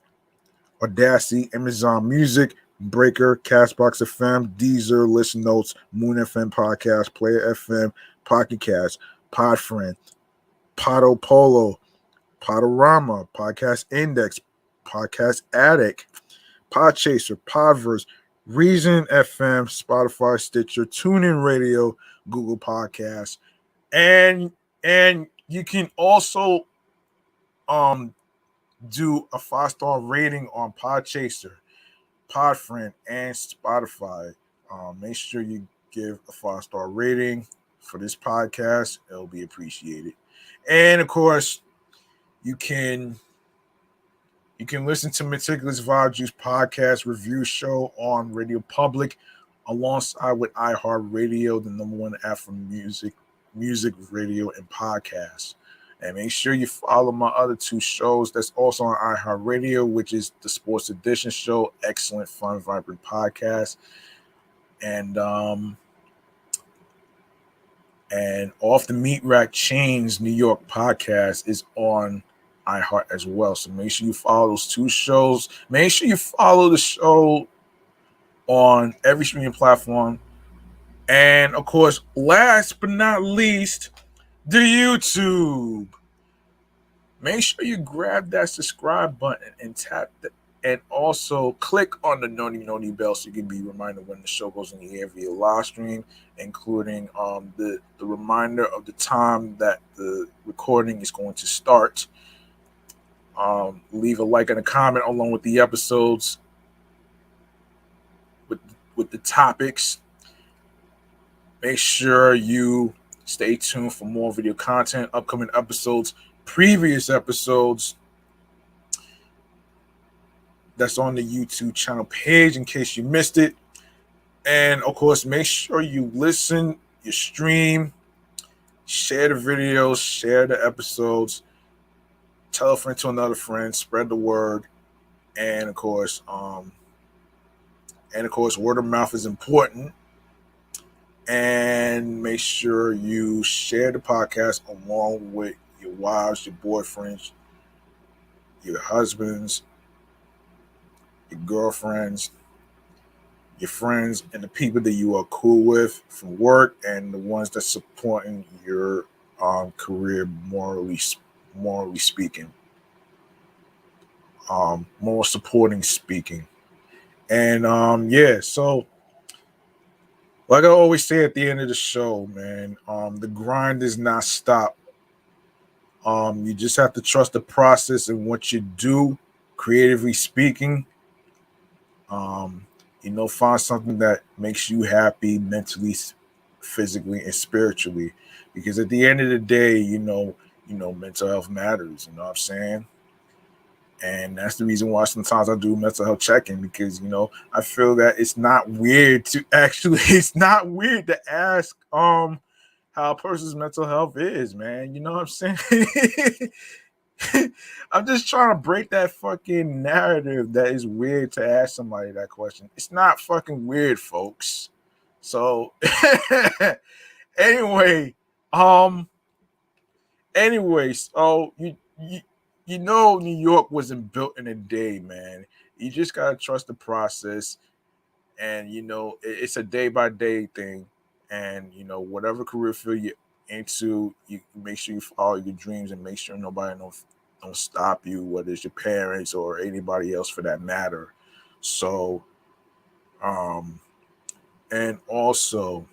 Audacity, Amazon Music, Breaker, Castbox FM, Deezer, Listen Notes, Moon FM Podcast, Player FM, Pocket Cast, Podfriend, Podo Polo, Podorama, Podcast Index, Podcast Addict, Podchaser, Podverse, Reason FM, Spotify, Stitcher, TuneIn Radio, Google Podcasts, and you can also do a 5-star rating on Podchaser, Podfriend, and Spotify. Make sure you give a 5-star rating for this podcast. It'll be appreciated. And of course, you can listen to Meticulous Vibe Juice podcast review show on Radio Public alongside with iHeartRadio, the number one app for music, radio, and podcasts. And make sure you follow my other two shows that's also on iHeartRadio, which is the Sports Edition show, excellent, fun, vibrant podcast. And Off the Meat Rack Chains New York podcast is on iHeart as well. So make sure you follow those two shows. Make sure you follow the show on every streaming platform. And of course, last but not least, the YouTube. Make sure you grab that subscribe button and tap the, and also click on the noti bell so you can be reminded when the show goes in the air via live stream, including the reminder of the time that the recording is going to start. Leave a like and a comment along with the episodes with the topics. Make sure you stay tuned for more video content, upcoming episodes, previous episodes that's on the YouTube channel page in case you missed it. And of course, make sure you listen, you stream, share the videos, share the episodes, tell a friend to another friend, spread the word. And of course, word of mouth is important. And make sure you share the podcast along with your wives, your boyfriends, your husbands, your girlfriends, your friends, and the people that you are cool with from work, and the ones that supporting your career morally speaking, more supporting speaking. And so like I always say at the end of the show, man, the grind does not stop. You just have to trust the process and what you do, creatively speaking. Find something that makes you happy mentally, physically, and spiritually. Because at the end of the day, mental health matters. You know what I'm saying? And that's the reason why sometimes I do mental health checking, because, I feel that it's not weird to ask how a person's mental health is, man. You know what I'm saying? I'm just trying to break that fucking narrative that is weird to ask somebody that question. It's not fucking weird, folks. So anyway, so New York wasn't built in a day, man. You just gotta trust the process, and it's a day by day thing. And whatever career field you're into, you make sure you follow your dreams and make sure nobody don't stop you, whether it's your parents or anybody else for that matter. So, and also,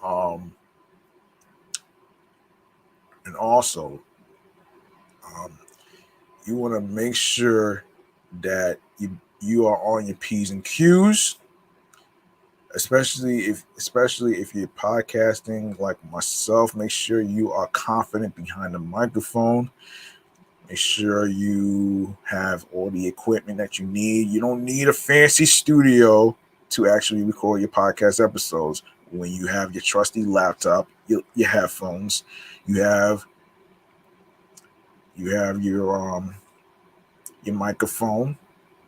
um, you want to make sure that you are on your P's and Q's, especially if you're podcasting like myself. Make sure you are confident behind the microphone. Make sure you have all the equipment that you need. You don't need a fancy studio to actually record your podcast episodes. When you have your trusty laptop, your headphones, you have your microphone,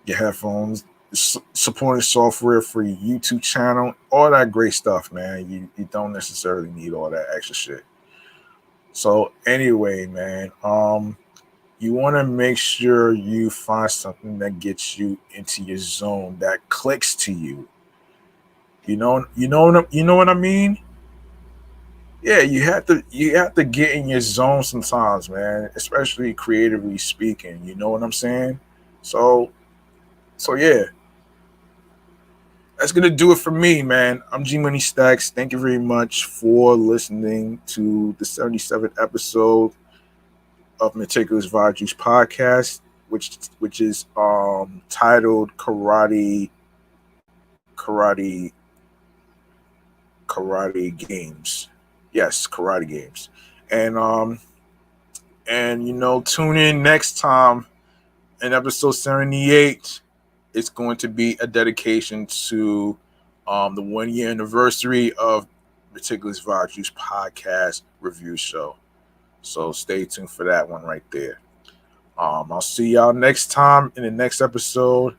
your headphones, supporting software for your YouTube channel, all that great stuff, man. You don't necessarily need all that extra shit. So anyway, man, you want to make sure you find something that gets you into your zone, that clicks to you. You know what I mean? Yeah, you have to get in your zone sometimes, man, especially creatively speaking. You know what I'm saying? So yeah, that's gonna do it for me, man. I'm G Money Stacks. Thank you very much for listening to the 77th episode of Meticulous Vibe Juice podcast, which is titled Karate Karate Games. Yes, Karate Games. And tune in next time in episode 78. It's going to be a dedication to the 1 year anniversary of Meticulous Vibe Juice podcast review show. So stay tuned for that one right there. I'll see y'all next time in the next episode.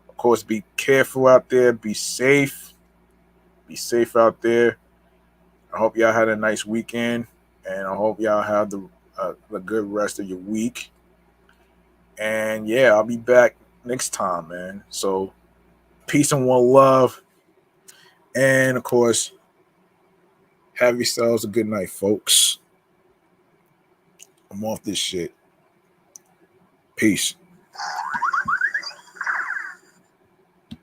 Of course, be careful out there. Be safe. Be safe out there. I hope y'all had a nice weekend, and I hope y'all have the good rest of your week. And yeah, I'll be back next time, man. So peace and one love. And of course, have yourselves a good night, folks. I'm off this shit. Peace.